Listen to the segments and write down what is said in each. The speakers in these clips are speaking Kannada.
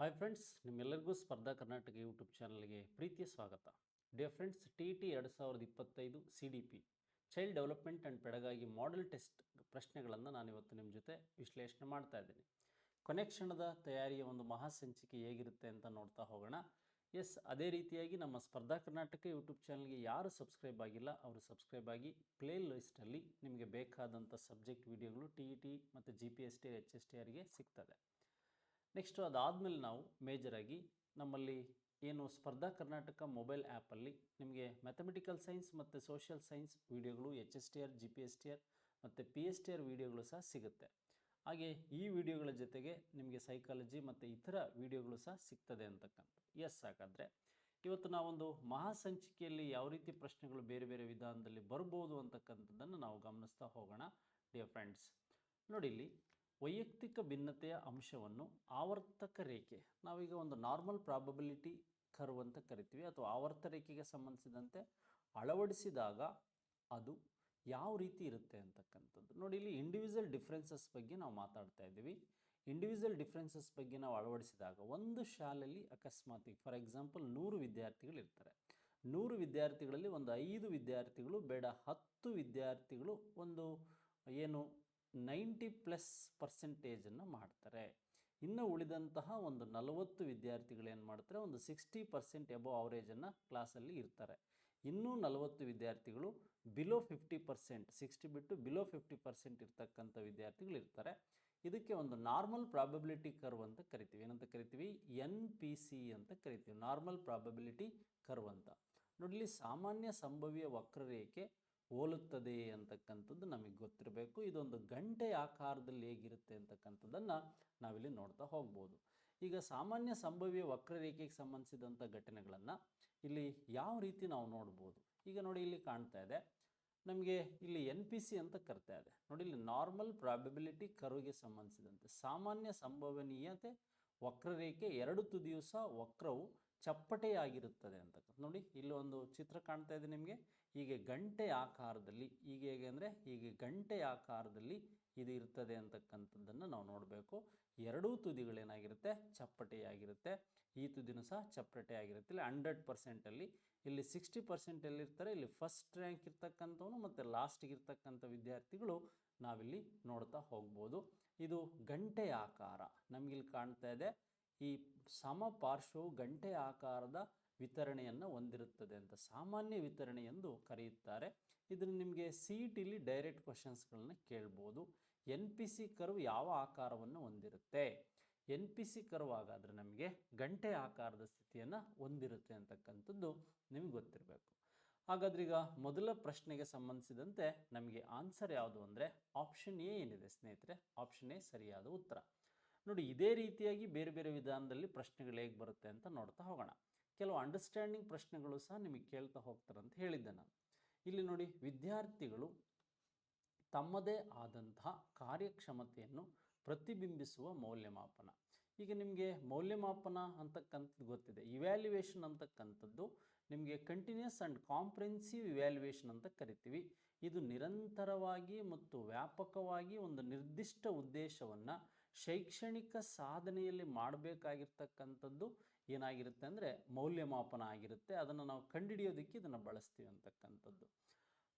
ಹಾಯ್ ಫ್ರೆಂಡ್ಸ್, ನಿಮ್ಮೆಲ್ಲರಿಗೂ ಸ್ಪರ್ಧಾ ಕರ್ನಾಟಕ ಯೂಟ್ಯೂಬ್ ಚಾನಲ್ಗೆ ಪ್ರೀತಿಯ ಸ್ವಾಗತ. Dear friends, TET 2025 CDP child development and ಪೆಡಗಾಗಿ model test ಪ್ರಶ್ನೆಗಳನ್ನು ನಾನಿವತ್ತು ನಿಮ್ಮ ಜೊತೆ ವಿಶ್ಲೇಷಣೆ ಮಾಡ್ತಾ ಇದ್ದೀನಿ. ಕೊನೆ ಕ್ಷಣದ ತಯಾರಿಯ ಒಂದು ಮಹಾಸಂಚಿಕೆ ಹೇಗಿರುತ್ತೆ ಅಂತ ನೋಡ್ತಾ ಹೋಗೋಣ. ಅದೇ ರೀತಿಯಾಗಿ ನಮ್ಮ ಸ್ಪರ್ಧಾ ಕರ್ನಾಟಕ ಯೂಟ್ಯೂಬ್ ಚಾನಲ್ಗೆ ಯಾರು ಸಬ್ಸ್ಕ್ರೈಬ್ ಆಗಿಲ್ಲ ಅವರು ಸಬ್ಸ್ಕ್ರೈಬ್ ಆಗಿ. ಪ್ಲೇ ಲಿಸ್ಟಲ್ಲಿ ನಿಮಗೆ ಬೇಕಾದಂಥ ಸಬ್ಜೆಕ್ಟ್ ವಿಡಿಯೋಗಳು TET ಮತ್ತು GPST HSTRಗೆ ಸಿಗ್ತದೆ. ನೆಕ್ಸ್ಟು ಅದಾದಮೇಲೆ ನಾವು ಮೇಜರಾಗಿ ನಮ್ಮಲ್ಲಿ ಏನು ಸ್ಪರ್ಧಾ ಕರ್ನಾಟಕ ಮೊಬೈಲ್ ಆ್ಯಪಲ್ಲಿ ನಿಮಗೆ ಮ್ಯಾಥಮೆಟಿಕಲ್ ಸೈನ್ಸ್ ಮತ್ತು ಸೋಷಿಯಲ್ ಸೈನ್ಸ್ ವೀಡಿಯೋಗಳು HSTR GPSTR ಮತ್ತು PSTR ವೀಡಿಯೋಗಳು ಸಹ ಸಿಗುತ್ತೆ. ಹಾಗೆ ಈ ವಿಡಿಯೋಗಳ ಜೊತೆಗೆ ನಿಮಗೆ ಸೈಕಾಲಜಿ ಮತ್ತು ಇತರ ವಿಡಿಯೋಗಳು ಸಹ ಸಿಗ್ತದೆ ಅಂತಕ್ಕಂಥ. ಹಾಗಾದರೆ ಇವತ್ತು ನಾವೊಂದು ಮಹಾಸಂಚಿಕೆಯಲ್ಲಿ ಯಾವ ರೀತಿ ಪ್ರಶ್ನೆಗಳು ಬೇರೆ ಬೇರೆ ವಿಧಾನದಲ್ಲಿ ಬರ್ಬೋದು ಅಂತಕ್ಕಂಥದ್ದನ್ನು ನಾವು ಗಮನಿಸ್ತಾ ಹೋಗೋಣ. ಡಿಯರ್ ಫ್ರೆಂಡ್ಸ್, ನೋಡಿ, ಇಲ್ಲಿ ವೈಯಕ್ತಿಕ ಭಿನ್ನತೆಯ ಅಂಶವನ್ನು ಆವರ್ತಕ ರೇಖೆ, ನಾವೀಗ ಒಂದು ನಾರ್ಮಲ್ ಪ್ರಾಬಬಿಲಿಟಿ ಕರ್ವ್ ಅಂತ ಕರಿತೀವಿ, ಅಥವಾ ಆವರ್ತ ರೇಖೆಗೆ ಸಂಬಂಧಿಸಿದಂತೆ ಅಳವಡಿಸಿದಾಗ ಅದು ಯಾವ ರೀತಿ ಇರುತ್ತೆ ಅಂತಕ್ಕಂಥದ್ದು. ನೋಡಿ, ಇಲ್ಲಿ ಇಂಡಿವಿಜುವಲ್ ಡಿಫ್ರೆನ್ಸಸ್ ಬಗ್ಗೆ ನಾವು ಮಾತಾಡ್ತಾ ಇದ್ದೀವಿ. ಇಂಡಿವಿಜುವಲ್ ಡಿಫ್ರೆನ್ಸಸ್ ಬಗ್ಗೆ ನಾವು ಅಳವಡಿಸಿದಾಗ ಒಂದು ಶಾಲೆಯಲ್ಲಿ ಅಕಸ್ಮಾತ್ ಫಾರ್ ಎಕ್ಸಾಂಪಲ್ 100 ವಿದ್ಯಾರ್ಥಿಗಳು ಇರ್ತಾರೆ. 100 ವಿದ್ಯಾರ್ಥಿಗಳಲ್ಲಿ ಒಂದು 5 ವಿದ್ಯಾರ್ಥಿಗಳು ಬೇಡ 10 ವಿದ್ಯಾರ್ಥಿಗಳು ಒಂದು ಏನು 90+% ಮಾಡ್ತಾರೆ. ಇನ್ನು ಉಳಿದಂತಹ ಒಂದು 40 ವಿದ್ಯಾರ್ಥಿಗಳು ಏನು ಮಾಡ್ತಾರೆ, ಒಂದು 60% ಎಬೋ ಅವರೇಜನ್ನು ಕ್ಲಾಸಲ್ಲಿ ಇರ್ತಾರೆ. ಇನ್ನೂ 40 ವಿದ್ಯಾರ್ಥಿಗಳು ಬಿಲೋ 50%, 60 ಬಿಟ್ಟು ಬಿಲೋ 50% ಇರ್ತಕ್ಕಂಥ ವಿದ್ಯಾರ್ಥಿಗಳು ಇರ್ತಾರೆ. ಇದಕ್ಕೆ ಒಂದು ನಾರ್ಮಲ್ ಪ್ರಾಬಬಿಲಿಟಿ ಕರ್ವ್ ಅಂತ ಕರಿತೀವಿ. ಏನಂತ ಕರಿತೀವಿ? NPC ಅಂತ ಕರಿತೀವಿ, ನಾರ್ಮಲ್ ಪ್ರಾಬಬಿಲಿಟಿ ಕರ್ವ್ ಅಂತ. ನೋಡಿ, ಇಲ್ಲಿ ಸಾಮಾನ್ಯ ಸಂಭವ್ಯ ವಕ್ರರೇಖೆ ಹೋಲುತ್ತದೆ ಅಂತಕ್ಕಂಥದ್ದು ನಮಗೆ ಗೊತ್ತಿರಬೇಕು. ಇದೊಂದು ಗಂಟೆ ಆಕಾರದಲ್ಲಿ ಹೇಗಿರುತ್ತೆ ಅಂತಕ್ಕಂಥದ್ದನ್ನು ನಾವಿಲ್ಲಿ ನೋಡ್ತಾ ಹೋಗ್ಬೋದು. ಈಗ ಸಾಮಾನ್ಯ ಸಂಭವ್ಯ ವಕ್ರರೇಖೆಗೆ ಸಂಬಂಧಿಸಿದಂಥ ಘಟನೆಗಳನ್ನು ಇಲ್ಲಿ ಯಾವ ರೀತಿ ನಾವು ನೋಡ್ಬೋದು? ಈಗ ನೋಡಿ, ಇಲ್ಲಿ ಕಾಣ್ತಾ ಇದೆ ನಮಗೆ, ಇಲ್ಲಿ NPC ಅಂತ ಕರ್ತಾ ಇದೆ. ನೋಡಿ, ಇಲ್ಲಿ ನಾರ್ಮಲ್ ಪ್ರಾಬಬಿಲಿಟಿ ಕರ್ವ್ಗೆ ಸಂಬಂಧಿಸಿದಂತೆ ಸಾಮಾನ್ಯ ಸಂಭವನೀಯತೆ ವಕ್ರರೇಖೆ ಎರಡು ತುದಿಯೂ ಸಹ ವಕ್ರವು ಚಪ್ಪಟೆಯಾಗಿರುತ್ತದೆ ಅಂತಕ್ಕಂಥ. ನೋಡಿ, ಇಲ್ಲಿ ಒಂದು ಚಿತ್ರ ಕಾಣ್ತಾ ಇದೆ ನಿಮಗೆ. ಹೀಗೆ ಗಂಟೆ ಆಕಾರದಲ್ಲಿ, ಹೀಗೆ ಹೇಗೆ ಅಂದರೆ ಹೀಗೆ ಗಂಟೆ ಆಕಾರದಲ್ಲಿ ಇದು ಇರ್ತದೆ ಅಂತಕ್ಕಂಥದ್ದನ್ನು ನಾವು ನೋಡಬೇಕು. ಎರಡೂ ತುದಿಗಳೇನಾಗಿರುತ್ತೆ, ಚಪ್ಪಟೆಯಾಗಿರುತ್ತೆ. ಈ ತುದಿನೂ ಸಹ ಚಪ್ಪಟೆಯಾಗಿರುತ್ತೆ. ಇಲ್ಲಿ 100%ಅಲ್ಲಿ, ಇಲ್ಲಿ 60% ಎಲ್ಲಿರ್ತಾರೆ, ಇಲ್ಲಿ ಫಸ್ಟ್ ರ್ಯಾಂಕ್ ಇರ್ತಕ್ಕಂಥವನು ಮತ್ತು ಲಾಸ್ಟಿಗೆ ಇರ್ತಕ್ಕಂಥ ವಿದ್ಯಾರ್ಥಿಗಳು ನಾವಿಲ್ಲಿ ನೋಡ್ತಾ ಹೋಗ್ಬೋದು. ಇದು ಗಂಟೆ ಆಕಾರ ನಮಗಿಲ್ಲಿ ಕಾಣ್ತಾ ಇದೆ. ಈ ಸಮಪಾರ್ಶ್ವವು ಗಂಟೆ ಆಕಾರದ ವಿತರಣೆಯನ್ನು ಹೊಂದಿರುತ್ತದೆ ಅಂತ ಸಾಮಾನ್ಯ ವಿತರಣೆ ಎಂದು ಕರೆಯುತ್ತಾರೆ. ಇದನ್ನು ನಿಮಗೆ CETಲಿ ಡೈರೆಕ್ಟ್ ಕ್ವಶನ್ಸ್ಗಳನ್ನ ಕೇಳ್ಬೋದು. NPC ಕರ್ವ್ ಯಾವ ಆಕಾರವನ್ನು ಹೊಂದಿರುತ್ತೆ? NPC ಕರ್ವ್ ಆಗಾದರೆ ನಮಗೆ ಗಂಟೆ ಆಕಾರದ ಸ್ಥಿತಿಯನ್ನು ಹೊಂದಿರುತ್ತೆ ಅಂತಕ್ಕಂಥದ್ದು ನಿಮಗೆ ಗೊತ್ತಿರಬೇಕು. ಹಾಗಾದ್ರೆ ಈಗ ಮೊದಲ ಪ್ರಶ್ನೆಗೆ ಸಂಬಂಧಿಸಿದಂತೆ ನಮಗೆ ಆನ್ಸರ್ ಯಾವುದು ಅಂದರೆ ಆಪ್ಷನ್ ಎ ಏನಿದೆ ಸ್ನೇಹಿತರೆ, ಆಪ್ಷನ್ ಎ ಸರಿಯಾದ ಉತ್ತರ. ನೋಡಿ, ಇದೇ ರೀತಿಯಾಗಿ ಬೇರೆ ಬೇರೆ ವಿಧಾನದಲ್ಲಿ ಪ್ರಶ್ನೆಗಳು ಹೇಗೆ ಬರುತ್ತೆ ಅಂತ ನೋಡ್ತಾ ಹೋಗೋಣ. ಕೆಲವು ಅಂಡರ್ಸ್ಟ್ಯಾಂಡಿಂಗ್ ಪ್ರಶ್ನೆಗಳು ಸಹ ನಿಮಗೆ ಕೇಳ್ತಾ ಹೋಗ್ತಾರೆ ಅಂತ ಹೇಳಿದ್ದೆ ನಾನು. ಇಲ್ಲಿ ನೋಡಿ, ವಿದ್ಯಾರ್ಥಿಗಳು ತಮ್ಮದೇ ಆದಂತಹ ಕಾರ್ಯಕ್ಷಮತೆಯನ್ನು ಪ್ರತಿಬಿಂಬಿಸುವ ಮೌಲ್ಯಮಾಪನ. ಈಗ ನಿಮಗೆ ಮೌಲ್ಯಮಾಪನ ಅಂತಕ್ಕಂಥದ್ದು ಗೊತ್ತಿದೆ. ಇವ್ಯಾಲ್ಯುವೇಷನ್ ಅಂತಕ್ಕಂಥದ್ದು ನಿಮಗೆ ಕಂಟಿನ್ಯೂಸ್ ಆ್ಯಂಡ್ ಕಾಂಪ್ರೆನ್ಸಿವ್ ಇವ್ಯಾಲ್ಯುವೇಷನ್ ಅಂತ ಕರಿತೀವಿ. ಇದು ನಿರಂತರವಾಗಿ ಮತ್ತು ವ್ಯಾಪಕವಾಗಿ ಒಂದು ನಿರ್ದಿಷ್ಟ ಉದ್ದೇಶವನ್ನು ಶೈಕ್ಷಣಿಕ ಸಾಧನೆಯಲ್ಲಿ ಮಾಡಬೇಕಾಗಿರ್ತಕ್ಕಂಥದ್ದು ಏನಾಗಿರುತ್ತೆ ಅಂದರೆ ಮೌಲ್ಯಮಾಪನ ಆಗಿರುತ್ತೆ. ಅದನ್ನು ನಾವು ಕಂಡುಹಿಡಿಯೋದಕ್ಕೆ ಇದನ್ನು ಬಳಸ್ತೀವಿ ಅಂತಕ್ಕಂಥದ್ದು.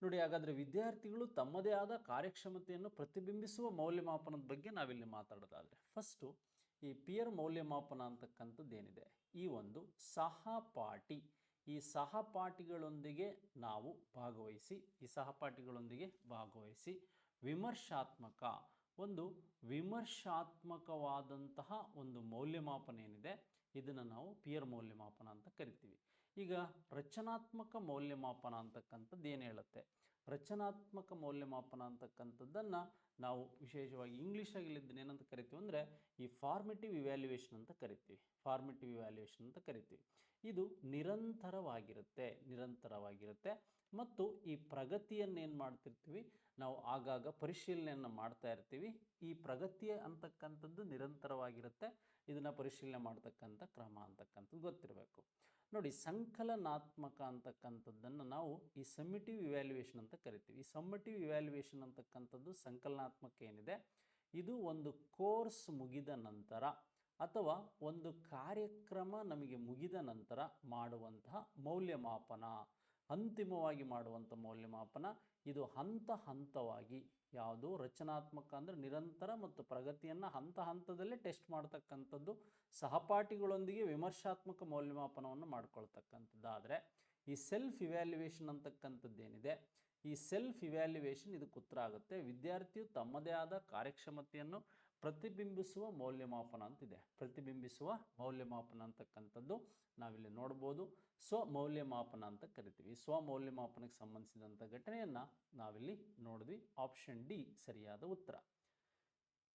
ನೋಡಿ, ಹಾಗಾದರೆ ವಿದ್ಯಾರ್ಥಿಗಳು ತಮ್ಮದೇ ಆದ ಕಾರ್ಯಕ್ಷಮತೆಯನ್ನು ಪ್ರತಿಬಿಂಬಿಸುವ ಮೌಲ್ಯಮಾಪನದ ಬಗ್ಗೆ ನಾವಿಲ್ಲಿ ಮಾತಾಡೋದಾದರೆ, ಫಸ್ಟು ಈ ಪಿಯರ್ ಮೌಲ್ಯಮಾಪನ ಅಂತಕ್ಕಂಥದ್ದು ಏನಿದೆ, ಈ ಒಂದು ಈ ಸಹಪಾಠಿಗಳೊಂದಿಗೆ ನಾವು ಭಾಗವಹಿಸಿ ವಿಮರ್ಶಾತ್ಮಕವಾದಂತಹ ಒಂದು ಮೌಲ್ಯಮಾಪನ ಏನಿದೆ, ಇದನ್ನು ನಾವು ಪಿಯರ್ ಮೌಲ್ಯಮಾಪನ ಅಂತ ಕರಿತೀವಿ. ಈಗ ರಚನಾತ್ಮಕ ಮೌಲ್ಯಮಾಪನ ಅಂತಕ್ಕಂಥದ್ದು ಏನು ಹೇಳುತ್ತೆ? ರಚನಾತ್ಮಕ ಮೌಲ್ಯಮಾಪನ ಅಂತಕ್ಕಂಥದ್ದನ್ನು ನಾವು ವಿಶೇಷವಾಗಿ ಇಂಗ್ಲೀಷಾಗಿ ಇಲ್ಲಿದ್ದನ್ನು ಏನಂತ ಕರಿತೀವಿ ಅಂದರೆ ಈ ಫಾರ್ಮೇಟಿವ್ ಇವ್ಯಾಲ್ಯುಯೇಷನ್ ಅಂತ ಕರಿತೀವಿ. ಇದು ನಿರಂತರವಾಗಿರುತ್ತೆ ಮತ್ತು ಈ ಪ್ರಗತಿಯನ್ನು ಏನು ಮಾಡ್ತಿರ್ತೀವಿ ನಾವು, ಆಗಾಗ ಪರಿಶೀಲನೆಯನ್ನು ಮಾಡ್ತಾ ಇರ್ತೀವಿ. ಈ ಪ್ರಗತಿಯ ಅಂತಕ್ಕಂಥದ್ದು ನಿರಂತರವಾಗಿರುತ್ತೆ. ಇದನ್ನು ಪರಿಶೀಲನೆ ಮಾಡ್ತಕ್ಕಂಥ ಕ್ರಮ ಅಂತಕ್ಕಂಥದ್ದು ಗೊತ್ತಿರಬೇಕು. ನೋಡಿ, ಸಂಕಲನಾತ್ಮಕ ಅಂತಕ್ಕಂಥದ್ದನ್ನು ನಾವು ಈ ಸಮ್ಮಿಟಿವ್ ಇವ್ಯಾಲ್ಯುಯೇಷನ್ ಅಂತ ಕರಿತೀವಿ. ಈ ಸಮ್ಮಿಟಿವ್ ಇವ್ಯಾಲ್ಯುಯೇಷನ್ ಅಂತಕ್ಕಂಥದ್ದು ಸಂಕಲನಾತ್ಮಕ ಏನಿದೆ, ಇದು ಒಂದು ಕೋರ್ಸ್ ಮುಗಿದ ನಂತರ ಅಥವಾ ಒಂದು ಕಾರ್ಯಕ್ರಮ ನಮಗೆ ಮುಗಿದ ನಂತರ ಮಾಡುವಂತಹ ಮೌಲ್ಯಮಾಪನ, ಅಂತಿಮವಾಗಿ ಮಾಡುವಂಥ ಮೌಲ್ಯಮಾಪನ. ಇದು ಹಂತ ಹಂತವಾಗಿ, ಯಾವುದು ರಚನಾತ್ಮಕ ಅಂದರೆ ನಿರಂತರ ಮತ್ತು ಪ್ರಗತಿಯನ್ನು ಹಂತ ಹಂತದಲ್ಲೇ ಟೆಸ್ಟ್ ಮಾಡ್ತಕ್ಕಂಥದ್ದು, ಸಹಪಾಠಿಗಳೊಂದಿಗೆ ವಿಮರ್ಶಾತ್ಮಕ ಮೌಲ್ಯಮಾಪನವನ್ನು ಮಾಡ್ಕೊಳ್ತಕ್ಕಂಥದ್ದು. ಆದರೆ ಈ ಸೆಲ್ಫ್ ಇವ್ಯಾಲ್ಯುವೇಷನ್ ಅಂತಕ್ಕಂಥದ್ದೇನಿದೆ, ಈ ಸೆಲ್ಫ್ ಇವ್ಯಾಲ್ಯುವೇಷನ್ ಇದಕ್ಕೆ ಉತ್ತರ ಆಗುತ್ತೆ. ವಿದ್ಯಾರ್ಥಿಯು ತಮ್ಮದೇ ಆದ ಕಾರ್ಯಕ್ಷಮತೆಯನ್ನು ಪ್ರತಿಬಿಂಬಿಸುವ ಮೌಲ್ಯಮಾಪನ ಅಂತಿದೆ. ಪ್ರತಿಬಿಂಬಿಸುವ ಮೌಲ್ಯಮಾಪನ ಅಂತಕ್ಕಂಥದ್ದು ನಾವಿಲ್ಲಿ ನೋಡ್ಬೋದು. ಸ್ವಮೌಲ್ಯಮಾಪನ ಅಂತ ಕರಿತೀವಿ. ಸ್ವಮೌಲ್ಯಮಾಪನಕ್ಕೆ ಸಂಬಂಧಿಸಿದಂಥ ಘಟನೆಯನ್ನು ನಾವಿಲ್ಲಿ ನೋಡಿದ್ವಿ. ಆಪ್ಷನ್ ಡಿ ಸರಿಯಾದ ಉತ್ತರ.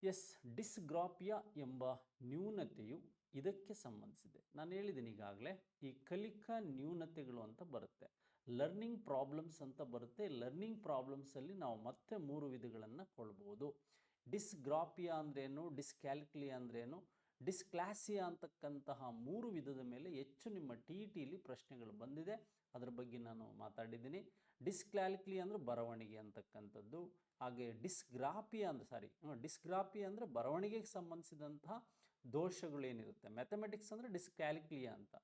ಎಸ್, ಡಿಸ್ಗ್ರಾಫಿಯಾ ಎಂಬ ನ್ಯೂನತೆಯು ಇದಕ್ಕೆ ಸಂಬಂಧಿಸಿದೆ. ನಾನು ಹೇಳಿದ್ದೀನಿ ಈಗಾಗಲೇ, ಈ ಕಲಿಕಾ ನ್ಯೂನತೆಗಳು ಅಂತ ಬರುತ್ತೆ, ಲರ್ನಿಂಗ್ ಪ್ರಾಬ್ಲಮ್ಸ್ ಅಂತ ಬರುತ್ತೆ. ಲರ್ನಿಂಗ್ ಪ್ರಾಬ್ಲಮ್ಸಲ್ಲಿ ನಾವು ಮತ್ತೆ 3 ವಿಧಗಳನ್ನು ಕೊಳ್ಬೋದು. ಡಿಸ್ಗ್ರಾಫಿಯಾ ಅಂದ್ರೇನು, ಡಿಸ್ಕ್ಯಾಲ್ಕುಲಿಯಾ ಅಂದ್ರೇನು, ಡಿಸ್ಕ್ಲಾಸಿಯಾ ಅಂತಕ್ಕಂತಹ 3 ವಿಧದ ಮೇಲೆ ಹೆಚ್ಚು ನಿಮ್ಮ TETಲಿ ಪ್ರಶ್ನೆಗಳು ಬಂದಿದೆ. ಅದರ ಬಗ್ಗೆ ನಾನು ಮಾತಾಡಿದ್ದೀನಿ. ಡಿಸ್ಕ್ಯಾಲ್ಕುಲಿಯಾ ಅಂದರೆ ಬರವಣಿಗೆ ಅಂತಕ್ಕಂಥದ್ದು. ಹಾಗೆ ಡಿಸ್ಗ್ರಾಫಿಯಾ ಅಂದರೆ ಬರವಣಿಗೆಗೆ ಸಂಬಂಧಿಸಿದಂತಹ ದೋಷಗಳೇನಿರುತ್ತೆ. ಮ್ಯಾಥಮೆಟಿಕ್ಸ್ ಅಂದರೆ ಡಿಸ್ಕ್ಯಾಲ್ಕುಲಿಯಾ ಅಂತ.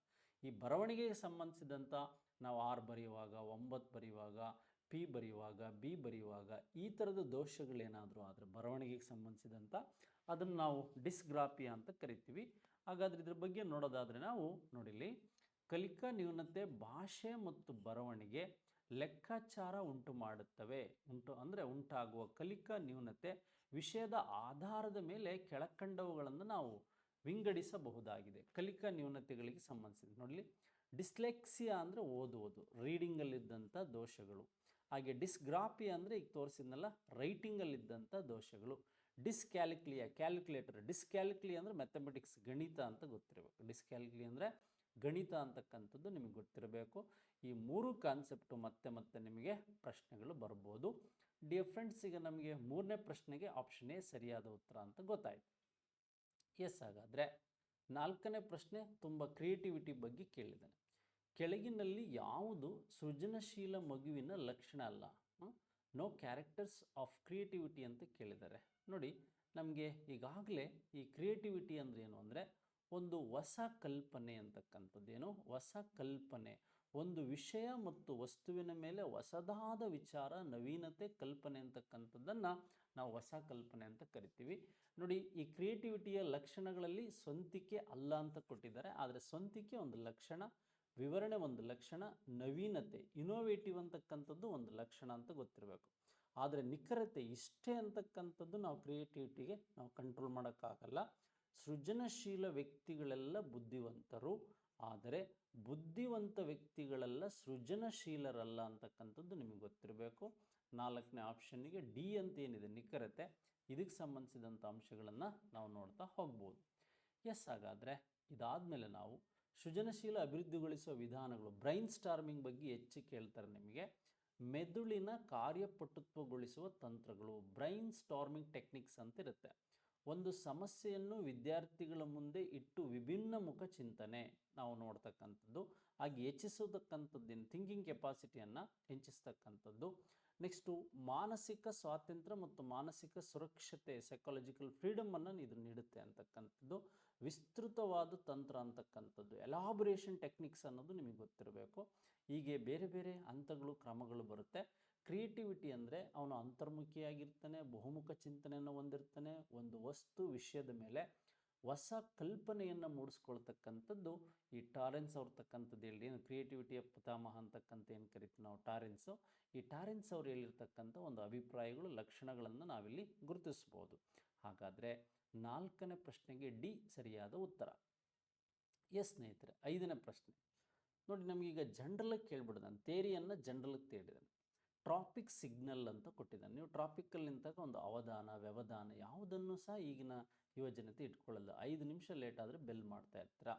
ಈ ಬರವಣಿಗೆಗೆ ಸಂಬಂಧಿಸಿದಂಥ ನಾವು 6 ಬರೆಯುವಾಗ, 9 ಬರೆಯುವಾಗ, P ಬರೆಯುವಾಗ, B ಬರೆಯುವಾಗ ಈ ಥರದ ದೋಷಗಳೇನಾದರೂ ಆದರೆ ಬರವಣಿಗೆಗೆ ಸಂಬಂಧಿಸಿದಂಥ ಅದನ್ನು ನಾವು ಡಿಸ್ಗ್ರಾಫಿಯಾ ಅಂತ ಕರಿತೀವಿ. ಹಾಗಾದರೆ ಇದ್ರ ಬಗ್ಗೆ ನೋಡೋದಾದರೆ ನಾವು ನೋಡಿಲಿ, ಕಲಿಕಾ ನ್ಯೂನತೆ ಭಾಷೆ ಮತ್ತು ಬರವಣಿಗೆ ಲೆಕ್ಕಾಚಾರ ಉಂಟು ಮಾಡುತ್ತವೆ. ಉಂಟಾಗುವ ಕಲಿಕಾ ನ್ಯೂನತೆ ವಿಷಯದ ಆಧಾರದ ಮೇಲೆ ಕೆಳಕಂಡವುಗಳನ್ನು ನಾವು ವಿಂಗಡಿಸಬಹುದಾಗಿದೆ. ಕಲಿಕಾ ನ್ಯೂನತೆಗಳಿಗೆ ಸಂಬಂಧಿಸಿದ ನೋಡಲಿ, ಡಿಸ್ಲೆಕ್ಸಿಯಾ ಅಂದರೆ ಓದುವುದು, ರೀಡಿಂಗಲ್ಲಿದ್ದಂಥ ದೋಷಗಳು. ಹಾಗೆ ಡಿಸ್ಗ್ರಾಫಿಯಾ ಅಂದರೆ ಈಗ ತೋರಿಸಿದ್ನಲ್ಲ, ರೈಟಿಂಗಲ್ಲಿದ್ದಂಥ ದೋಷಗಳು. ಡಿಸ್ಕ್ಯಾಲ್ಕುಲಿಯಾ, ಡಿಸ್ಕ್ಯಾಲ್ಕುಲಿಯಾ ಅಂದರೆ ಮ್ಯಾಥಮೆಟಿಕ್ಸ್, ಗಣಿತ ಅಂತ ಗೊತ್ತಿರಬೇಕು. ಡಿಸ್ಕ್ಯಾಲ್ಕುಲಿಯಾ ಅಂದರೆ ಗಣಿತ ಅಂತಕ್ಕಂಥದ್ದು ನಿಮಗೆ ಗೊತ್ತಿರಬೇಕು. ಈ 3 ಕಾನ್ಸೆಪ್ಟು ಮತ್ತೆ ನಿಮಗೆ ಪ್ರಶ್ನೆಗಳು ಬರ್ಬೋದು. ಡಿಯರ್ ಫ್ರೆಂಡ್ಸ್, ಈಗ ನಮಗೆ 3ನೇ ಪ್ರಶ್ನೆಗೆ ಆಪ್ಷನ್ ಎ ಸರಿಯಾದ ಉತ್ತರ ಅಂತ ಗೊತ್ತಾಯಿತು. ಎಸ್, ಹಾಗಾದರೆ 4ನೇ ಪ್ರಶ್ನೆ ತುಂಬ ಕ್ರಿಯೇಟಿವಿಟಿ ಬಗ್ಗೆ ಕೇಳಿದ್ದಾನೆ. ಕೆಳಗಿನಲ್ಲಿ ಯಾವುದು ಸೃಜನಶೀಲ ಮಗುವಿನ ಲಕ್ಷಣ ಅಲ್ಲ? ನೋ ಕ್ಯಾರೆಕ್ಟರ್ಸ್ ಆಫ್ ಕ್ರಿಯೇಟಿವಿಟಿ ಅಂತ ಕೇಳಿದ್ದಾರೆ. ನೋಡಿ, ನಮಗೆ ಈಗಾಗಲೇ ಈ ಕ್ರಿಯೇಟಿವಿಟಿ ಅಂದರೆ ಏನು ಅಂದರೆ ಒಂದು ಹೊಸ ಕಲ್ಪನೆ ಅಂತಕ್ಕಂಥದ್ದೇನು, ಹೊಸ ಕಲ್ಪನೆ, ಒಂದು ವಿಷಯ ಮತ್ತು ವಸ್ತುವಿನ ಮೇಲೆ ಹೊಸದಾದ ವಿಚಾರ, ನವೀನತೆ, ಕಲ್ಪನೆ ಅಂತಕ್ಕಂಥದ್ದನ್ನು ನಾವು ಹೊಸ ಕಲ್ಪನೆ ಅಂತ ಕರಿತೀವಿ. ನೋಡಿ, ಈ ಕ್ರಿಯೇಟಿವಿಟಿಯ ಲಕ್ಷಣಗಳಲ್ಲಿ ಸ್ವಂತಿಕೆ ಅಲ್ಲ ಅಂತ ಕೊಟ್ಟಿದ್ದಾರೆ. ಆದರೆ ಸ್ವಂತಿಕೆ ಒಂದು ಲಕ್ಷಣ, ವಿವರಣೆ ಒಂದು ಲಕ್ಷಣ, ನವೀನತೆ ಇನೋವೇಟಿವ್ ಅಂತಕ್ಕಂಥದ್ದು ಒಂದು ಲಕ್ಷಣ ಅಂತ ಗೊತ್ತಿರಬೇಕು. ಆದರೆ ನಿಖರತೆ ಇಷ್ಟೇ ಅಂತಕ್ಕಂಥದ್ದು ನಾವು ಕ್ರಿಯೇಟಿವಿಟಿಗೆ ನಾವು ಕಂಟ್ರೋಲ್ ಮಾಡೋಕ್ಕಾಗಲ್ಲ. ಸೃಜನಶೀಲ ವ್ಯಕ್ತಿಗಳೆಲ್ಲ ಬುದ್ಧಿವಂತರು, ಆದರೆ ಬುದ್ಧಿವಂತ ವ್ಯಕ್ತಿಗಳೆಲ್ಲ ಸೃಜನಶೀಲರಲ್ಲ ಅಂತಕ್ಕಂಥದ್ದು ನಿಮಗೆ ಗೊತ್ತಿರಬೇಕು. 4ನೇ ಆಪ್ಷನ್ನಿಗೆ ಡಿ ಅಂತ ಏನಿದೆ ನಿಖರತೆ, ಇದಕ್ಕೆ ಸಂಬಂಧಿಸಿದಂಥ ಅಂಶಗಳನ್ನು ನಾವು ನೋಡ್ತಾ ಹೋಗ್ಬೋದು. ಎಸ್, ಹಾಗಾದರೆ ಇದಾದಮೇಲೆ ನಾವು ಸೃಜನಶೀಲ ಅಭಿವೃದ್ಧಿಗೊಳಿಸುವ ವಿಧಾನಗಳು, ಬ್ರೈನ್ ಸ್ಟಾರ್ಮಿಂಗ್ ಬಗ್ಗೆ ಹೆಚ್ಚು ಕೇಳ್ತಾರೆ ನಿಮಗೆ. ಮೆದುಳಿನ ಕಾರ್ಯಪಟುತ್ವಗೊಳಿಸುವ ತಂತ್ರಗಳು, ಬ್ರೈನ್ ಸ್ಟಾರ್ಮಿಂಗ್ ಟೆಕ್ನಿಕ್ಸ್ ಅಂತ ಇರುತ್ತೆ. ಒಂದು ಸಮಸ್ಯೆಯನ್ನು ವಿದ್ಯಾರ್ಥಿಗಳ ಮುಂದೆ ಇಟ್ಟು ವಿಭಿನ್ನ ಮುಖ ಚಿಂತನೆ ನಾವು ನೋಡ್ತಕ್ಕಂಥದ್ದು, ಹಾಗೆ ಹೆಚ್ಚಿಸತಕ್ಕಂಥದ್ದೇನು ಥಿಂಕಿಂಗ್ ಕೆಪಾಸಿಟಿಯನ್ನು ಹೆಚ್ಚಿಸ್ತಕ್ಕಂಥದ್ದು. ನೆಕ್ಸ್ಟು ಮಾನಸಿಕ ಸ್ವಾತಂತ್ರ್ಯ ಮತ್ತು ಮಾನಸಿಕ ಸುರಕ್ಷತೆ, ಸೈಕಾಲಜಿಕಲ್ ಫ್ರೀಡಮನ್ನು ಇದು ನೀಡುತ್ತೆ ಅಂತಕ್ಕಂಥದ್ದು. ವಿಸ್ತೃತವಾದ ತಂತ್ರ ಅಂತಕ್ಕಂಥದ್ದು, ಎಲಾಬೊರೇಷನ್ ಟೆಕ್ನಿಕ್ಸ್ ಅನ್ನೋದು ನಿಮಗೆ ಗೊತ್ತಿರಬೇಕು. ಹೀಗೆ ಬೇರೆ ಬೇರೆ ಹಂತಗಳು, ಕ್ರಮಗಳು ಬರುತ್ತೆ. ಕ್ರಿಯೇಟಿವಿಟಿ ಅಂದರೆ ಅವನು ಅಂತರ್ಮುಖಿಯಾಗಿರ್ತಾನೆ, ಬಹುಮುಖ ಚಿಂತನೆಯನ್ನು ಹೊಂದಿರ್ತಾನೆ, ಒಂದು ವಸ್ತು ವಿಷಯದ ಮೇಲೆ ಹೊಸ ಕಲ್ಪನೆಯನ್ನು ಮೂಡಿಸ್ಕೊಳ್ತಕ್ಕಂಥದ್ದು. ಈ ಟಾರೆನ್ಸ್ ಅವ್ರತಕ್ಕಂಥದ್ದು ಹೇಳಿ, ಏನು ಕ್ರಿಯೇಟಿವಿಟಿಯ ಪಿತಾಮಹ ಅಂತಕ್ಕಂಥ ಏನು ಕರಿತೀವಿ ನಾವು ಟಾರೆನ್ಸು, ಈ ಟಾರೆನ್ಸ್ ಅವ್ರು ಹೇಳಿರ್ತಕ್ಕಂಥ ಒಂದು ಅಭಿಪ್ರಾಯಗಳು, ಲಕ್ಷಣಗಳನ್ನು ನಾವಿಲ್ಲಿ ಗುರುತಿಸ್ಬೋದು. ಹಾಗಾದರೆ 4ನೇ ಪ್ರಶ್ನೆಗೆ ಡಿ ಸರಿಯಾದ ಉತ್ತರ. ಎಸ್ ಸ್ನೇಹಿತರೆ, 5ನೇ ಪ್ರಶ್ನೆ ನೋಡಿ, ನಮಗೀಗ ಜನರಲಾಗಿ ಕೇಳ್ಬಿಡ್ದಾನೆ, ಥೇರಿಯನ್ನು ಜನರಲಾಗಿ ತೇಡಿದಾನೆ. ಟ್ರಾಫಿಕ್ ಸಿಗ್ನಲ್ ಅಂತ ಕೊಟ್ಟಿದ್ದಾನೆ. ನೀವು ಟ್ರಾಫಿಕಲ್ಲಿ ನಿಂತಾಗ ಒಂದು ಅವಧಾನ, ವ್ಯವಧಾನ ಯಾವುದನ್ನು ಸಹ ಈಗಿನ ಯುವಜನತೆ ಇಟ್ಕೊಳ್ಳಲ್ಲ. 5 ನಿಮಿಷ ಲೇಟ್ ಆದರೆ ಬೆಲ್ ಮಾಡ್ತಾ ಇರ್ತೀರ.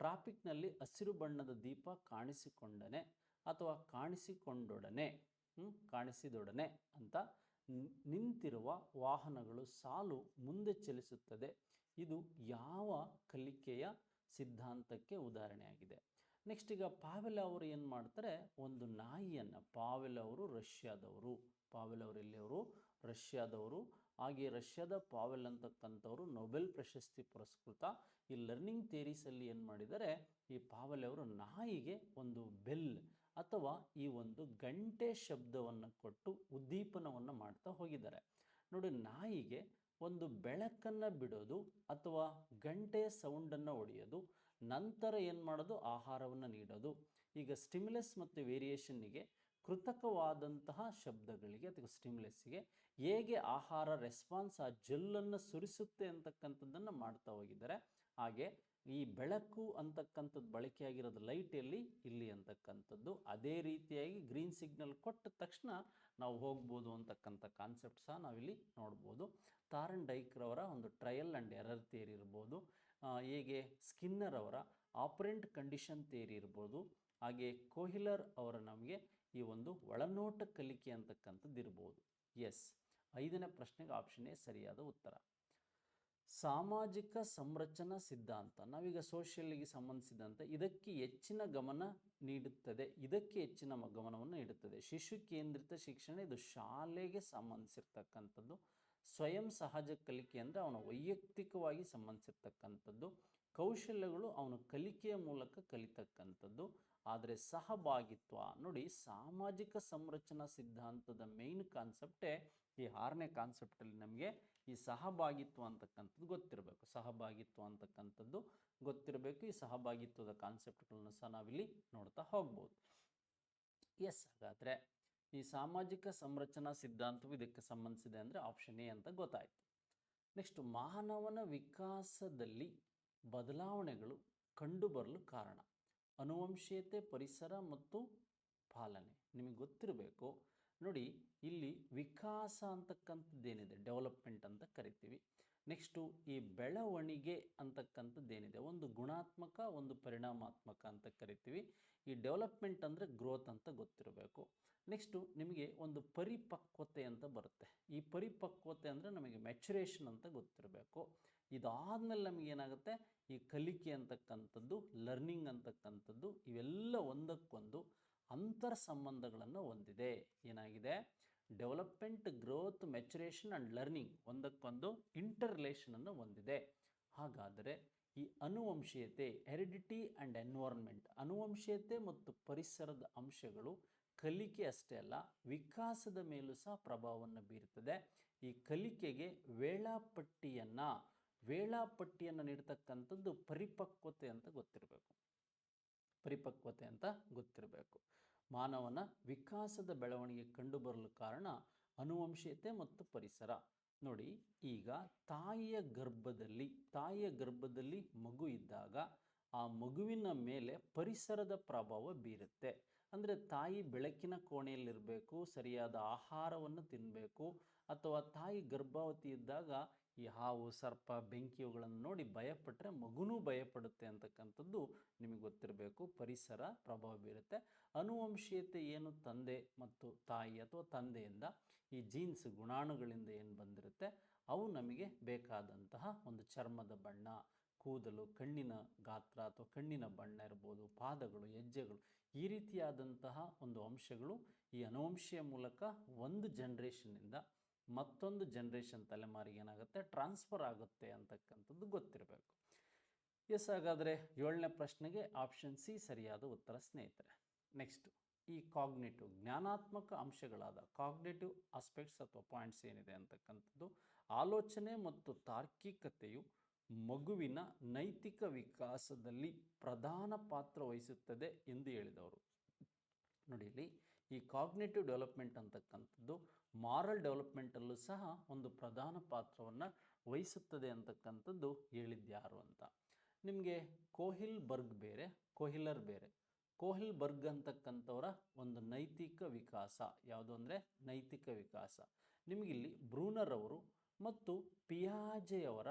ಟ್ರಾಫಿಕ್ನಲ್ಲಿ ಹಸಿರು ಬಣ್ಣದ ದೀಪ ಕಾಣಿಸಿಕೊಂಡನೆ ಅಥವಾ ಕಾಣಿಸಿದೊಡನೆ ಅಂತ ನಿಂತಿರುವ ವಾಹನಗಳು ಸಾಲು ಮುಂದೆ ಚಲಿಸುತ್ತದೆ. ಇದು ಯಾವ ಕಲಿಕೆಯ ಸಿದ್ಧಾಂತಕ್ಕೆ ಉದಾಹರಣೆಯಾಗಿದೆ? ನೆಕ್ಸ್ಟ್, ಈಗ ಪಾವೆಲ್ ಅವರು ಏನು ಮಾಡ್ತಾರೆ, ಒಂದು ನಾಯಿಯನ್ನು, ಪಾವೆಲ್ ಅವರು ರಷ್ಯಾದವರು, ಪಾವೆಲ್ ಅವರು ಎಲ್ಲಿಯವರು, ರಷ್ಯಾದವರು, ಹಾಗೆ ರಷ್ಯಾದ ಪಾವೆಲ್ ಅಂತಕ್ಕಂಥವ್ರು ನೊಬೆಲ್ ಪ್ರಶಸ್ತಿ ಪುರಸ್ಕೃತ. ಈ ಲರ್ನಿಂಗ್ ಥಿಯರೀಸಲ್ಲಿ ಏನು ಮಾಡಿದ್ದಾರೆ, ಈ ಪಾವೆಲ್ ಅವರು ನಾಯಿಗೆ ಒಂದು ಬೆಲ್ ಅಥವಾ ಈ ಒಂದು ಗಂಟೆ ಶಬ್ದವನ್ನು ಕೊಟ್ಟು ಉದ್ದೀಪನವನ್ನು ಮಾಡ್ತಾ ಹೋಗಿದ್ದಾರೆ. ನೋಡಿ, ನಾಯಿಗೆ ಒಂದು ಬೆಳಕನ್ನು ಬಿಡೋದು ಅಥವಾ ಗಂಟೆಯ ಸೌಂಡನ್ನು ಹೊಡೆಯೋದು, ನಂತರ ಏನು ಮಾಡೋದು, ಆಹಾರವನ್ನು ನೀಡೋದು. ಈಗ ಸ್ಟಿಮ್ಯುಲಸ್ ಮತ್ತು ವೇರಿಯೇಷನ್ನಿಗೆ ಕೃತಕವಾದಂತಹ ಶಬ್ದಗಳಿಗೆ ಅಥವಾ ಸ್ಟಿಮ್ಯುಲಸ್ಸಿಗೆ ಹೇಗೆ ಆಹಾರ ರೆಸ್ಪಾನ್ಸ್ ಆ ಜೆಲ್ಲನ್ನು ಸುರಿಸುತ್ತೆ ಅಂತಕ್ಕಂಥದ್ದನ್ನು ಮಾಡ್ತಾ ಹೋಗಿದ್ದಾರೆ. ಹಾಗೆ ಈ ಬೆಳಕು ಅಂತಕ್ಕಂಥದ್ದು ಬಳಕೆಯಾಗಿರೋದು ಲೈಟಲ್ಲಿ ಇಲ್ಲಿ ಅಂತಕ್ಕಂಥದ್ದು, ಅದೇ ರೀತಿಯಾಗಿ ಗ್ರೀನ್ ಸಿಗ್ನಲ್ ಕೊಟ್ಟ ತಕ್ಷಣ ನಾವು ಹೋಗ್ಬೋದು ಅಂತಕ್ಕಂಥ ಕಾನ್ಸೆಪ್ಟ್ ಸಹ ನಾವಿಲ್ಲಿ ನೋಡ್ಬೋದು. ತಾರನ್ ಡೈಕ್ರ್ ಅವರ ಒಂದು ಟ್ರಯಲ್ ಆ್ಯಂಡ್ ಎರರ್ ಥಿಯರಿ ಇರ್ಬೋದು, ಹೇಗೆ ಸ್ಕಿನ್ನರ್ ಅವರ ಆಪರೆಂಟ್ ಕಂಡೀಷನ್ ಥಿಯರಿ ಇರ್ಬೋದು, ಹಾಗೆ ಕೋಹಿಲರ್ ಅವರ ನಮಗೆ ಈ ಒಂದು ಒಳನೋಟ ಕಲಿಕೆ ಅಂತಕ್ಕಂಥದ್ದು ಇರ್ಬೋದು. ಎಸ್, 5ನೇ ಪ್ರಶ್ನೆಗೆ ಆಪ್ಷನ್ ಎ ಸರಿಯಾದ ಉತ್ತರ. ಸಾಮಾಜಿಕ ಸಂರಚನಾ ಸಿದ್ಧಾಂತ, ನಾವೀಗ ಸೋಷಿಯಲ್ಗೆ ಸಂಬಂಧಿಸಿದಂತೆ ಇದಕ್ಕೆ ಹೆಚ್ಚಿನ ಗಮನ ನೀಡುತ್ತದೆ, ಗಮನವನ್ನು ನೀಡುತ್ತದೆ. ಶಿಶು ಕೇಂದ್ರಿತ ಶಿಕ್ಷಣ, ಇದು ಶಾಲೆಗೆ ಸಂಬಂಧಿಸಿರ್ತಕ್ಕಂಥದ್ದು. ಸ್ವಯಂ ಸಹಜ ಕಲಿಕೆ ಅಂದರೆ ಅವನ ವೈಯಕ್ತಿಕವಾಗಿ ಸಂಬಂಧಿಸಿರ್ತಕ್ಕಂಥದ್ದು. ಕೌಶಲ್ಯಗಳು ಅವನ ಕಲಿಕೆಯ ಮೂಲಕ ಕಲಿತಕ್ಕಂಥದ್ದು. ಆದರೆ ಸಹಭಾಗಿತ್ವ, ನೋಡಿ, ಸಾಮಾಜಿಕ ಸಂರಚನಾ ಸಿದ್ಧಾಂತದ ಮೇನ್ ಕಾನ್ಸೆಪ್ಟೇ ಈ 6ನೇ ಕಾನ್ಸೆಪ್ಟಲ್ಲಿ ನಮಗೆ ಈ ಸಹಭಾಗಿತ್ವ ಅಂತಕ್ಕಂಥದ್ದು ಗೊತ್ತಿರಬೇಕು. ಈ ಸಹಭಾಗಿತ್ವದ ಕಾನ್ಸೆಪ್ಟ್ಗಳನ್ನು ಸಹ ನಾವಿಲ್ಲಿ ನೋಡ್ತಾ ಹೋಗ್ಬೋದು. ಎಸ್, ಹಾಗಾದರೆ ಈ ಸಾಮಾಜಿಕ ಸಂರಚನಾ ಸಿದ್ಧಾಂತವು ಇದಕ್ಕೆ ಸಂಬಂಧಿಸಿದೆ ಅಂದರೆ ಆಪ್ಷನ್ ಎ ಅಂತ ಗೊತ್ತಾಯಿತು. ನೆಕ್ಸ್ಟ್, ಮಾನವನ ವಿಕಾಸದಲ್ಲಿ ಬದಲಾವಣೆಗಳು ಕಂಡುಬರಲು ಕಾರಣ. ಅನುವಂಶೀಯತೆ, ಪರಿಸರ ಮತ್ತು ಪಾಲನೆ. ನಿಮಗೆ ಗೊತ್ತಿರಬೇಕು ನೋಡಿ, ಇಲ್ಲಿ ವಿಕಾಸ ಅಂತಕ್ಕಂಥದ್ದೇನಿದೆ, ಡೆವಲಪ್ಮೆಂಟ್ ಅಂತ ಕರಿತೀವಿ. ನೆಕ್ಸ್ಟು ಈ ಬೆಳವಣಿಗೆ ಅಂತಕ್ಕಂಥದ್ದೇನಿದೆ, ಒಂದು ಗುಣಾತ್ಮಕ, ಒಂದು ಪರಿಣಾಮಾತ್ಮಕ ಅಂತ ಕರಿತೀವಿ. ಈ ಡೆವಲಪ್ಮೆಂಟ್ ಅಂದರೆ ಗ್ರೋತ್ ಅಂತ ಗೊತ್ತಿರಬೇಕು. ನೆಕ್ಸ್ಟು ನಿಮಗೆ ಒಂದು ಪರಿಪಕ್ವತೆ ಅಂತ ಬರುತ್ತೆ. ಈ ಪರಿಪಕ್ವತೆ ಅಂದರೆ ನಮಗೆ ಮೆಚುರೇಷನ್ ಅಂತ ಗೊತ್ತಿರಬೇಕು. ಇದಾದಮೇಲೆ ನಮಗೇನಾಗುತ್ತೆ, ಈ ಕಲಿಕೆ ಅಂತಕ್ಕಂಥದ್ದು, ಲರ್ನಿಂಗ್ ಅಂತಕ್ಕಂಥದ್ದು, ಇವೆಲ್ಲ ಒಂದಕ್ಕೊಂದು ಅಂತರ್ ಸಂಬಂಧಗಳನ್ನು ಹೊಂದಿದೆ. ಏನಾಗಿದೆ, development, growth, maturation and learning ಒಂದಕ್ಕೊಂದು ಇಂಟರ್ ರಿಲೇಷನನ್ನು ಹೊಂದಿದೆ. ಹಾಗಾದರೆ ಈ ಅನುವಂಶೀಯತೆ, ಹೆರಿಡಿಟಿ ಆ್ಯಂಡ್ ಎನ್ವೈರನ್ಮೆಂಟ್, ಅನುವಂಶೀಯತೆ ಮತ್ತು ಪರಿಸರದ ಅಂಶಗಳು ಕಲಿಕೆ ಅಷ್ಟೇ ಅಲ್ಲ, ವಿಕಾಸದ ಮೇಲೂ ಸಹ ಪ್ರಭಾವವನ್ನು ಬೀರುತ್ತದೆ. ಈ ಕಲಿಕೆಗೆ ವೇಳಾಪಟ್ಟಿಯನ್ನು ನೀಡ್ತಕ್ಕಂಥದ್ದು ಪರಿಪಕ್ವತೆ ಅಂತ ಗೊತ್ತಿರಬೇಕು. ಮಾನವನ ವಿಕಾಸದ ಬೆಳವಣಿಗೆ ಕಂಡುಬರಲು ಕಾರಣ ಅನುವಂಶೀಯತೆ ಮತ್ತು ಪರಿಸರ. ನೋಡಿ, ಈಗ ತಾಯಿಯ ಗರ್ಭದಲ್ಲಿ ಮಗು ಇದ್ದಾಗ ಆ ಮಗುವಿನ ಮೇಲೆ ಪರಿಸರದ ಪ್ರಭಾವ ಬೀರುತ್ತೆ. ಅಂದರೆ ತಾಯಿ ಬೆಳಕಿನ ಕೋಣೆಯಲ್ಲಿರಬೇಕು, ಸರಿಯಾದ ಆಹಾರವನ್ನು ತಿನ್ನಬೇಕು, ಅಥವಾ ತಾಯಿ ಗರ್ಭವತಿ ಇದ್ದಾಗ ಈ ಹಾವು, ಸರ್ಪ, ಬೆಂಕಿಯುಗಳನ್ನು ನೋಡಿ ಭಯಪಟ್ಟರೆ ಮಗುನೂ ಭಯಪಡುತ್ತೆ ಅಂತಕ್ಕಂಥದ್ದು ನಿಮಗೆ ಗೊತ್ತಿರಬೇಕು. ಪರಿಸರ ಪ್ರಭಾವ ಬೀರುತ್ತೆ. ಅನುವಂಶೀಯತೆ ಏನು, ತಂದೆ ಮತ್ತು ತಾಯಿ ಅಥವಾ ತಂದೆಯಿಂದ ಈ ಜೀನ್ಸ್, ಗುಣಾಣುಗಳಿಂದ ಏನು ಬಂದಿರುತ್ತೆ, ಅವು ನಮಗೆ ಬೇಕಾದಂತಹ ಒಂದು ಚರ್ಮದ ಬಣ್ಣ, ಕೂದಲು, ಕಣ್ಣಿನ ಗಾತ್ರ ಅಥವಾ ಕಣ್ಣಿನ ಬಣ್ಣ ಇರ್ಬೋದು, ಪಾದಗಳು, ಹೆಜ್ಜೆಗಳು, ಈ ರೀತಿಯಾದಂತಹ ಒಂದು ಅಂಶಗಳು ಈ ಅನುವಂಶೀಯ ಮೂಲಕ ಒಂದು ಜನ್ರೇಷನ್ನಿಂದ ಮತ್ತೊಂದು ಜನ್ರೇಷನ್ ತಲೆಮಾರಿಗೆ ಏನಾಗುತ್ತೆ, ಟ್ರಾನ್ಸ್ಫರ್ ಆಗುತ್ತೆ ಅಂತಕ್ಕಂಥದ್ದು ಗೊತ್ತಿರಬೇಕು. ಎಸ್, ಹಾಗಾದರೆ 7ನೇ ಪ್ರಶ್ನೆಗೆ ಆಪ್ಷನ್ ಸಿ ಸರಿಯಾದ ಉತ್ತರ ಸ್ನೇಹಿತರೆ. ನೆಕ್ಸ್ಟ್, ಈ ಕಾಗ್ನೇಟಿವ್, ಜ್ಞಾನಾತ್ಮಕ ಅಂಶಗಳಾದ ಕಾಗ್ನೇಟಿವ್ ಆಸ್ಪೆಕ್ಟ್ಸ್ ಅಥವಾ ಪಾಯಿಂಟ್ಸ್ ಏನಿದೆ ಅಂತಕ್ಕಂಥದ್ದು, ಆಲೋಚನೆ ಮತ್ತು ತಾರ್ಕಿಕತೆಯು ಮಗುವಿನ ನೈತಿಕ ವಿಕಾಸದಲ್ಲಿ ಪ್ರಧಾನ ಪಾತ್ರ ವಹಿಸುತ್ತದೆ ಎಂದು ಹೇಳಿದವರು. ನೋಡಿ, ಇಲ್ಲಿ ಈ ಕಾಗ್ನೇಟಿವ್ ಡೆವಲಪ್ಮೆಂಟ್ ಅಂತಕ್ಕಂಥದ್ದು ಮಾರಲ್ ಡೆವಲಪ್ಮೆಂಟಲ್ಲೂ ಸಹ ಒಂದು ಪ್ರಧಾನ ಪಾತ್ರವನ್ನು ವಹಿಸುತ್ತದೆ ಅಂತಕ್ಕಂಥದ್ದು ಹೇಳಿದ್ಯಾರು ಅಂತ. ನಿಮಗೆ ಕೋಹಿಲ್ಬರ್ಗ್ ಬೇರೆ, ಕೋಹಿಲರ್ ಬೇರೆ. ಕೋಹಿಲ್ಬರ್ಗ್ ಅಂತಕ್ಕಂಥವರ ಒಂದು ನೈತಿಕ ವಿಕಾಸ ಯಾವುದು ಅಂದರೆ ನೈತಿಕ ವಿಕಾಸ. ನಿಮಗಿಲ್ಲಿ ಬ್ರೂನರ್ ಅವರು ಮತ್ತು ಪಿಯಾಜೆಯವರ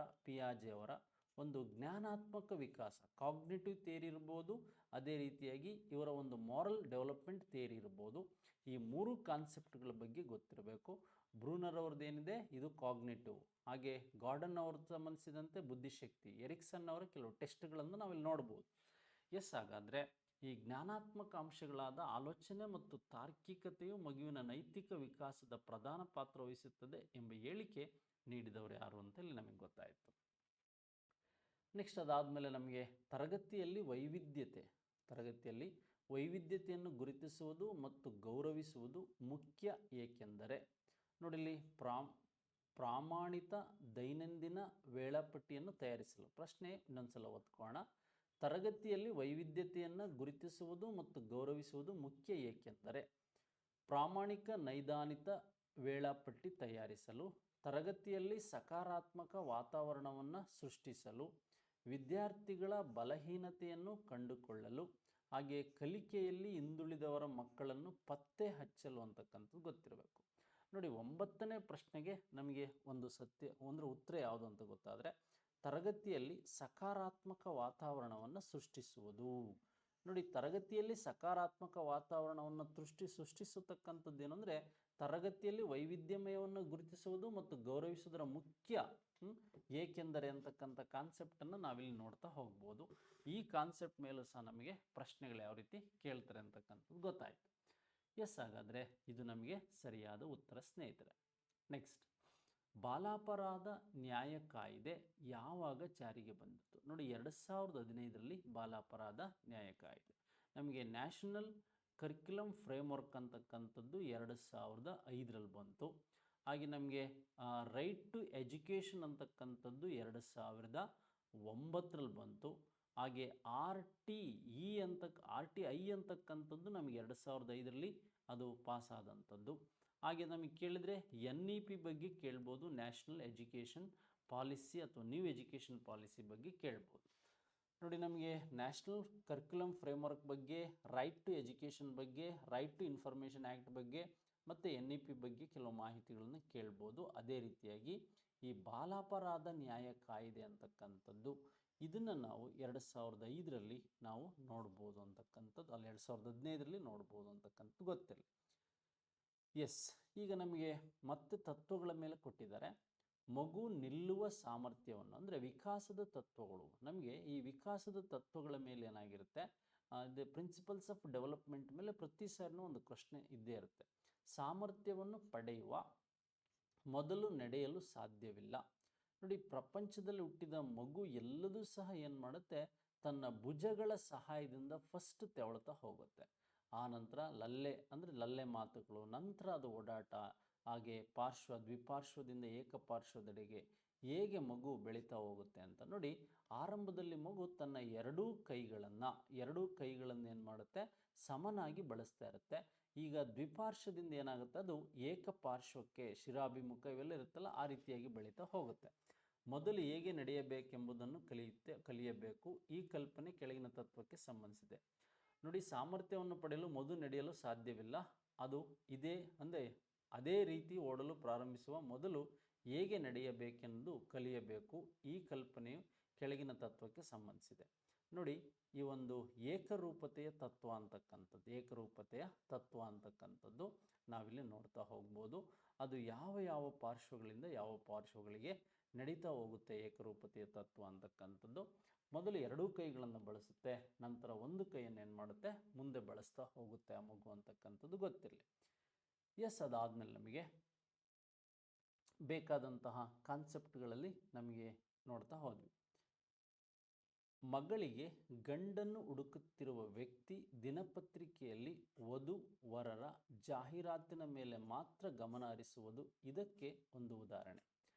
ಒಂದು ಜ್ಞಾನಾತ್ಮಕ ವಿಕಾಸ, ಕಾಗ್ನಿಟಿವ್ ಥಿಯರಿ ಇರ್ಬೋದು, ಅದೇ ರೀತಿಯಾಗಿ ಇವರ ಒಂದು ಮಾರಲ್ ಡೆವಲಪ್ಮೆಂಟ್ ಥಿಯರಿ ಇರ್ಬೋದು. ಈ 3 ಕಾನ್ಸೆಪ್ಟ್ಗಳ ಬಗ್ಗೆ ಗೊತ್ತಿರಬೇಕು. ಬ್ರೂನರ್ ಅವ್ರದ್ದು ಏನಿದೆ, ಇದು ಕಾಗ್ನಿಟಿವ್. ಹಾಗೆ ಗಾರ್ಡನ್ ಅವ್ರ ಸಂಬಂಧಿಸಿದಂತೆ ಬುದ್ಧಿಶಕ್ತಿ, ಎರಿಕ್ಸನ್ ಅವರ ಕೆಲವು ಟೆಸ್ಟ್ಗಳನ್ನು ನಾವಿಲ್ಲಿ ನೋಡ್ಬೋದು. ಎಸ್, ಹಾಗಾದರೆ ಈ ಜ್ಞಾನಾತ್ಮಕ ಅಂಶಗಳಾದ ಆಲೋಚನೆ ಮತ್ತು ತಾರ್ಕಿಕತೆಯು ಮಗುವಿನ ನೈತಿಕ ವಿಕಾಸದ ಪ್ರಧಾನ ಪಾತ್ರ ವಹಿಸುತ್ತದೆ ಎಂಬ ಹೇಳಿಕೆ ನೀಡಿದವರು ಯಾರು ಅಂತ ಇಲ್ಲಿ ನಮಗೆ ಗೊತ್ತಾಯಿತು. ನೆಕ್ಸ್ಟ್ ಅದಾದಮೇಲೆ ನಮಗೆ ತರಗತಿಯಲ್ಲಿ ವೈವಿಧ್ಯತೆಯನ್ನು ಗುರುತಿಸುವುದು ಮತ್ತು ಗೌರವಿಸುವುದು ಮುಖ್ಯ, ಏಕೆಂದರೆ ನೋಡಿಲ್ಲಿ ಪ್ರಾಮಾಣಿತ ದೈನಂದಿನ ವೇಳಾಪಟ್ಟಿಯನ್ನು ತಯಾರಿಸಲು. ಪ್ರಶ್ನೆ ಇನ್ನೊಂದ್ಸಲ ಓದ್ಕೋಣ. ತರಗತಿಯಲ್ಲಿ ವೈವಿಧ್ಯತೆಯನ್ನು ಗುರುತಿಸುವುದು ಮತ್ತು ಗೌರವಿಸುವುದು ಮುಖ್ಯ, ಏಕೆಂದರೆ ಪ್ರಾಮಾಣಿಕ ನೈದಾನಿಕ ವೇಳಾಪಟ್ಟಿ ತಯಾರಿಸಲು, ತರಗತಿಯಲ್ಲಿ ಸಕಾರಾತ್ಮಕ ವಾತಾವರಣವನ್ನು ಸೃಷ್ಟಿಸಲು, ವಿದ್ಯಾರ್ಥಿಗಳ ಬಲಹೀನತೆಯನ್ನು ಕಂಡುಕೊಳ್ಳಲು, ಹಾಗೆ ಕಲಿಕೆಯಲ್ಲಿ ಹಿಂದುಳಿದವರ ಮಕ್ಕಳನ್ನು ಪತ್ತೆ ಹಚ್ಚಲು ಅಂತಕ್ಕಂಥದ್ದು ಗೊತ್ತಿರಬೇಕು. ನೋಡಿ, 9ನೇ ಪ್ರಶ್ನೆಗೆ ನಮಗೆ ಉತ್ತರ ಯಾವುದು ಅಂತ ಗೊತ್ತಾದರೆ, ತರಗತಿಯಲ್ಲಿ ಸಕಾರಾತ್ಮಕ ವಾತಾವರಣವನ್ನು ಸೃಷ್ಟಿಸುವುದು. ನೋಡಿ, ತರಗತಿಯಲ್ಲಿ ಸಕಾರಾತ್ಮಕ ವಾತಾವರಣವನ್ನು ಸೃಷ್ಟಿಸತಕ್ಕಂಥದ್ದು ಏನಂದರೆ ತರಗತಿಯಲ್ಲಿ ವೈವಿಧ್ಯಮಯವನ್ನು ಗುರುತಿಸುವುದು ಮತ್ತು ಗೌರವಿಸುವುದರ ಮುಖ್ಯ, ಏಕೆಂದರೆ ಅಂತಕ್ಕಂಥ ಕಾನ್ಸೆಪ್ಟನ್ನು ನಾವಿಲ್ಲಿ ನೋಡ್ತಾ ಹೋಗ್ಬೋದು. ಈ ಕಾನ್ಸೆಪ್ಟ್ ಮೇಲೂ ಸಹ ನಮಗೆ ಪ್ರಶ್ನೆಗಳು ಯಾವ ರೀತಿ ಕೇಳ್ತಾರೆ ಅಂತಕ್ಕಂಥದ್ದು ಗೊತ್ತಾಯಿತು. ಎಸ್, ಹಾಗಾದರೆ ಇದು ನಮಗೆ ಸರಿಯಾದ ಉತ್ತರ ಸ್ನೇಹಿತರೆ. ನೆಕ್ಸ್ಟ್, ಬಾಲಾಪರಾಧ ನ್ಯಾಯ ಕಾಯ್ದೆ ಯಾವಾಗ ಜಾರಿಗೆ ಬಂದಿತ್ತು? ನೋಡಿ, 2015ರಲ್ಲಿ ಬಾಲಾಪರಾಧ ನ್ಯಾಯ ಕಾಯ್ದೆ. ನಮಗೆ ನ್ಯಾಷನಲ್ ಕರಿಕ್ಯುಲಮ್ ಫ್ರೇಮ್ವರ್ಕ್ ಅಂತಕ್ಕಂಥದ್ದು 2005ರಲ್ಲಿ ಬಂತು. ಹಾಗೆ ನಮಗೆ ರೈಟ್ ಟು ಎಜುಕೇಷನ್ ಅಂತಕ್ಕಂಥದ್ದು 2009ರಲ್ಲಿ ಬಂತು. ಹಾಗೆ RTI ಅಂತಕ್ಕಂಥದ್ದು ನಮಗೆ 2005ರಲ್ಲಿ ಅದು ಪಾಸ್ ಆದಂಥದ್ದು. ಹಾಗೆ ನಮಗೆ ಕೇಳಿದರೆ NEP ಬಗ್ಗೆ ಕೇಳ್ಬೋದು, ನ್ಯಾಷನಲ್ ಎಜುಕೇಷನ್ ಪಾಲಿಸಿ ಅಥವಾ ನ್ಯೂ ಎಜುಕೇಷನ್ ಪಾಲಿಸಿ ಬಗ್ಗೆ ಕೇಳ್ಬೋದು. ನೋಡಿ, ನಮಗೆ ನ್ಯಾಷನಲ್ ಕರಿಕ್ಯುಲಮ್ ಫ್ರೇಮ್ವರ್ಕ್ ಬಗ್ಗೆ, ರೈಟ್ ಟು ಎಜುಕೇಷನ್ ಬಗ್ಗೆ, ರೈಟ್ ಟು ಇನ್ಫಾರ್ಮೇಷನ್ ಆ್ಯಕ್ಟ್ ಬಗ್ಗೆ ಮತ್ತು NEP ಬಗ್ಗೆ ಕೆಲವು ಮಾಹಿತಿಗಳನ್ನು ಕೇಳ್ಬೋದು. ಅದೇ ರೀತಿಯಾಗಿ ಈ ಬಾಲಾಪರಾಧ ನ್ಯಾಯ ಕಾಯ್ದೆ ಅಂತಕ್ಕಂಥದ್ದು ಇದನ್ನು ನಾವು 2005ರಲ್ಲಿ ನಾವು ನೋಡ್ಬೋದು ಅಂತಕ್ಕಂಥದ್ದು, ಅಲ್ಲಿ 2015ರಲ್ಲಿ ನೋಡ್ಬೋದು ಅಂತಕ್ಕಂಥದ್ದು ಗೊತ್ತಿರಲಿ. ಎಸ್, ಈಗ ನಮಗೆ ಮತ್ತೆ ತತ್ವಗಳ ಮೇಲೆ ಕೊಟ್ಟಿದ್ದಾರೆ. ಮಗು ನಿಲ್ಲುವ ಸಾಮರ್ಥ್ಯವನ್ನು, ಅಂದರೆ ವಿಕಾಸದ ತತ್ವಗಳು. ನಮಗೆ ಈ ವಿಕಾಸದ ತತ್ವಗಳ ಮೇಲೆ ಏನಾಗಿರುತ್ತೆ, ದ ಪ್ರಿನ್ಸಿಪಲ್ಸ್ ಆಫ್ ಡೆವಲಪ್ಮೆಂಟ್ ಮೇಲೆ ಪ್ರತಿ ಸಾರಿನೂ ಒಂದು ಪ್ರಶ್ನೆ ಇದ್ದೇ ಇರುತ್ತೆ. ಸಾಮರ್ಥ್ಯವನ್ನು ಪಡೆಯುವ ಮೊದಲು ನಡೆಯಲು ಸಾಧ್ಯವಿಲ್ಲ. ನೋಡಿ, ಪ್ರಪಂಚದಲ್ಲಿ ಹುಟ್ಟಿದ ಮಗು ಎಲ್ಲದೂ ಸಹ ಏನು ಮಾಡುತ್ತೆ, ತನ್ನ ಭುಜಗಳ ಸಹಾಯದಿಂದ ಫಸ್ಟ್ ತೆವಳ್ತಾ ಹೋಗುತ್ತೆ. ಆ ನಂತರ ಲಲ್ಲೆ ಮಾತುಗಳು, ನಂತರ ಅದು ಓಡಾಟ, ಹಾಗೆ ದ್ವಿಪಾರ್ಶ್ವದಿಂದ ಏಕಪಾರ್ಶ್ವದೆಡೆಗೆ ಹೇಗೆ ಮಗು ಬೆಳೀತಾ ಹೋಗುತ್ತೆ ಅಂತ. ನೋಡಿ, ಆರಂಭದಲ್ಲಿ ಮಗು ತನ್ನ ಎರಡೂ ಕೈಗಳನ್ನು ಏನು ಮಾಡುತ್ತೆ, ಸಮನಾಗಿ ಬಳಸ್ತಾ ಇರುತ್ತೆ. ಈಗ ದ್ವಿಪಾರ್ಶ್ವದಿಂದ ಏನಾಗುತ್ತೆ, ಅದು ಏಕಪಾರ್ಶ್ವಕ್ಕೆ ಶಿರಾಭಿಮುಖ ಇವೆಲ್ಲ ಇರುತ್ತಲ್ಲ, ಆ ರೀತಿಯಾಗಿ ಬೆಳೀತಾ ಹೋಗುತ್ತೆ. ಮೊದಲು ಹೇಗೆ ನಡೆಯಬೇಕೆಂಬುದನ್ನು ಕಲಿಯಬೇಕು. ಈ ಕಲ್ಪನೆ ಕೆಳಗಿನ ತತ್ವಕ್ಕೆ ಸಂಬಂಧಿಸಿದೆ. ನೋಡಿ, ಸಾಮರ್ಥ್ಯವನ್ನು ಪಡೆಯಲು ಮೊದಲು ನಡೆಯಲು ಸಾಧ್ಯವಿಲ್ಲ. ಅದು ಅದೇ ರೀತಿ ಓಡಲು ಪ್ರಾರಂಭಿಸುವ ಮೊದಲು ಹೇಗೆ ನಡೆಯಬೇಕೆಂದು ಕಲಿಯಬೇಕು. ಈ ಕಲ್ಪನೆಯು ಕೆಳಗಿನ ತತ್ವಕ್ಕೆ ಸಂಬಂಧಿಸಿದೆ. ನೋಡಿ, ಈ ಒಂದು ಏಕರೂಪತೆಯ ತತ್ವ ಅಂತಕ್ಕಂಥದ್ದು ನಾವಿಲ್ಲಿ ನೋಡ್ತಾ ಹೋಗ್ಬೋದು. ಅದು ಯಾವ ಪಾರ್ಶ್ವಗಳಿಂದ ಯಾವ ಪಾರ್ಶ್ವಗಳಿಗೆ ನಡೀತಾ ಹೋಗುತ್ತೆ ಏಕರೂಪತೆಯ ತತ್ವ ಅಂತಕ್ಕಂಥದ್ದು. ಮೊದಲು ಎರಡೂ ಕೈಗಳನ್ನು ಬಳಸುತ್ತೆ, ನಂತರ ಒಂದು ಕೈಯನ್ನು ಏನು ಮಾಡುತ್ತೆ, ಮುಂದೆ ಬಳಸ್ತಾ ಹೋಗುತ್ತೆ ಆ ಮಗು ಅಂತಕ್ಕಂಥದ್ದು ಗೊತ್ತಿರಲಿ. ಎಸ್, ಅದಾದಮೇಲೆ ನಮಗೆ ಬೇಕಾದಂತಹ ಕಾನ್ಸೆಪ್ಟ್ಗಳಲ್ಲಿ ನಮಗೆ ನೋಡ್ತಾ ಹೋದ್ವಿ. ಮಗಳಿಗೆ ಗಂಡನ್ನು ಹುಡುಕುತ್ತಿರುವ ವ್ಯಕ್ತಿ ದಿನಪತ್ರಿಕೆಯಲ್ಲಿ ವಧು-ವರರ ಜಾಹೀರಾತಿನ ಮೇಲೆ ಮಾತ್ರ ಗಮನ ಹರಿಸುವುದು ಇದಕ್ಕೆ ಒಂದು ಉದಾಹರಣೆ.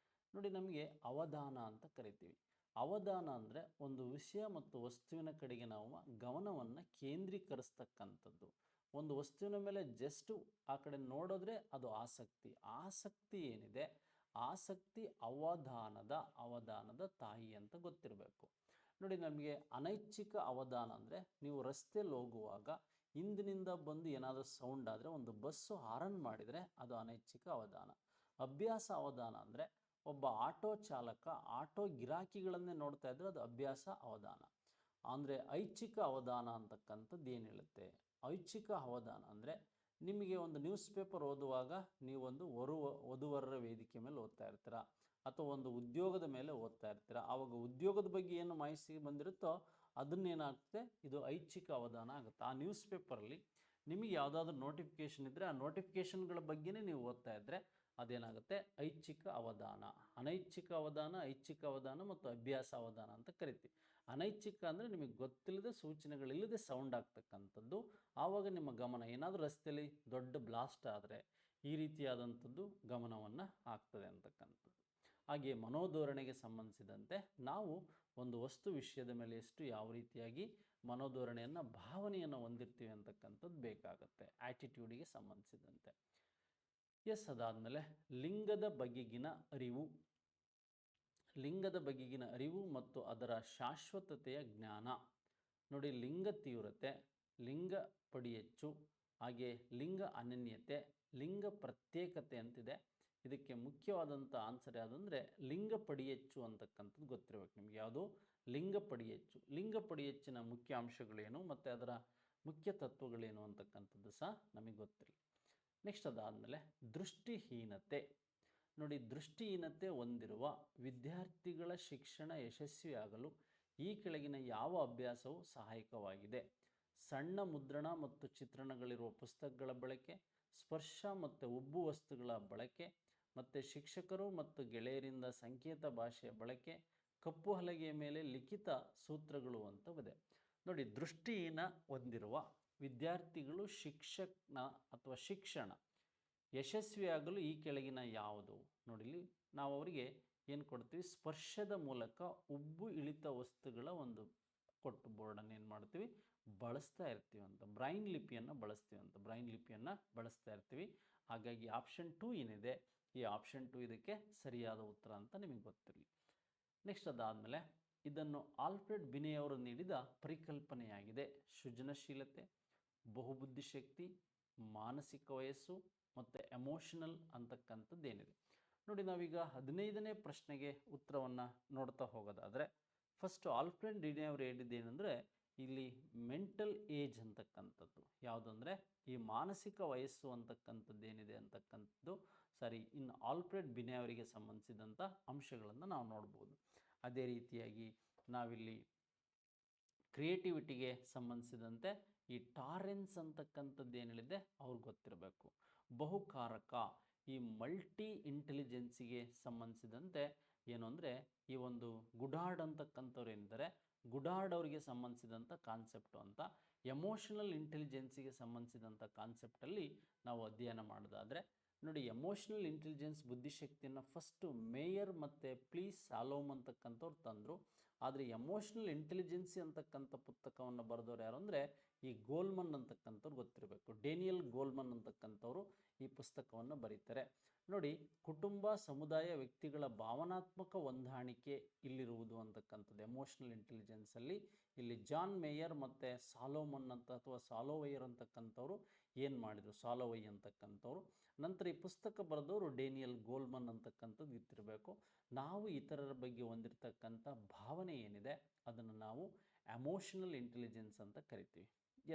ನೋಡಿ, ನಮಗೆ ಅವಧಾನ ಅಂತ ಕರಿತೀವಿ. ಅವಧಾನ ಅಂದರೆ ಒಂದು ವಿಷಯ ಮತ್ತು ವಸ್ತುವಿನ ಕಡೆಗೆ ನಾವು ಗಮನವನ್ನು ಕೇಂದ್ರೀಕರಿಸ್ತಕ್ಕಂಥದ್ದು. ಒಂದು ವಸ್ತುವಿನ ಮೇಲೆ ಜಸ್ಟ್ ಆ ಕಡೆ ನೋಡಿದ್ರೆ ಅದು ಆಸಕ್ತಿ ಏನಿದೆ, ಆಸಕ್ತಿ ಅವಧಾನದ ತಾಯಿ ಅಂತ ಗೊತ್ತಿರಬೇಕು. ನೋಡಿ, ನಮಗೆ ಅನೈಚ್ಛಿಕ ಅವಧಾನ ಅಂದರೆ ನೀವು ರಸ್ತೆಯಲ್ಲಿ ಹೋಗುವಾಗ ಹಿಂದಿನಿಂದ ಬಂದು ಏನಾದರೂ ಸೌಂಡ್ ಆದರೆ, ಒಂದು ಬಸ್ಸು ಹಾರನ್ ಮಾಡಿದರೆ ಅದು ಅನೈಚ್ಛಿಕ ಅವಧಾನ. ಅಭ್ಯಾಸ ಅವಧಾನ ಅಂದರೆ ಒಬ್ಬ ಆಟೋ ಚಾಲಕ ಆಟೋ ಗಿರಾಕಿಗಳನ್ನೇ ನೋಡ್ತಾ ಇದ್ರೆ ಅದು ಅಭ್ಯಾಸ ಅವಧಾನ. ಅಂದರೆ ಐಚ್ಛಿಕ ಅವಧಾನ ಅಂತಕ್ಕಂಥದ್ದು ಏನು ಹೇಳುತ್ತೆ, ಐಚ್ಛಿಕ ಅವಧಾನ ಅಂದರೆ ನಿಮಗೆ ಒಂದು ನ್ಯೂಸ್ ಪೇಪರ್ ಓದುವಾಗ ನೀವೊಂದು ವಧುವರರ ವೇದಿಕೆ ಮೇಲೆ ಓದ್ತಾ ಇರ್ತೀರ, ಅಥವಾ ಒಂದು ಉದ್ಯೋಗದ ಮೇಲೆ ಓದ್ತಾ ಇರ್ತೀರ. ಆವಾಗ ಉದ್ಯೋಗದ ಬಗ್ಗೆ ಏನು ಮಾಹಿತಿ ಬಂದಿರುತ್ತೋ ಅದನ್ನೇನಾಗುತ್ತೆ, ಇದು ಐಚ್ಛಿಕ ಅವಧಾನ ಆಗುತ್ತೆ. ಆ ನ್ಯೂಸ್ ಪೇಪರಲ್ಲಿ ನಿಮಗೆ ಯಾವುದಾದ್ರೂ ನೋಟಿಫಿಕೇಷನ್ ಇದ್ದರೆ ಆ ನೋಟಿಫಿಕೇಷನ್ಗಳ ಬಗ್ಗೆನೇ ನೀವು ಓದ್ತಾ ಇದ್ದರೆ ಅದೇನಾಗುತ್ತೆ ಐಚ್ಛಿಕ ಅವಧಾನ. ಅನೈಚ್ಛಿಕ ಅವಧಾನ, ಐಚ್ಛಿಕ ಅವಧಾನ ಮತ್ತು ಅಭ್ಯಾಸ ಅವಧಾನ ಅಂತ ಕರಿತೀವಿ. ಅನೈಚ್ಛಿಕ ಅಂದರೆ ನಿಮಗೆ ಗೊತ್ತಿಲ್ಲದೆ ಸೂಚನೆಗಳಿಲ್ಲದೆ ಸೌಂಡ್ ಆಗ್ತಕ್ಕಂಥದ್ದು. ಆವಾಗ ನಿಮ್ಮ ಗಮನ ಏನಾದರೂ ರಸ್ತೆಯಲ್ಲಿ ದೊಡ್ಡ ಬ್ಲಾಸ್ಟ್ ಆದರೆ ಈ ರೀತಿಯಾದಂಥದ್ದು ಗಮನವನ್ನು ಆಗ್ತದೆ ಅಂತಕ್ಕಂಥದ್ದು. ಹಾಗೆಯೇ ಮನೋಧೋರಣೆಗೆ ಸಂಬಂಧಿಸಿದಂತೆ ನಾವು ಒಂದು ವಸ್ತು ವಿಷಯದ ಮೇಲೆ ಎಷ್ಟು ಯಾವ ರೀತಿಯಾಗಿ ಮನೋಧೋರಣೆಯನ್ನು ಭಾವನೆಯನ್ನು ಹೊಂದಿರ್ತೀವಿ ಅಂತಕ್ಕಂಥದ್ದು ಬೇಕಾಗುತ್ತೆ ಆ್ಯಟಿಟ್ಯೂಡಿಗೆ ಸಂಬಂಧಿಸಿದಂತೆ. ಎಸ್, ಅದಾದಮೇಲೆ ಲಿಂಗದ ಬಗೆಗಿನ ಅರಿವು. ಲಿಂಗದ ಬಗೆಗಿನ ಅರಿವು ಮತ್ತು ಅದರ ಶಾಶ್ವತತೆಯ ಜ್ಞಾನ. ನೋಡಿ, ಲಿಂಗ ತೀವ್ರತೆ, ಲಿಂಗ ಪಡಿಯಚ್ಚು, ಹಾಗೆ ಲಿಂಗ ಅನನ್ಯತೆ, ಲಿಂಗ ಪ್ರತ್ಯೇಕತೆ ಅಂತಿದೆ. ಇದಕ್ಕೆ ಮುಖ್ಯವಾದಂಥ ಆನ್ಸರ್ ಯಾವುದಂದರೆ ಲಿಂಗ ಪಡಿಯಚ್ಚು ಅಂತಕ್ಕಂಥದ್ದು ಗೊತ್ತಿರಬೇಕು ನಿಮಗೆ. ಯಾವುದು? ಲಿಂಗ ಪಡಿಯಚ್ಚು. ಲಿಂಗ ಪಡಿಯಚ್ಚಿನ ಮುಖ್ಯ ಅಂಶಗಳೇನು ಮತ್ತು ಅದರ ಮುಖ್ಯ ತತ್ವಗಳೇನು ಅಂತಕ್ಕಂಥದ್ದು ಸಹ ನಮಗೆ ಗೊತ್ತಿರಲಿ. ನೆಕ್ಸ್ಟ್ ಅದಾದಮೇಲೆ ದೃಷ್ಟಿಹೀನತೆ. ನೋಡಿ, ದೃಷ್ಟಿಹೀನತೆ ಹೊಂದಿರುವ ವಿದ್ಯಾರ್ಥಿಗಳ ಶಿಕ್ಷಣ ಯಶಸ್ವಿಯಾಗಲು ಈ ಕೆಳಗಿನ ಯಾವ ಅಭ್ಯಾಸವು ಸಹಾಯಕವಾಗಿದೆ? ಸಣ್ಣ ಮುದ್ರಣ ಮತ್ತು ಚಿತ್ರಣಗಳಿರುವ ಪುಸ್ತಕಗಳ ಬಳಕೆ, ಸ್ಪರ್ಶ ಮತ್ತು ಉಬ್ಬು ವಸ್ತುಗಳ ಬಳಕೆ, ಮತ್ತು ಶಿಕ್ಷಕರು ಮತ್ತು ಗೆಳೆಯರಿಂದ ಸಂಕೇತ ಭಾಷೆಯ ಬಳಕೆ, ಕಪ್ಪು ಹಲಗೆಯ ಮೇಲೆ ಲಿಖಿತ ಸೂತ್ರಗಳು ಅಂತವಿದೆ. ನೋಡಿ, ದೃಷ್ಟಿಹೀನ ಹೊಂದಿರುವ ವಿದ್ಯಾರ್ಥಿಗಳು ಶಿಕ್ಷಣ ಯಶಸ್ವಿಯಾಗಲು ಈ ಕೆಳಗಿನ ಯಾವುದು? ನೋಡಿ, ಇಲ್ಲಿ ನಾವು ಅವರಿಗೆ ಏನು ಕೊಡ್ತೀವಿ? ಸ್ಪರ್ಶದ ಮೂಲಕ ಉಬ್ಬು ಇಳಿತ ವಸ್ತುಗಳ ಒಂದು ಕೊಟ್ಟು ಬೋರ್ಡನ್ನು ಏನು ಮಾಡ್ತೀವಿ? ಬಳಸ್ತಾ ಇರ್ತೀವಿ ಅಂತ. ಬ್ರೈನ್ ಲಿಪಿಯನ್ನು ಬಳಸ್ತಾ ಇರ್ತೀವಿ. ಹಾಗಾಗಿ ಆಪ್ಷನ್ 2 ಏನಿದೆ, ಈ ಆಪ್ಷನ್ 2 ಇದಕ್ಕೆ ಸರಿಯಾದ ಉತ್ತರ ಅಂತ ನಿಮಗೆ ಗೊತ್ತಿರಲಿ. ನೆಕ್ಸ್ಟ್ ಅದಾದಮೇಲೆ ಇದನ್ನು ಆಲ್ಫ್ರೆಡ್ ಬಿನೆ ಅವರು ನೀಡಿದ ಪರಿಕಲ್ಪನೆಯಾಗಿದೆ. ಸೃಜನಶೀಲತೆ, ಬಹುಬುದ್ಧಿಶಕ್ತಿ, ಮಾನಸಿಕ ವಯಸ್ಸು ಮತ್ತು ಎಮೋಷನಲ್ ಅಂತಕ್ಕಂಥದ್ದೇನಿದೆ. ನೋಡಿ, ನಾವೀಗ 15ನೇ ಪ್ರಶ್ನೆಗೆ ಉತ್ತರವನ್ನು ನೋಡ್ತಾ ಹೋಗೋದಾದರೆ, ಫಸ್ಟು ಆಲ್ಫ್ರೆಡ್ ಬಿನೆ ಅವರು ಹೇಳಿದ್ದೇನೆಂದರೆ ಇಲ್ಲಿ ಮೆಂಟಲ್ ಏಜ್ ಅಂತಕ್ಕಂಥದ್ದು ಯಾವುದಂದರೆ ಈ ಮಾನಸಿಕ ವಯಸ್ಸು ಅಂತಕ್ಕಂಥದ್ದೇನಿದೆ ಅಂತಕ್ಕಂಥದ್ದು ಸರಿ. ಇನ್ನು ಆಲ್ಫ್ರೆಡ್ ಬಿನೆ ಅವರಿಗೆ ಸಂಬಂಧಿಸಿದಂಥ ಅಂಶಗಳನ್ನು ನಾವು ನೋಡ್ಬೋದು. ಅದೇ ರೀತಿಯಾಗಿ ನಾವಿಲ್ಲಿ ಕ್ರಿಯೇಟಿವಿಟಿಗೆ ಸಂಬಂಧಿಸಿದಂತೆ ಈ ಟಾರೆನ್ಸ್ ಅಂತಕ್ಕಂಥದ್ದು ಏನು ಹೇಳಿದೆ ಅವ್ರಿಗೆ ಗೊತ್ತಿರಬೇಕು. ಬಹುಕಾರಕ, ಈ ಮಲ್ಟಿ ಇಂಟೆಲಿಜೆನ್ಸಿಗೆ ಸಂಬಂಧಿಸಿದಂತೆ ಏನು ಅಂದರೆ ಈ ಒಂದು ಗುಡಾರ್ಡ್ ಅಂತಕ್ಕಂಥವ್ರು ಏನಿದ್ದಾರೆ, ಗುಡಾರ್ಡ್ ಅವರಿಗೆ ಸಂಬಂಧಿಸಿದಂಥ ಕಾನ್ಸೆಪ್ಟು ಅಂತ. ಎಮೋಷನಲ್ ಇಂಟೆಲಿಜೆನ್ಸಿಗೆ ಸಂಬಂಧಿಸಿದಂಥ ಕಾನ್ಸೆಪ್ಟಲ್ಲಿ ನಾವು ಅಧ್ಯಯನ ಮಾಡೋದಾದರೆ ನೋಡಿ, ಎಮೋಷನಲ್ ಇಂಟೆಲಿಜೆನ್ಸ್ ಬುದ್ಧಿಶಕ್ತಿಯನ್ನು ಫಸ್ಟು ಮೇಯರ್ ಮತ್ತು ಪ್ಲೀಸ್ ಸಾಲೋಮ್ ಅಂತಕ್ಕಂಥವ್ರು ತಂದರು. ಆದರೆ ಎಮೋಷನಲ್ ಇಂಟೆಲಿಜೆನ್ಸಿ ಅಂತಕ್ಕಂಥ ಪುಸ್ತಕವನ್ನು ಬರೆದವ್ರು ಯಾರು ಅಂದರೆ ಈ ಗೋಲ್ಮನ್ ಅಂತಕ್ಕಂಥವ್ರು ಗೊತ್ತಿರಬೇಕು. ಡೇನಿಯಲ್ ಗೋಲ್ಮನ್ ಅಂತಕ್ಕಂಥವ್ರು ಈ ಪುಸ್ತಕವನ್ನು ಬರೀತಾರೆ. ನೋಡಿ, ಕುಟುಂಬ, ಸಮುದಾಯ, ವ್ಯಕ್ತಿಗಳ ಭಾವನಾತ್ಮಕ ಹೊಂದಾಣಿಕೆ ಇಲ್ಲಿರುವುದು ಅಂತಕ್ಕಂಥದ್ದು ಎಮೋಷನಲ್ ಇಂಟೆಲಿಜೆನ್ಸಲ್ಲಿ. ಇಲ್ಲಿ ಜಾನ್ ಮೇಯರ್ ಮತ್ತು ಸಾಲೋಮನ್ ಅಂತ ಅಥವಾ ಸಾಲೋವೈಯರ್ ಅಂತಕ್ಕಂಥವ್ರು ಏನು ಮಾಡಿದರು, ಸಾಲೋವೈ ಅಂತಕ್ಕಂಥವ್ರು. ನಂತರ ಈ ಪುಸ್ತಕ ಬರೆದವರು ಡೇನಿಯಲ್ ಗೋಲ್ಮನ್ ಅಂತಕ್ಕಂಥದ್ದು ಇತ್ತಿರಬೇಕು. ನಾವು ಇತರರ ಬಗ್ಗೆ ಹೊಂದಿರತಕ್ಕಂಥ ಭಾವನೆ ಏನಿದೆ ಅದನ್ನು ನಾವು ಎಮೋಷನಲ್ ಇಂಟೆಲಿಜೆನ್ಸ್ ಅಂತ ಕರಿತೀವಿ.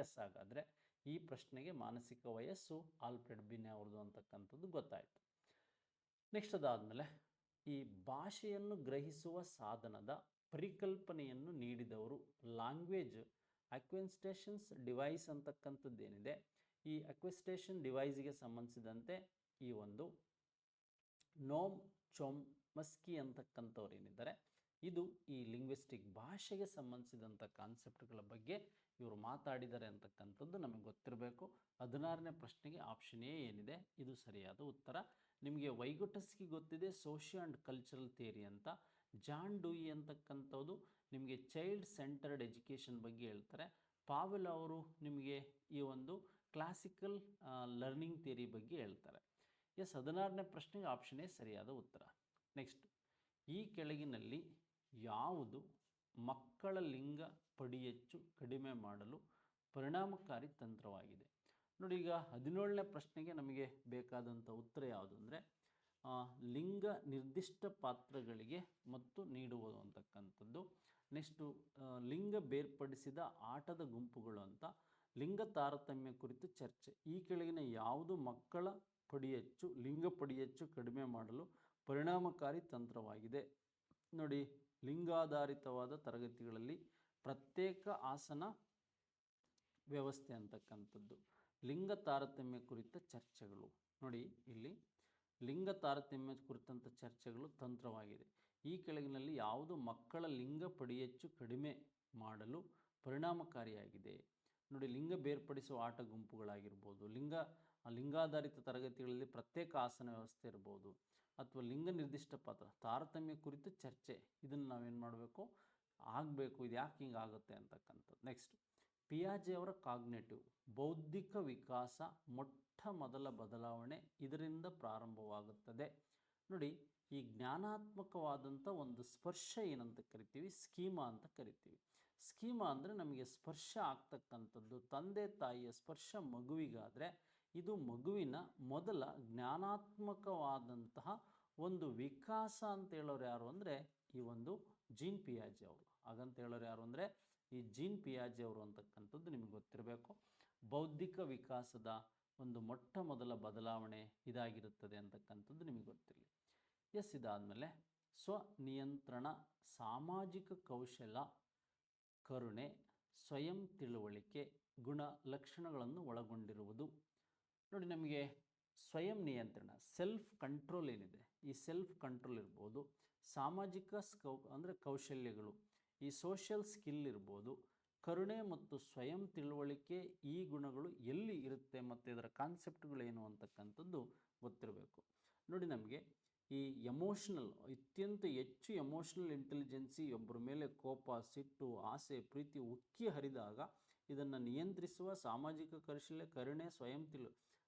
ಎಸ್, ಹಾಗಾದರೆ ಈ ಪ್ರಶ್ನೆಗೆ ಮಾನಸಿಕ ವಯಸ್ಸು ಆಲ್ಫ್ರೆಡ್ ಬಿನೆ ಅವ್ರದ್ದು ಅಂತಕ್ಕಂಥದ್ದು ಗೊತ್ತಾಯಿತು. ನೆಕ್ಸ್ಟ್ ಅದಾದಮೇಲೆ ಈ ಭಾಷೆಯನ್ನು ಗ್ರಹಿಸುವ ಸಾಧನದ ಪರಿಕಲ್ಪನೆಯನ್ನು ನೀಡಿದವರು ಲ್ಯಾಂಗ್ವೇಜ್ ಅಕ್ವಿಸ್ಟೇಷನ್ಸ್ ಡಿವೈಸ್ ಅಂತಕ್ಕಂಥದ್ದೇನಿದೆ, ಈ ಅಕ್ವಿಸ್ಟೇಷನ್ ಡಿವೈಸ್ಗೆ ಸಂಬಂಧಿಸಿದಂತೆ ಈ ಒಂದು ನೋಮ್ ಚೊಮ್ಸ್ಕಿ ಅಂತಕ್ಕಂಥವ್ರು ಏನಿದ್ದಾರೆ, ಇದು ಈ ಲಿಂಗ್ವಿಸ್ಟಿಕ್ ಭಾಷೆಗೆ ಸಂಬಂಧಿಸಿದಂಥ ಕಾನ್ಸೆಪ್ಟ್ಗಳ ಬಗ್ಗೆ ಇವರು ಮಾತಾಡಿದ್ದಾರೆ ಅಂತಕ್ಕಂಥದ್ದು ನಮಗೆ ಗೊತ್ತಿರಬೇಕು. 16ನೇ ಪ್ರಶ್ನೆಗೆ ಆಪ್ಷನ್ ಎ ಏನಿದೆ ಇದು ಸರಿಯಾದ ಉತ್ತರ. ನಿಮಗೆ ವೈಗೊಟಸ್ಕಿ ಗೊತ್ತಿದೆ, ಸೋಷಿಯೋ ಆ್ಯಂಡ್ ಕಲ್ಚರಲ್ ಥಿಯರಿ ಅಂತ. ಜಾನ್ ಡೂಯಿ ಅಂತಕ್ಕಂಥದ್ದು ನಿಮಗೆ ಚೈಲ್ಡ್ ಸೆಂಟರ್ಡ್ ಎಜುಕೇಷನ್ ಬಗ್ಗೆ ಹೇಳ್ತಾರೆ. ಪಾವೆಲ್ ಅವರು ನಿಮಗೆ ಈ ಒಂದು ಕ್ಲಾಸಿಕಲ್ ಲರ್ನಿಂಗ್ ಥಿಯರಿ ಬಗ್ಗೆ ಹೇಳ್ತಾರೆ. ಎಸ್, 16ನೇ ಪ್ರಶ್ನೆಗೆ ಆಪ್ಷನ್ ಎ ಸರಿಯಾದ ಉತ್ತರ. ನೆಕ್ಸ್ಟ್, ಈ ಕೆಳಗಿನಲ್ಲಿ ಯಾವುದು ಮಕ್ಕಳ ಲಿಂಗ ಪಡಿಯಚ್ಚು ಕಡಿಮೆ ಮಾಡಲು ಪರಿಣಾಮಕಾರಿ ತಂತ್ರವಾಗಿದೆ? ನೋಡಿ, ಈಗ 17ನೇ ಪ್ರಶ್ನೆಗೆ ನಮಗೆ ಬೇಕಾದಂಥ ಉತ್ತರ ಯಾವುದು ಅಂದರೆ ಲಿಂಗ ನಿರ್ದಿಷ್ಟ ಪಾತ್ರಗಳಿಗೆ ಮತ್ತು ನೀಡುವುದು ಅಂತಕ್ಕಂಥದ್ದು. ನೆಕ್ಸ್ಟು ಲಿಂಗ ಬೇರ್ಪಡಿಸಿದ ಆಟದ ಗುಂಪುಗಳು ಅಂತ. ಲಿಂಗ ತಾರತಮ್ಯ ಕುರಿತು ಚರ್ಚೆ. ಈ ಕೆಳಗಿನ ಯಾವುದು ಮಕ್ಕಳ ಪಡಿಯಚ್ಚು ಲಿಂಗ ಪಡಿಯಚ್ಚು ಕಡಿಮೆ ಮಾಡಲು ಪರಿಣಾಮಕಾರಿ ತಂತ್ರವಾಗಿದೆ? ನೋಡಿ, ಲಿಂಗಾಧಾರಿತವಾದ ತರಗತಿಗಳಲ್ಲಿ ಪ್ರತ್ಯೇಕ ಆಸನ ವ್ಯವಸ್ಥೆ ಅಂತಕ್ಕಂಥದ್ದು, ಲಿಂಗ ತಾರತಮ್ಯ ಕುರಿತ ಚರ್ಚೆಗಳು. ನೋಡಿ, ಇಲ್ಲಿ ಲಿಂಗ ತಾರತಮ್ಯ ಕುರಿತಂಥ ಚರ್ಚೆಗಳು ತಂತ್ರವಾಗಿದೆ. ಈ ಕೆಳಗಿನಲ್ಲಿ ಯಾವುದು ಮಕ್ಕಳ ಲಿಂಗ ಪಡಿಯಚ್ಚು ಕಡಿಮೆ ಮಾಡಲು ಪರಿಣಾಮಕಾರಿಯಾಗಿದೆ? ನೋಡಿ, ಲಿಂಗ ಬೇರ್ಪಡಿಸುವ ಆಟ ಗುಂಪುಗಳಾಗಿರ್ಬೋದು, ಲಿಂಗಾಧಾರಿತ ತರಗತಿಗಳಲ್ಲಿ ಪ್ರತ್ಯೇಕ ಆಸನ ವ್ಯವಸ್ಥೆ ಇರ್ಬೋದು, ಅಥವಾ ಲಿಂಗ ನಿರ್ದಿಷ್ಟ ಪಾತ್ರ, ತಾರತಮ್ಯ ಕುರಿತು ಚರ್ಚೆ, ಇದನ್ನು ನಾವೇನು ಮಾಡಬೇಕು, ಆಗಬೇಕು. ಇದು ಯಾಕೆ ಹಿಂಗೆ ಆಗುತ್ತೆ ಅಂತಕ್ಕಂಥದ್ದು. ನೆಕ್ಸ್ಟ್, ಪಿಯಾಜೆ ಅವರ ಕಾಗ್ನೇಟಿವ್, ಬೌದ್ಧಿಕ ವಿಕಾಸ ಮೊಟ್ಟ ಮೊದಲ ಬದಲಾವಣೆ ಇದರಿಂದ ಪ್ರಾರಂಭವಾಗುತ್ತದೆ. ನೋಡಿ, ಈ ಜ್ಞಾನಾತ್ಮಕವಾದಂಥ ಒಂದು ಸ್ಪರ್ಶ ಏನಂತ ಕರಿತೀವಿ, ಸ್ಕೀಮಾ ಅಂತ ಕರಿತೀವಿ. ಸ್ಕೀಮಾ ಅಂದರೆ ನಮಗೆ ಸ್ಪರ್ಶ ಆಗ್ತಕ್ಕಂಥದ್ದು, ತಂದೆ ತಾಯಿಯ ಸ್ಪರ್ಶ ಮಗುವಿಗಾದರೆ ಇದು ಮಗುವಿನ ಮೊದಲ ಜ್ಞಾನಾತ್ಮಕವಾದಂತಹ ಒಂದು ವಿಕಾಸ ಅಂತ ಹೇಳೋರು ಯಾರು ಅಂದರೆ ಈ ಒಂದು ಜೀನ್ ಪಿಯಾಜೆ ಅವರು. ಹಾಗಂತ ಹೇಳೋರು ಯಾರು ಅಂದರೆ ಈ ಜೀನ್ ಪಿಯಾಜೆ ಅವರು ಅಂತಕ್ಕಂಥದ್ದು ನಿಮಗೆ ಗೊತ್ತಿರಬೇಕು. ಬೌದ್ಧಿಕ ವಿಕಾಸದ ಒಂದು ಮೊಟ್ಟ ಮೊದಲ ಬದಲಾವಣೆ ಇದಾಗಿರುತ್ತದೆ ಅಂತಕ್ಕಂಥದ್ದು ನಿಮಗೆ ಗೊತ್ತಿರಲಿ. ಇದಾದಮೇಲೆ ಸ್ವನಿಯಂತ್ರಣ, ಸಾಮಾಜಿಕ ಕೌಶಲ, ಕರುಣೆ, ಸ್ವಯಂ ತಿಳುವಳಿಕೆ, ಗುಣ ಲಕ್ಷಣಗಳನ್ನು ಒಳಗೊಂಡಿರುವುದು. ನೋಡಿ, ನಮಗೆ ಸ್ವಯಂ ನಿಯಂತ್ರಣ, ಸೆಲ್ಫ್ ಕಂಟ್ರೋಲ್ ಏನಿದೆ, ಈ ಸೆಲ್ಫ್ ಕಂಟ್ರೋಲ್ ಇರ್ಬೋದು, ಸಾಮಾಜಿಕ ಅಂದರೆ ಕೌಶಲ್ಯಗಳು, ಈ ಸೋಷಿಯಲ್ ಸ್ಕಿಲ್ ಇರ್ಬೋದು, ಕರುಣೆ ಮತ್ತು ಸ್ವಯಂ ತಿಳುವಳಿಕೆ, ಈ ಗುಣಗಳು ಎಲ್ಲಿ ಇರುತ್ತೆ ಮತ್ತು ಇದರ ಕಾನ್ಸೆಪ್ಟ್ಗಳೇನು ಅಂತಕ್ಕಂಥದ್ದು ಗೊತ್ತಿರಬೇಕು. ನೋಡಿ, ನಮಗೆ ಈ ಎಮೋಷ್ನಲ್, ಅತ್ಯಂತ ಹೆಚ್ಚು ಎಮೋಷ್ನಲ್ ಇಂಟೆಲಿಜೆನ್ಸಿ, ಒಬ್ಬರ ಮೇಲೆ ಕೋಪ, ಸಿಟ್ಟು, ಆಸೆ, ಪ್ರೀತಿ ಉಕ್ಕಿ ಹರಿದಾಗ ಇದನ್ನು ನಿಯಂತ್ರಿಸುವ ಸಾಮಾಜಿಕ ಕೌಶಲ್ಯ, ಕರುಣೆ, ಸ್ವಯಂ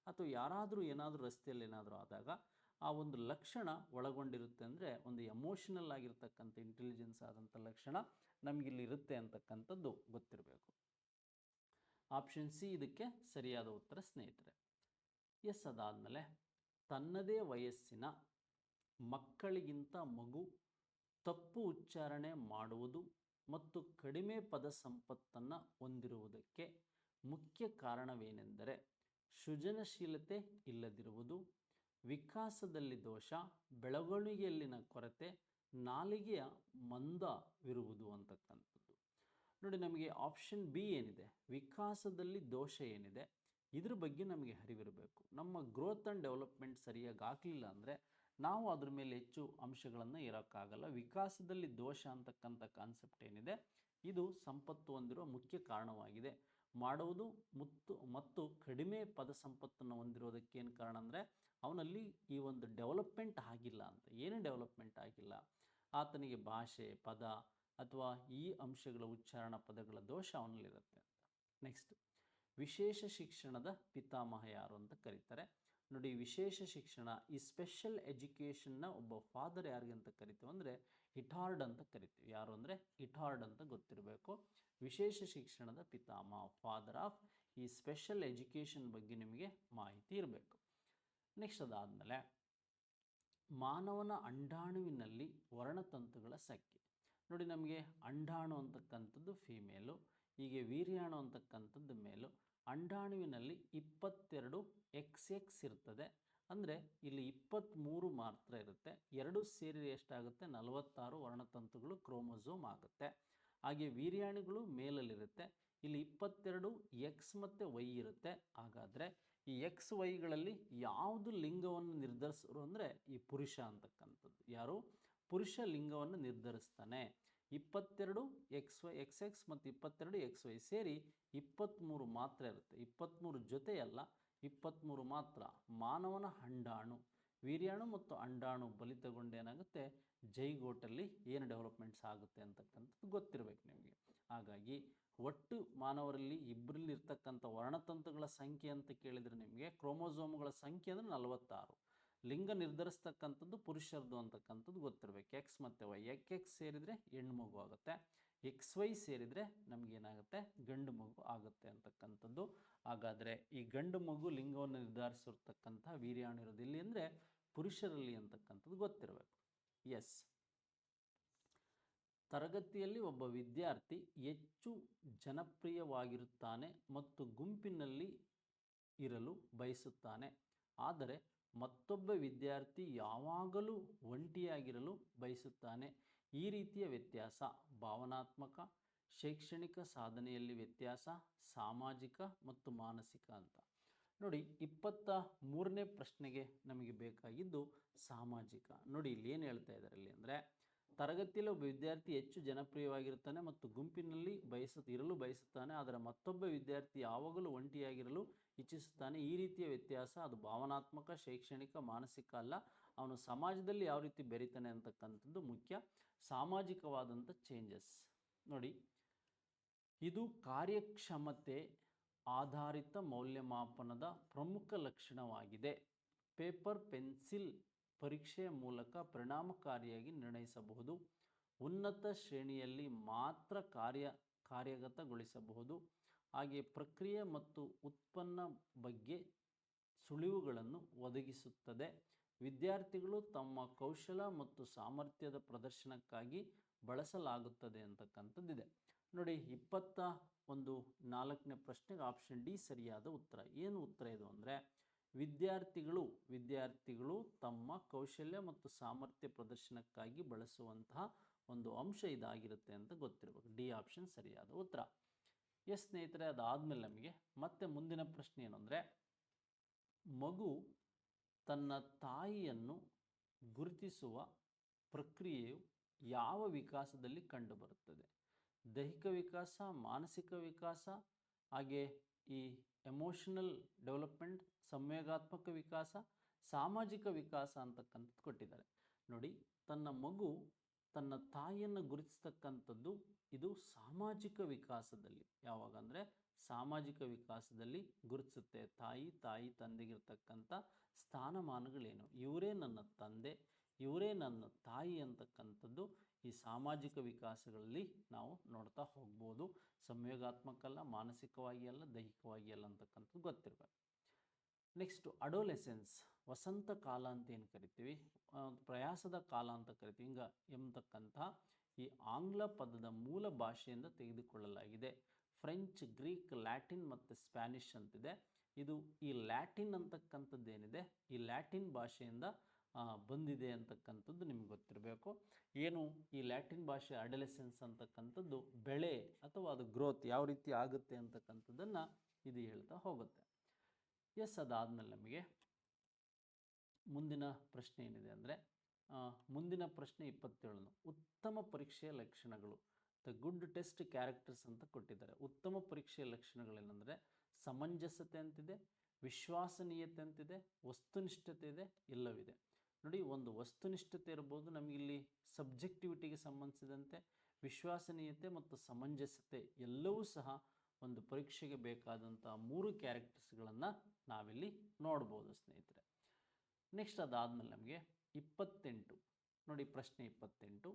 ಅಥವಾ ಯಾರಾದರೂ ಏನಾದರೂ ರಸ್ತೆಯಲ್ಲಿ ಏನಾದರೂ ಆದಾಗ ಆ ಒಂದು ಲಕ್ಷಣ ಒಳಗೊಂಡಿರುತ್ತೆ. ಅಂದರೆ ಒಂದು ಎಮೋಷನಲ್ ಆಗಿರ್ತಕ್ಕಂಥ ಇಂಟೆಲಿಜೆನ್ಸ್ ಆದಂಥ ಲಕ್ಷಣ ನಮಗಿಲ್ಲಿ ಇರುತ್ತೆ ಅಂತಕ್ಕಂಥದ್ದು ಗೊತ್ತಿರಬೇಕು. ಆಪ್ಷನ್ ಸಿ ಇದಕ್ಕೆ ಸರಿಯಾದ ಉತ್ತರ ಸ್ನೇಹಿತರೆ. ಅದಾದಮೇಲೆ ತನ್ನದೇ ವಯಸ್ಸಿನ ಮಕ್ಕಳಿಗಿಂತ ಮಗು ತಪ್ಪು ಉಚ್ಚಾರಣೆ ಮಾಡುವುದು ಮತ್ತು ಕಡಿಮೆ ಪದ ಸಂಪತ್ತನ್ನು ಹೊಂದಿರುವುದಕ್ಕೆ ಮುಖ್ಯ ಕಾರಣವೇನೆಂದರೆ ಸೃಜನಶೀಲತೆ ಇಲ್ಲದಿರುವುದು, ವಿಕಾಸದಲ್ಲಿ ದೋಷ, ಬೆಳವಣಿಗೆಯಲ್ಲಿನ ಕೊರತೆ, ನಾಲಿಗೆಯ ಮಂದವಿರುವುದು ಅಂತಕ್ಕಂಥದ್ದು. ನೋಡಿ, ನಮಗೆ ಆಪ್ಷನ್ ಬಿ ಏನಿದೆ, ವಿಕಾಸದಲ್ಲಿ ದೋಷ ಏನಿದೆ, ಇದ್ರ ಬಗ್ಗೆ ನಮಗೆ ಅರಿವಿರಬೇಕು. ನಮ್ಮ ಗ್ರೋತ್ ಆ್ಯಂಡ್ ಡೆವಲಪ್ಮೆಂಟ್ ಸರಿಯಾಗಿ ಆಗಲಿಲ್ಲ ಅಂದರೆ ನಾವು ಅದ್ರ ಮೇಲೆ ಹೆಚ್ಚು ಅಂಶಗಳನ್ನು ಇರೋಕ್ಕಾಗಲ್ಲ. ವಿಕಾಸದಲ್ಲಿ ದೋಷ ಅಂತಕ್ಕಂಥ ಕಾನ್ಸೆಪ್ಟ್ ಏನಿದೆ, ಇದು ಸಂಪತ್ತು ಹೊಂದಿರುವ ಮುಖ್ಯ ಕಾರಣವಾಗಿದೆ. ಮಾಡುವುದು ಮತ್ತು ಕಡಿಮೆ ಪದ ಸಂಪತ್ತನ್ನು ಹೊಂದಿರೋದಕ್ಕೆ ಏನು ಕಾರಣ ಅಂದರೆ ಅವನಲ್ಲಿ ಈ ಒಂದು ಡೆವಲಪ್ಮೆಂಟ್ ಆಗಿಲ್ಲ ಅಂತ. ಏನು ಡೆವಲಪ್ಮೆಂಟ್ ಆಗಿಲ್ಲ, ಆತನಿಗೆ ಭಾಷೆ, ಪದ ಅಥವಾ ಈ ಅಂಶಗಳ ಉಚ್ಚಾರಣ ಪದಗಳ ದೋಷ ಅವನಲ್ಲಿರುತ್ತೆ ಅಂತ. ನೆಕ್ಸ್ಟ್, ವಿಶೇಷ ಶಿಕ್ಷಣದ ಪಿತಾಮಹ ಯಾರು ಅಂತ ಕರೀತಾರೆ. ನೋಡಿ, ವಿಶೇಷ ಶಿಕ್ಷಣ, ಈ ಸ್ಪೆಷಲ್ ಎಜುಕೇಷನ್ನ ಒಬ್ಬ ಫಾದರ್ ಯಾರಿಗೆ ಅಂತ ಕರಿತೀವಿ ಅಂದರೆ ಇಟಾರ್ಡ್ ಅಂತ ಕರಿತೀವಿ. ಯಾರು ಅಂದರೆ ಇಟಾರ್ಡ್ ಅಂತ ಗೊತ್ತಿರಬೇಕು. ವಿಶೇಷ ಶಿಕ್ಷಣದ ಪಿತಾಮಹ, ಫಾದರ್ ಆಫ್ ಈ ಸ್ಪೆಷಲ್ ಎಜುಕೇಷನ್ ಬಗ್ಗೆ ನಿಮಗೆ ಮಾಹಿತಿ ಇರಬೇಕು. ನೆಕ್ಸ್ಟ್, ಅದಾದಮೇಲೆ ಮಾನವನ ಅಂಡಾಣುವಿನಲ್ಲಿ ವರ್ಣತಂತುಗಳ ಸಂಖ್ಯೆ. ನೋಡಿ, ನಮಗೆ ಅಂಡಾಣು ಅಂತಕ್ಕಂಥದ್ದು ಫೀಮೇಲು, ಹೀಗೆ ವೀರ್ಯಾಣು ಅಂತಕ್ಕಂಥದ್ದು ಮೇಲು. ಅಂಡಾಣುವಿನಲ್ಲಿ 22 XX ಇರ್ತದೆ, ಅಂದರೆ ಇಲ್ಲಿ 23 ಮಾತ್ರ ಇರುತ್ತೆ. ಎರಡು ಸೇರಿ ಎಷ್ಟಾಗುತ್ತೆ, 46 ವರ್ಣತಂತುಗಳು ಕ್ರೋಮೋಸೋಮ್ ಆಗುತ್ತೆ. ಹಾಗೆ ವೀರ್ಯಾಣುಗಳು ಮೇಲಲ್ಲಿರುತ್ತೆ, ಇಲ್ಲಿ 22 X ಮತ್ತು Y ಇರುತ್ತೆ. ಹಾಗಾದರೆ ಈ XYಗಳಲ್ಲಿ ಯಾವುದು ಲಿಂಗವನ್ನು ನಿರ್ಧರಿಸೋರು ಅಂದರೆ ಈ ಪುರುಷ ಅಂತಕ್ಕಂಥದ್ದು. ಯಾರು? ಪುರುಷ ಲಿಂಗವನ್ನು ನಿರ್ಧರಿಸ್ತಾನೆ. 22 XX ಮತ್ತು 22 XY ಸೇರಿ 23 ಮಾತ್ರ ಇರುತ್ತೆ. 23 ಜೊತೆಯಲ್ಲ, 23 ಮಾತ್ರ. ಮಾನವನ ಅಂಡಾಣು, ವೀರ್ಯಾಣು ಮತ್ತು ಅಂಡಾಣು ಬಲಿತಗೊಂಡು ಏನಾಗುತ್ತೆ, ಜೈಗೋಟಲ್ಲಿ ಏನು ಡೆವಲಪ್ಮೆಂಟ್ಸ್ ಆಗುತ್ತೆ ಅಂತಕ್ಕಂಥದ್ದು ಗೊತ್ತಿರಬೇಕು ನಿಮಗೆ. ಹಾಗಾಗಿ ಒಟ್ಟು ಮಾನವರಲ್ಲಿ ಇಬ್ಬರಲ್ಲಿ ಇರ್ತಕ್ಕಂಥ ವರ್ಣತಂತುಗಳ ಸಂಖ್ಯೆ ಅಂತ ಕೇಳಿದರೆ ನಿಮಗೆ ಕ್ರೋಮೋಸೋಮ್ಗಳ ಸಂಖ್ಯೆ ಅಂದರೆ 46. ಲಿಂಗ ನಿರ್ಧರಿಸ್ತಕ್ಕಂಥದ್ದು ಪುರುಷರದು ಅಂತಕ್ಕಂಥದ್ದು ಗೊತ್ತಿರಬೇಕು. X ಮತ್ತು Y. XX ಸೇರಿದರೆ ಹೆಣ್ಣು ಮಗು ಆಗುತ್ತೆ, XY ಸೇರಿದರೆ ನಮಗೇನಾಗುತ್ತೆ, ಗಂಡು ಮಗು ಆಗುತ್ತೆ ಅಂತಕ್ಕಂಥದ್ದು. ಹಾಗಾದರೆ ಈ ಗಂಡು ಮಗು ಲಿಂಗವನ್ನು ನಿರ್ಧರಿಸಿರ್ತಕ್ಕಂಥ ವೀರ್ಯಾಣು ಇರೋದು ಇಲ್ಲಿ ಅಂದರೆ ಪುರುಷರಲ್ಲಿ ಅಂತಕ್ಕಂಥದ್ದು ಗೊತ್ತಿರಬೇಕು. ತರಗತಿಯಲ್ಲಿ ಒಬ್ಬ ವಿದ್ಯಾರ್ಥಿ ಹೆಚ್ಚು ಜನಪ್ರಿಯವಾಗಿರುತ್ತಾನೆ ಮತ್ತು ಗುಂಪಿನಲ್ಲಿ ಇರಲು ಬಯಸುತ್ತಾನೆ, ಆದರೆ ಮತ್ತೊಬ್ಬ ವಿದ್ಯಾರ್ಥಿ ಯಾವಾಗಲೂ ಒಂಟಿಯಾಗಿರಲು ಬಯಸುತ್ತಾನೆ. ಈ ರೀತಿಯ ವ್ಯತ್ಯಾಸ ಭಾವನಾತ್ಮಕ, ಶೈಕ್ಷಣಿಕ ಸಾಧನೆಯಲ್ಲಿ ವ್ಯತ್ಯಾಸ, ಸಾಮಾಜಿಕ ಮತ್ತು ಮಾನಸಿಕ ಅಂತ. ನೋಡಿ 23ನೇ ಪ್ರಶ್ನೆಗೆ ನಮಗೆ ಬೇಕಾಗಿದ್ದು ಸಾಮಾಜಿಕ. ನೋಡಿ ಇಲ್ಲಿ ಏನು ಹೇಳ್ತಾ ಇದ್ದಾರೆ ಇಲ್ಲಿ ಅಂದರೆ, ತರಗತಿಯಲ್ಲಿ ಒಬ್ಬ ವಿದ್ಯಾರ್ಥಿ ಹೆಚ್ಚು ಜನಪ್ರಿಯವಾಗಿರ್ತಾನೆ ಮತ್ತು ಗುಂಪಿನಲ್ಲಿ ಇರಲು ಬಯಸುತ್ತಾನೆ, ಆದರೆ ಮತ್ತೊಬ್ಬ ವಿದ್ಯಾರ್ಥಿ ಯಾವಾಗಲೂ ಒಂಟಿಯಾಗಿರಲು ಇಚ್ಛಿಸುತ್ತಾನೆ. ಈ ರೀತಿಯ ವ್ಯತ್ಯಾಸ ಅದು ಭಾವನಾತ್ಮಕ, ಶೈಕ್ಷಣಿಕ, ಮಾನಸಿಕ ಅಲ್ಲ. ಅವನು ಸಮಾಜದಲ್ಲಿ ಯಾವ ರೀತಿ ಬೆರೀತಾನೆ ಅಂತಕ್ಕಂಥದ್ದು ಮುಖ್ಯ. ಸಾಮಾಜಿಕವಾದಂಥ ಚೇಂಜಸ್ ನೋಡಿ, ಇದು ಕಾರ್ಯಕ್ಷಮತೆ ಆಧಾರಿತ ಮೌಲ್ಯಮಾಪನದ ಪ್ರಮುಖ ಲಕ್ಷಣವಾಗಿದೆ. ಪೇಪರ್ ಪೆನ್ಸಿಲ್ ಪರೀಕ್ಷೆಯ ಮೂಲಕ ಪರಿಣಾಮಕಾರಿಯಾಗಿ ನಿರ್ಣಯಿಸಬಹುದು. ಉನ್ನತ ಶ್ರೇಣಿಯಲ್ಲಿ ಮಾತ್ರ ಕಾರ್ಯಗತಗೊಳಿಸಬಹುದು. ಹಾಗೆ ಪ್ರಕ್ರಿಯೆ ಮತ್ತು ಉತ್ಪನ್ನ ಬಗ್ಗೆ ಸುಳಿವುಗಳನ್ನು ಒದಗಿಸುತ್ತದೆ. ವಿದ್ಯಾರ್ಥಿಗಳು ತಮ್ಮ ಕೌಶಲ ಮತ್ತು ಸಾಮರ್ಥ್ಯದ ಪ್ರದರ್ಶನಕ್ಕಾಗಿ ಬಳಸಲಾಗುತ್ತದೆ ಅಂತಕ್ಕಂಥದ್ದಿದೆ. ನೋಡಿ 24ನೇ ಪ್ರಶ್ನೆಗೆ ಆಪ್ಷನ್ ಡಿ ಸರಿಯಾದ ಉತ್ತರ. ಏನು ಉತ್ತರ ಇದು ಅಂದರೆ, ವಿದ್ಯಾರ್ಥಿಗಳು ತಮ್ಮ ಕೌಶಲ್ಯ ಮತ್ತು ಸಾಮರ್ಥ್ಯ ಪ್ರದರ್ಶನಕ್ಕಾಗಿ ಬಳಸುವಂತಹ ಒಂದು ಅಂಶ ಇದಾಗಿರುತ್ತೆ ಅಂತ ಗೊತ್ತಿರಬೇಕು. ಡಿ ಆಪ್ಷನ್ ಸರಿಯಾದ ಉತ್ತರ. ಎಸ್ ಸ್ನೇಹಿತರೆ, ಅದಾದಮೇಲೆ ನಮಗೆ ಮತ್ತೆ ಮುಂದಿನ ಪ್ರಶ್ನೆ ಏನು ಅಂದರೆ, ಮಗು ತನ್ನ ತಾಯಿಯನ್ನು ಗುರುತಿಸುವ ಪ್ರಕ್ರಿಯೆಯು ಯಾವ ವಿಕಾಸದಲ್ಲಿ ಕಂಡುಬರುತ್ತದೆ? ದೈಹಿಕ ವಿಕಾಸ, ಮಾನಸಿಕ ವಿಕಾಸ, ಹಾಗೆ ಈ ಎಮೋಷನಲ್ ಡೆವಲಪ್ಮೆಂಟ್, ಸಂವೇಗಾತ್ಮಕ ವಿಕಾಸ, ಸಾಮಾಜಿಕ ವಿಕಾಸ ಅಂತಕ್ಕಂಥದ್ದು ಕೊಟ್ಟಿದ್ದಾರೆ. ನೋಡಿ, ತನ್ನ ಮಗು ತನ್ನ ತಾಯಿಯನ್ನು ಗುರುತಿಸ್ತಕ್ಕಂಥದ್ದು ಇದು ಸಾಮಾಜಿಕ ವಿಕಾಸದಲ್ಲಿ. ಯಾವಾಗ ಅಂದರೆ ಸಾಮಾಜಿಕ ವಿಕಾಸದಲ್ಲಿ ಗುರುತಿಸುತ್ತೆ. ತಾಯಿ ತಂದೆಗಿರ್ತಕ್ಕಂಥ ಸ್ಥಾನಮಾನಗಳೇನು, ಇವರೇ ನನ್ನ ತಂದೆ, ಇವರೇ ನನ್ನ ತಾಯಿ ಅಂತಕ್ಕಂಥದ್ದು ಈ ಸಾಮಾಜಿಕ ವಿಕಾಸಗಳಲ್ಲಿ ನಾವು ನೋಡ್ತಾ ಹೋಗ್ಬೋದು. ಸಂವೇಗಾತ್ಮಕ ಅಲ್ಲ, ಮಾನಸಿಕವಾಗಿ ಅಲ್ಲ, ದೈಹಿಕವಾಗಿ ಅಲ್ಲ ಅಂತಕ್ಕಂಥದ್ದು ಗೊತ್ತಿರಬೇಕು. ನೆಕ್ಸ್ಟು ಅಡೋಲೆಸೆನ್ಸ್, ವಸಂತ ಕಾಲ ಅಂತ ಏನು ಕರಿತೀವಿ, ಪ್ರಯಾಸದ ಕಾಲ ಅಂತ ಕರಿತೀವಿ. ಹಿಂಗೆ ಎಂಬತಕ್ಕಂಥ ಈ ಆಂಗ್ಲ ಪದದ ಮೂಲ ಭಾಷೆಯಿಂದ ತೆಗೆದುಕೊಳ್ಳಲಾಗಿದೆ. ಫ್ರೆಂಚ್, ಗ್ರೀಕ್, ಲ್ಯಾಟಿನ್ ಮತ್ತು ಸ್ಪ್ಯಾನಿಷ್ ಅಂತಿದೆ. ಇದು ಈ ಲ್ಯಾಟಿನ್ ಅಂತಕ್ಕಂಥದ್ದೇನಿದೆ, ಈ ಲ್ಯಾಟಿನ್ ಭಾಷೆಯಿಂದ ಬಂದಿದೆ ಅಂತಕ್ಕಂಥದ್ದು ನಿಮ್ಗೆ ಗೊತ್ತಿರಬೇಕು. ಏನು ಈ ಲ್ಯಾಟಿನ್ ಭಾಷೆ ಅಡಲೆಸೆನ್ಸ್ ಅಂತಕ್ಕಂಥದ್ದು ಬೆಳೆ ಅಥವಾ ಅದು ಗ್ರೋತ್ ಯಾವ ರೀತಿ ಆಗುತ್ತೆ ಅಂತಕ್ಕಂಥದ್ದನ್ನು ಇದು ಹೇಳ್ತಾ ಹೋಗುತ್ತೆ. ಎಸ್, ಅದಾದಮೇಲೆ ನಮಗೆ ಮುಂದಿನ ಪ್ರಶ್ನೆ ಏನಿದೆ ಅಂದರೆ, ಮುಂದಿನ ಪ್ರಶ್ನೆ 27. ಉತ್ತಮ ಪರೀಕ್ಷೆಯ ಲಕ್ಷಣಗಳು, ದ ಗುಡ್ ಟೆಸ್ಟ್ ಕ್ಯಾರೆಕ್ಟರ್ಸ್ ಅಂತ ಕೊಟ್ಟಿದ್ದಾರೆ. ಉತ್ತಮ ಪರೀಕ್ಷೆಯ ಲಕ್ಷಣಗಳೇನೆಂದರೆ, ಸಮಂಜಸತೆ ಅಂತಿದೆ, ವಿಶ್ವಾಸನೀಯತೆ ಅಂತಿದೆ, ವಸ್ತುನಿಷ್ಠತೆ ಇದೆ, ಎಲ್ಲವಿದೆ. ನೋಡಿ, ಒಂದು ವಸ್ತುನಿಷ್ಠತೆ ಇರ್ಬೋದು, ನಮಗಿಲ್ಲಿ ಸಬ್ಜೆಕ್ಟಿವಿಟಿಗೆ ಸಂಬಂಧಿಸಿದಂತೆ ವಿಶ್ವಾಸನೀಯತೆ ಮತ್ತು ಸಮಂಜಸತೆ ಎಲ್ಲವೂ ಸಹ ಒಂದು ಪರೀಕ್ಷೆಗೆ ಬೇಕಾದಂಥ 3 ಕ್ಯಾರೆಕ್ಟರ್ಸ್ಗಳನ್ನು ನಾವಿಲ್ಲಿ ನೋಡ್ಬೋದು ಸ್ನೇಹಿತರೆ. ನೆಕ್ಸ್ಟ್ ಅದಾದಮೇಲೆ ನಮಗೆ 28. ನೋಡಿ, ಪ್ರಶ್ನೆ 28.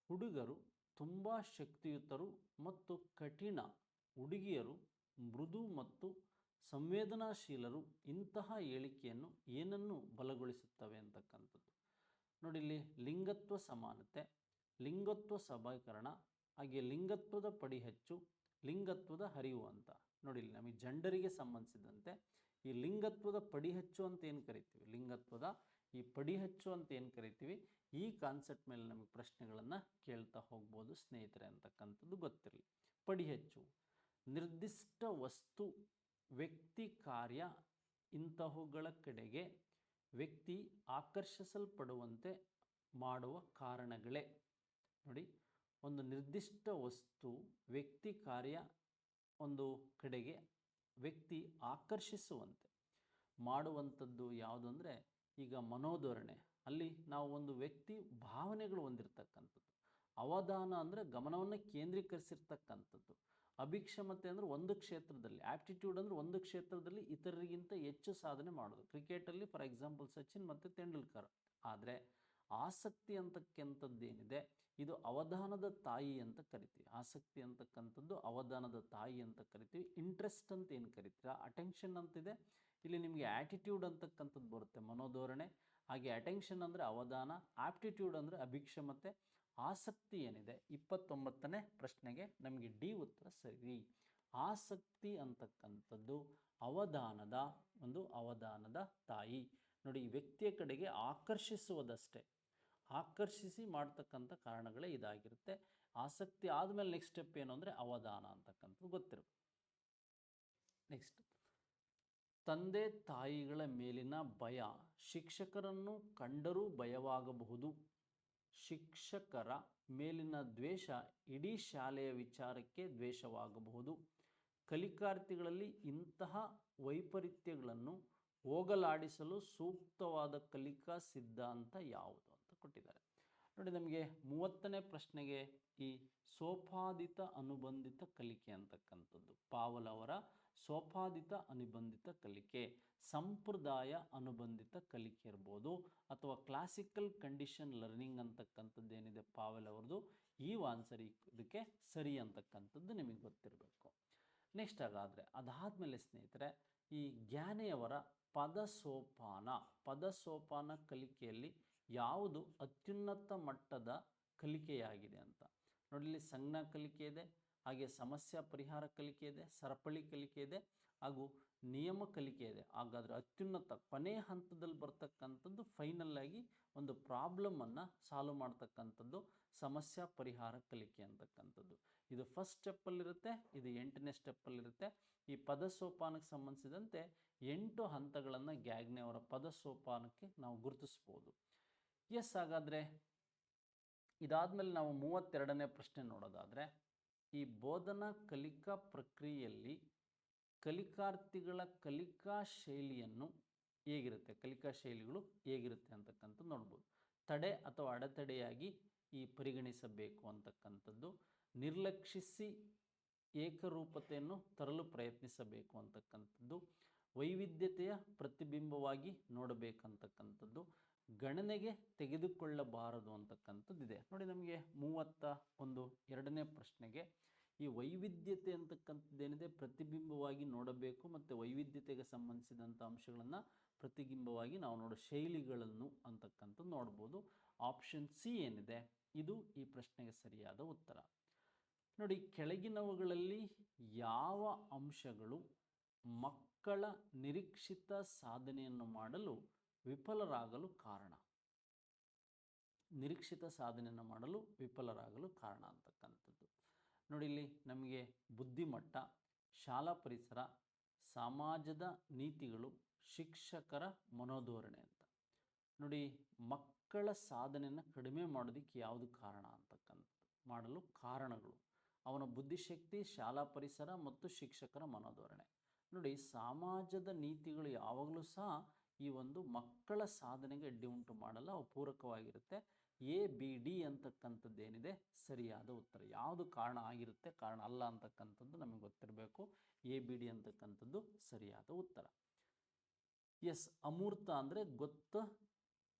ಹುಡುಗರು ತುಂಬ ಶಕ್ತಿಯುತರು ಮತ್ತು ಕಠಿಣ, ಹುಡುಗಿಯರು ಮೃದು ಮತ್ತು ಸಂವೇದನಾಶೀಲರು. ಇಂತಹ ಹೇಳಿಕೆಯನ್ನು ಏನನ್ನು ಬಲಗೊಳಿಸುತ್ತವೆ ಅಂತಕ್ಕಂಥದ್ದು. ನೋಡಿ, ಇಲ್ಲಿ ಲಿಂಗತ್ವ ಸಮಾನತೆ, ಲಿಂಗತ್ವ ಸಬಲೀಕರಣ, ಹಾಗೆ ಲಿಂಗತ್ವದ ಪಡಿ ಹೆಚ್ಚು, ಲಿಂಗತ್ವದ ಹರಿವು ಅಂತ. ನೋಡಿ, ಇಲ್ಲಿ ನಮಗೆ ಜೆಂಡರಿಗೆ ಸಂಬಂಧಿಸಿದಂತೆ ಈ ಲಿಂಗತ್ವದ ಪಡಿ ಹೆಚ್ಚು ಅಂತ ಏನು ಕರಿತೀವಿ, ಲಿಂಗತ್ವದ ಈ ಪಡಿ ಹೆಚ್ಚು ಅಂತ ಏನು ಕರಿತೀವಿ, ಈ ಕಾನ್ಸೆಪ್ಟ್ ಮೇಲೆ ನಮಗೆ ಪ್ರಶ್ನೆಗಳನ್ನು ಕೇಳ್ತಾ ಹೋಗ್ಬೋದು ಸ್ನೇಹಿತರೆ ಅಂತಕ್ಕಂಥದ್ದು ಗೊತ್ತಿರಲಿ. ಪಡಿ ಹೆಚ್ಚು, ನಿರ್ದಿಷ್ಟ ವಸ್ತು, ವ್ಯಕ್ತಿ, ಕಾರ್ಯ ಇಂತಹವುಗಳ ಕಡೆಗೆ ವ್ಯಕ್ತಿ ಆಕರ್ಷಿಸಲ್ಪಡುವಂತೆ ಮಾಡುವ ಕಾರಣಗಳೇ. ನೋಡಿ, ಒಂದು ನಿರ್ದಿಷ್ಟ ವಸ್ತು, ವ್ಯಕ್ತಿ, ಕಾರ್ಯ ಒಂದು ಕಡೆಗೆ ವ್ಯಕ್ತಿ ಆಕರ್ಷಿಸುವಂತೆ ಮಾಡುವಂಥದ್ದು ಯಾವುದು ಅಂದರೆ, ಈಗ ಮನೋಧೋರಣೆ, ಅಲ್ಲಿ ನಾವು ಒಂದು ವ್ಯಕ್ತಿ ಭಾವನೆಗಳು ಹೊಂದಿರತಕ್ಕಂಥದ್ದು. ಅವಧಾನ ಅಂದರೆ ಗಮನವನ್ನು ಕೇಂದ್ರೀಕರಿಸಿರ್ತಕ್ಕಂಥದ್ದು. ಅಭಿಕ್ಷಮತೆ ಅಂದರೆ ಒಂದು ಕ್ಷೇತ್ರದಲ್ಲಿ, ಆಪ್ಟಿಟ್ಯೂಡ್ ಅಂದರೆ ಒಂದು ಕ್ಷೇತ್ರದಲ್ಲಿ ಇತರರಿಗಿಂತ ಹೆಚ್ಚು ಸಾಧನೆ ಮಾಡೋದು. ಕ್ರಿಕೆಟಲ್ಲಿ ಫಾರ್ ಎಕ್ಸಾಂಪಲ್ ಸಚಿನ್ ಮತ್ತು ತೆಂಡೂಲ್ಕರ್. ಆದರೆ ಆಸಕ್ತಿ ಅಂತಕ್ಕಂಥದ್ದೇನಿದೆ, ಇದು ಅವಧಾನದ ತಾಯಿ ಅಂತ ಕರಿತೀವಿ. ಆಸಕ್ತಿ ಅಂತಕ್ಕಂಥದ್ದು ಅವಧಾನದ ತಾಯಿ ಅಂತ ಕರಿತೀವಿ. ಇಂಟ್ರೆಸ್ಟ್ ಅಂತ ಏನು ಕರಿತೀರಾ, ಅಟೆನ್ಷನ್ ಅಂತಿದೆ. ಇಲ್ಲಿ ನಿಮಗೆ ಆ್ಯಟಿಟ್ಯೂಡ್ ಅಂತಕ್ಕಂಥದ್ದು ಬರುತ್ತೆ, ಮನೋಧೋರಣೆ. ಹಾಗೆ ಅಟೆನ್ಷನ್ ಅಂದರೆ ಅವಧಾನ, ಆಪ್ಟಿಟ್ಯೂಡ್ ಅಂದರೆ ಅಭಿಕ್ಷಮತೆ, ಆಸಕ್ತಿ ಏನಿದೆ 29ನೇ ಪ್ರಶ್ನೆಗೆ ನಮಗೆ ಡಿ ಉತ್ತರ ಸರಿ. ಆಸಕ್ತಿ ಅಂತಕ್ಕಂಥದ್ದು ಅವಧಾನದ ತಾಯಿ. ನೋಡಿ, ವ್ಯಕ್ತಿಯ ಕಡೆಗೆ ಆಕರ್ಷಿಸುವುದಷ್ಟೇ, ಆಕರ್ಷಿಸಿ ಮಾಡ್ತಕ್ಕಂಥ ಕಾರಣಗಳೇ ಇದಾಗಿರುತ್ತೆ. ಆಸಕ್ತಿ ಆದಮೇಲೆ ನೆಕ್ಸ್ಟ್ ಸ್ಟೆಪ್ ಏನು ಅಂದರೆ ಅವಧಾನ ಅಂತಕ್ಕಂಥದ್ದು ಗೊತ್ತಿರಬೇಕು. ನೆಕ್ಸ್ಟ್ ತಂದೆ ತಾಯಿಗಳ ಮೇಲಿನ ಭಯ ಶಿಕ್ಷಕರನ್ನು ಕಂಡರೂ ಭಯವಾಗಬಹುದು. ಶಿಕ್ಷಕರ ಮೇಲಿನ ದ್ವೇಷ ಇಡೀ ಶಾಲೆಯ ವಿಚಾರಕ್ಕೆ ದ್ವೇಷವಾಗಬಹುದು. ಕಲಿಕಾರ್ಥಿಗಳಲ್ಲಿ ಇಂತಹ ವೈಪರೀತ್ಯಗಳನ್ನು ಹೋಗಲಾಡಿಸಲು ಸೂಕ್ತವಾದ ಕಲಿಕಾ ಸಿದ್ಧಾಂತ ಯಾವುದು ಅಂತ ಕೊಟ್ಟಿದ್ದಾರೆ. ನೋಡಿ, ನಮಗೆ 30ನೇ ಪ್ರಶ್ನೆಗೆ ಈ ಸೋಪಾದಿತ ಅನುಬಂಧಿತ ಕಲಿಕೆ ಅಂತಕ್ಕಂಥದ್ದು, ಪಾವಲ್ ಅವರ ಸೋಪಾದಿತ ಅನುಬಂಧಿತ ಕಲಿಕೆ, ಸಂಪ್ರದಾಯ ಅನುಬಂಧಿತ ಕಲಿಕೆ ಇರ್ಬೋದು, ಅಥವಾ ಕ್ಲಾಸಿಕಲ್ ಕಂಡೀಷನ್ ಲರ್ನಿಂಗ್ ಅಂತಕ್ಕಂಥದ್ದು ಏನಿದೆ ಪಾವೆಲ್ ಅವ್ರದ್ದು, ಈ ಆನ್ಸರ್ ಇದಕ್ಕೆ ಸರಿ ಅಂತಕ್ಕಂಥದ್ದು ನಿಮಗೆ ಗೊತ್ತಿರಬೇಕು. ನೆಕ್ಸ್ಟ್ ಅದಾದಮೇಲೆ ಸ್ನೇಹಿತರೆ, ಈ ಜ್ಞಾನೆಯವರ ಪದಸೋಪಾನ ಕಲಿಕೆಯಲ್ಲಿ ಯಾವುದು ಅತ್ಯುನ್ನತ ಮಟ್ಟದ ಕಲಿಕೆಯಾಗಿದೆ ಅಂತ ನೋಡಿ. ಇಲ್ಲಿ ಸಂಜ್ಞಾ ಕಲಿಕೆ ಇದೆ, ಹಾಗೆ ಸಮಸ್ಯೆ ಪರಿಹಾರ ಕಲಿಕೆ ಇದೆ, ಸರಪಳಿ ಕಲಿಕೆ ಇದೆ, ಹಾಗೂ ನಿಯಮ ಕಲಿಕೆ ಇದೆ. ಹಾಗಾದರೆ ಅತ್ಯುನ್ನತ ಕೊನೆಯ ಹಂತದಲ್ಲಿ ಬರ್ತಕ್ಕಂಥದ್ದು ಫೈನಲ್ ಆಗಿ ಒಂದು ಪ್ರಾಬ್ಲಮನ್ನು ಸಾಲ್ವ್ ಮಾಡ್ತಕ್ಕಂಥದ್ದು ಸಮಸ್ಯೆ ಪರಿಹಾರ ಕಲಿಕೆ ಅಂತಕ್ಕಂಥದ್ದು. ಇದು ಫಸ್ಟ್ ಸ್ಟೆಪ್ಪಲ್ಲಿರುತ್ತೆ, ಇದು 8ನೇ ಸ್ಟೆಪ್ಪಲ್ಲಿರುತ್ತೆ. ಈ ಪದಸೋಪಾನಕ್ಕೆ ಸಂಬಂಧಿಸಿದಂತೆ 8 ಹಂತಗಳನ್ನು ಗ್ಯಾಗ್ನೆಯವರ ಪದಸೋಪಾನಕ್ಕೆ ನಾವು ಗುರುತಿಸ್ಬೋದು. ಎಸ್, ಹಾಗಾದರೆ ಇದಾದಮೇಲೆ ನಾವು 32ನೇ ಪ್ರಶ್ನೆ ನೋಡೋದಾದರೆ, ಈ ಬೋಧನಾ ಕಲಿಕಾ ಪ್ರಕ್ರಿಯೆಯಲ್ಲಿ ಕಲಿಕಾರ್ಥಿಗಳ ಕಲಿಕಾ ಶೈಲಿಗಳು ಹೇಗಿರುತ್ತೆ ಅಂತಕ್ಕಂಥದ್ದು ನೋಡ್ಬೋದು. ತಡೆ ಅಥವಾ ಅಡೆತಡೆಯಾಗಿ ಈ ಪರಿಗಣಿಸಬೇಕು ಅಂತಕ್ಕಂಥದ್ದು, ನಿರ್ಲಕ್ಷಿಸಿ ಏಕರೂಪತೆಯನ್ನು ತರಲು ಪ್ರಯತ್ನಿಸಬೇಕು ಅಂತಕ್ಕಂಥದ್ದು, ವೈವಿಧ್ಯತೆಯ ಪ್ರತಿಬಿಂಬವಾಗಿ ನೋಡಬೇಕಂತಕ್ಕಂಥದ್ದು, ಗಣನೆಗೆ ತೆಗೆದುಕೊಳ್ಳಬಾರದು ಅಂತಕ್ಕಂಥದ್ದಿದೆ. ನೋಡಿ, ನಮಗೆ 32ನೇ ಪ್ರಶ್ನೆಗೆ ಈ ವೈವಿಧ್ಯತೆ ಅಂತಕ್ಕಂಥದ್ದೇನಿದೆ ಪ್ರತಿಬಿಂಬವಾಗಿ ನೋಡಬೇಕು, ಮತ್ತು ವೈವಿಧ್ಯತೆಗೆ ಸಂಬಂಧಿಸಿದಂಥ ಅಂಶಗಳನ್ನು ಪ್ರತಿಬಿಂಬವಾಗಿ ನಾವು ನೋಡೋ ಶೈಲಿಗಳನ್ನು ಅಂತಕ್ಕಂಥದ್ದು ನೋಡ್ಬೋದು. ಆಪ್ಷನ್ ಸಿ ಏನಿದೆ ಇದು ಈ ಪ್ರಶ್ನೆಗೆ ಸರಿಯಾದ ಉತ್ತರ. ನೋಡಿ, ಕೆಳಗಿನವುಗಳಲ್ಲಿ ಯಾವ ಅಂಶಗಳು ಮಕ್ಕಳ ನಿರೀಕ್ಷಿತ ಸಾಧನೆಯನ್ನು ಮಾಡಲು ವಿಫಲರಾಗಲು ಕಾರಣ ಅಂತಕ್ಕಂಥದ್ದು. ನೋಡಿ, ಇಲ್ಲಿ ನಮಗೆ ಬುದ್ಧಿಮಟ್ಟ, ಶಾಲಾ ಪರಿಸರ, ಸಮಾಜದ ನೀತಿಗಳು, ಶಿಕ್ಷಕರ ಮನೋಧೋರಣೆ ಅಂತ. ನೋಡಿ, ಮಕ್ಕಳ ಸಾಧನೆಯನ್ನು ಕಡಿಮೆ ಮಾಡೋದಕ್ಕೆ ಯಾವುದು ಕಾರಣ ಅಂತಕ್ಕಂಥದ್ದು ಮಾಡಲು ಕಾರಣಗಳು, ಅವನ ಬುದ್ಧಿಶಕ್ತಿ, ಶಾಲಾ ಪರಿಸರ ಮತ್ತು ಶಿಕ್ಷಕರ ಮನೋಧೋರಣೆ. ನೋಡಿ, ಸಮಾಜದ ನೀತಿಗಳು ಯಾವಾಗಲೂ ಸಹ ಈ ಒಂದು ಮಕ್ಕಳ ಸಾಧನೆಗೆ ಅಡ್ಡಿ ಉಂಟು ಮಾಡಲ್ಲ, ಅವು ಪೂರಕವಾಗಿರುತ್ತೆ. ABD ಅಂತಕ್ಕಂಥದ್ದೇನಿದೆ ಸರಿಯಾದ ಉತ್ತರ. ಯಾವುದು ಕಾರಣ ಆಗಿರುತ್ತೆ, ಕಾರಣ ಅಲ್ಲ ಅಂತಕ್ಕಂಥದ್ದು ನಮಗೆ ಗೊತ್ತಿರಬೇಕು. ABD ಅಂತಕ್ಕಂಥದ್ದು ಸರಿಯಾದ ಉತ್ತರ. ಎಸ್, ಅಮೂರ್ತ ಅಂದರೆ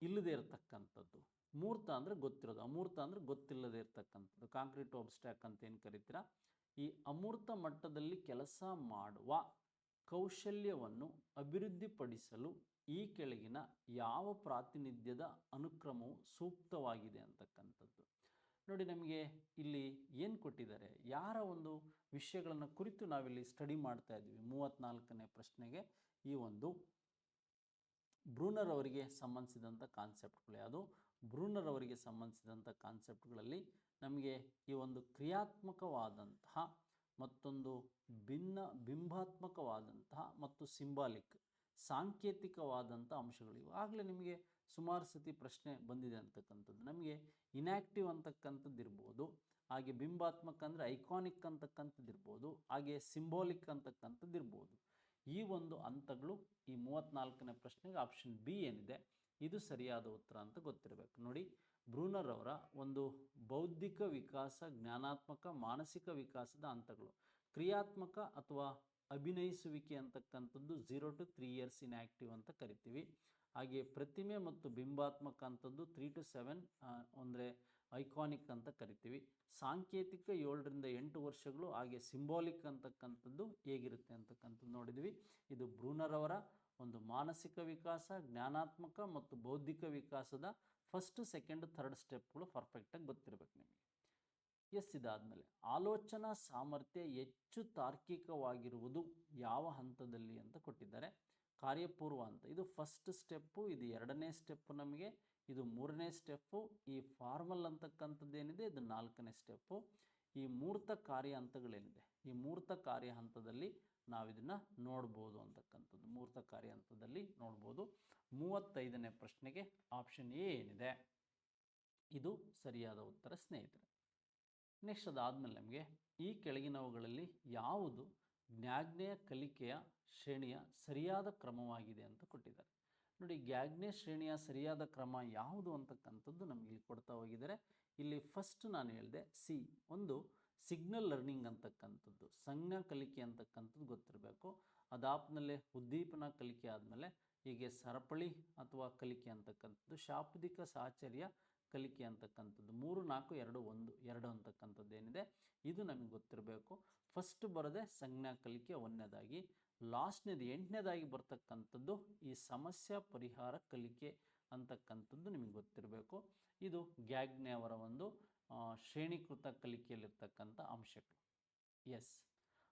ಇಲ್ಲದೆ ಇರತಕ್ಕಂಥದ್ದು, ಮೂರ್ತ ಅಂದರೆ ಗೊತ್ತಿರೋದು, ಅಮೂರ್ತ ಅಂದರೆ ಗೊತ್ತಿಲ್ಲದೆ ಇರತಕ್ಕಂಥದ್ದು, ಕಾಂಕ್ರೀಟ್ ಅಬ್ಸ್ಟ್ರಾಕ್ಟ್ ಅಂತ ಏನು ಕರಿತೀರಾ. ಈ ಅಮೂರ್ತ ಮಟ್ಟದಲ್ಲಿ ಕೆಲಸ ಮಾಡುವ ಕೌಶಲ್ಯವನ್ನು ಅಭಿವೃದ್ಧಿಪಡಿಸಲು ಈ ಕೆಳಗಿನ ಯಾವ ಪ್ರಾತಿನಿಧ್ಯದ ಅನುಕ್ರಮವು ಸೂಕ್ತವಾಗಿದೆ ಅಂತಕ್ಕಂಥದ್ದು. ನೋಡಿ, ನಮಗೆ ಇಲ್ಲಿ ಏನು ಕೊಟ್ಟಿದ್ದಾರೆ, ಯಾರ ಒಂದು ವಿಷಯಗಳನ್ನು ಕುರಿತು ನಾವಿಲ್ಲಿ ಸ್ಟಡಿ ಮಾಡ್ತಾ ಇದ್ದೀವಿ. 34ನೇ ಪ್ರಶ್ನೆಗೆ ಈ ಒಂದು ಬ್ರೂನರ್ ಅವರಿಗೆ ಸಂಬಂಧಿಸಿದಂಥ ಕಾನ್ಸೆಪ್ಟ್ಗಳು ಯಾವುದು, ಬ್ರೂನರ್ ಅವರಿಗೆ ಸಂಬಂಧಿಸಿದಂಥ ಕಾನ್ಸೆಪ್ಟ್ಗಳಲ್ಲಿ ನಮಗೆ ಈ ಒಂದು ಕ್ರಿಯಾತ್ಮಕವಾದಂತಹ ಮತ್ತೊಂದು ಬಿಂಬಾತ್ಮಕವಾದಂತಹ ಮತ್ತು ಸಿಂಬಾಲಿಕ್ ಸಾಂಕೇತಿಕವಾದಂಥ ಅಂಶಗಳು. ಆಗಲೇ ನಿಮಗೆ ಸುಮಾರು ಸತಿ ಪ್ರಶ್ನೆ ಬಂದಿದೆ ಅಂತಕ್ಕಂಥದ್ದು. ನಮಗೆ ಇನ್ಯಾಕ್ಟಿವ್ ಅಂತಕ್ಕಂಥದ್ದು ಇರ್ಬೋದು, ಹಾಗೆ ಬಿಂಬಾತ್ಮಕ ಅಂದರೆ ಐಕಾನಿಕ್ ಅಂತಕ್ಕಂಥದ್ದು ಇರ್ಬೋದು, ಹಾಗೆ ಸಿಂಬಾಲಿಕ್ ಅಂತಕ್ಕಂಥದ್ದು ಇರ್ಬೋದು. ಈ ಒಂದು ಹಂತಗಳು ಈ 34ನೇ ಪ್ರಶ್ನೆಗೆ ಆಪ್ಷನ್ ಬಿ ಏನಿದೆ ಇದು ಸರಿಯಾದ ಉತ್ತರ ಅಂತ ಗೊತ್ತಿರಬೇಕು. ನೋಡಿ, ಬ್ರೂನರ್ ಅವರ ಒಂದು ಬೌದ್ಧಿಕ ವಿಕಾಸ, ಜ್ಞಾನಾತ್ಮಕ, ಮಾನಸಿಕ ವಿಕಾಸದ ಹಂತಗಳು. ಕ್ರಿಯಾತ್ಮಕ ಅಥವಾ ಅಭಿನಯಿಸುವಿಕೆ ಅಂತಕ್ಕಂಥದ್ದು 0 to 3 years ಇನ್ಯಾಕ್ಟಿವ್ ಅಂತ ಕರಿತೀವಿ. ಹಾಗೆ ಪ್ರತಿಮೆ ಮತ್ತು ಬಿಂಬಾತ್ಮಕ ಅಂತದ್ದು 3 to 7 ಅಂದರೆ ಐಕಾನಿಕ್ ಅಂತ ಕರಿತೀವಿ. ಸಾಂಕೇತಿಕ 7 ರಿಂದ 8 ವರ್ಷಗಳು. ಹಾಗೆ ಸಿಂಬಾಲಿಕ್ ಅಂತಕ್ಕಂಥದ್ದು ಹೇಗಿರುತ್ತೆ ಅಂತಕ್ಕಂಥದ್ದು ನೋಡಿದ್ವಿ. ಇದು ಬ್ರೂನರ್ ಅವರ ಒಂದು ಮಾನಸಿಕ ವಿಕಾಸ, ಜ್ಞಾನಾತ್ಮಕ ಮತ್ತು ಬೌದ್ಧಿಕ ವಿಕಾಸದ ಫಸ್ಟ್, ಸೆಕೆಂಡ್, ಥರ್ಡ್ ಸ್ಟೆಪ್ಗಳು ಪರ್ಫೆಕ್ಟಾಗಿ ಗೊತ್ತಿರಬೇಕು ನಿಮಗೆ. ಎಸ್, ಇದಾದಮೇಲೆ ಆಲೋಚನಾ ಸಾಮರ್ಥ್ಯ ಹೆಚ್ಚು ತಾರ್ಕಿಕವಾಗಿರುವುದು ಯಾವ ಹಂತದಲ್ಲಿ ಅಂತ ಕೊಟ್ಟಿದ್ದಾರೆ. ಕಾರ್ಯಪೂರ್ವ ಹಂತ, ಇದು ಫಸ್ಟ್ ಸ್ಟೆಪ್ಪು, ಇದು 2ನೇ ಸ್ಟೆಪ್ಪು, ನಮಗೆ ಇದು 3ನೇ ಸ್ಟೆಪ್ಪು. ಈ ಫಾರ್ಮಲ್ ಅಂತಕ್ಕಂಥದ್ದು ಏನಿದೆ ಇದು 4ನೇ ಸ್ಟೆಪ್ಪು. ಈ ಮೂರ್ತ ಕಾರ್ಯ ಹಂತಗಳೇನಿದೆ ಈ ಮೂರ್ತ ಕಾರ್ಯ ಹಂತದಲ್ಲಿ ನಾವು ಇದನ್ನು ನೋಡ್ಬೋದು ಅಂತಕ್ಕಂಥದ್ದು. ಮೂರ್ತ ಕಾರ್ಯ ಹಂತದಲ್ಲಿ ನೋಡ್ಬೋದು. 35ನೇ ಪ್ರಶ್ನೆಗೆ ಆಪ್ಷನ್ ಎ ಏನಿದೆ ಇದು ಸರಿಯಾದ ಉತ್ತರ ಸ್ನೇಹಿತರೆ. ನೆಕ್ಸ್ಟ್ ಅದಾದಮೇಲೆ ನಮಗೆ ಈ ಕೆಳಗಿನವುಗಳಲ್ಲಿ ಯಾವುದು ಜ್ಞಾಜ್ಞೆಯ ಕಲಿಕೆಯ ಶ್ರೇಣಿಯ ಸರಿಯಾದ ಕ್ರಮವಾಗಿದೆ ಅಂತ ಕೊಟ್ಟಿದ್ದಾರೆ. ನೋಡಿ, ಜ್ಞಾಜ್ಞೆಯ ಶ್ರೇಣಿಯ ಸರಿಯಾದ ಕ್ರಮ ಯಾವುದು ಅಂತಕ್ಕಂಥದ್ದು ನಮಗೆ ಇಲ್ಲಿ ಕೊಡ್ತಾ ಹೋಗಿದ್ದಾರೆ. ಇಲ್ಲಿ ಫಸ್ಟ್ ನಾನು ಹೇಳಿದೆ ಒಂದು ಸಿಗ್ನಲ್ ಲರ್ನಿಂಗ್ ಅಂತಕ್ಕಂಥದ್ದು, ಸಂಜ್ಞಾ ಕಲಿಕೆ ಅಂತಕ್ಕಂಥದ್ದು ಗೊತ್ತಿರಬೇಕು. ಅದಾದ್ಮೇಲೆ ಉದ್ದೀಪನ ಕಲಿಕೆ ಆದಮೇಲೆ ಹೀಗೆ ಸರಪಳಿ ಅಥವಾ ಕಲಿಕೆ ಅಂತಕ್ಕಂಥದ್ದು, ಶಾಬ್ದಿಕ ಸಾಹಚರ್ಯ ಕಲಿಕೆ ಅಂತಕ್ಕಂಥದ್ದು, 3 4 2 1 2 ಅಂತಕ್ಕಂಥದ್ದು ಏನಿದೆ ಇದು ನಮಗೆ ಗೊತ್ತಿರಬೇಕು. ಫಸ್ಟ್ ಬರದೆ ಸಂಜ್ಞಾ ಕಲಿಕೆ ಒಂದನೇದಾಗಿ, ಲಾಸ್ಟ್ನೇದು 8ನೇದಾಗಿ ಬರ್ತಕ್ಕಂಥದ್ದು ಈ ಸಮಸ್ಯೆ ಪರಿಹಾರ ಕಲಿಕೆ ಅಂತಕ್ಕಂಥದ್ದು ನಿಮಗೆ ಗೊತ್ತಿರಬೇಕು. ಇದು ಜ್ಞಾಜ್ಞೆ ಅವರ ಒಂದು ಶ್ರೇಣೀಕೃತ ಕಲಿಕೆಯಲ್ಲಿರ್ತಕ್ಕಂಥ ಅಂಶಗಳು. ಎಸ್,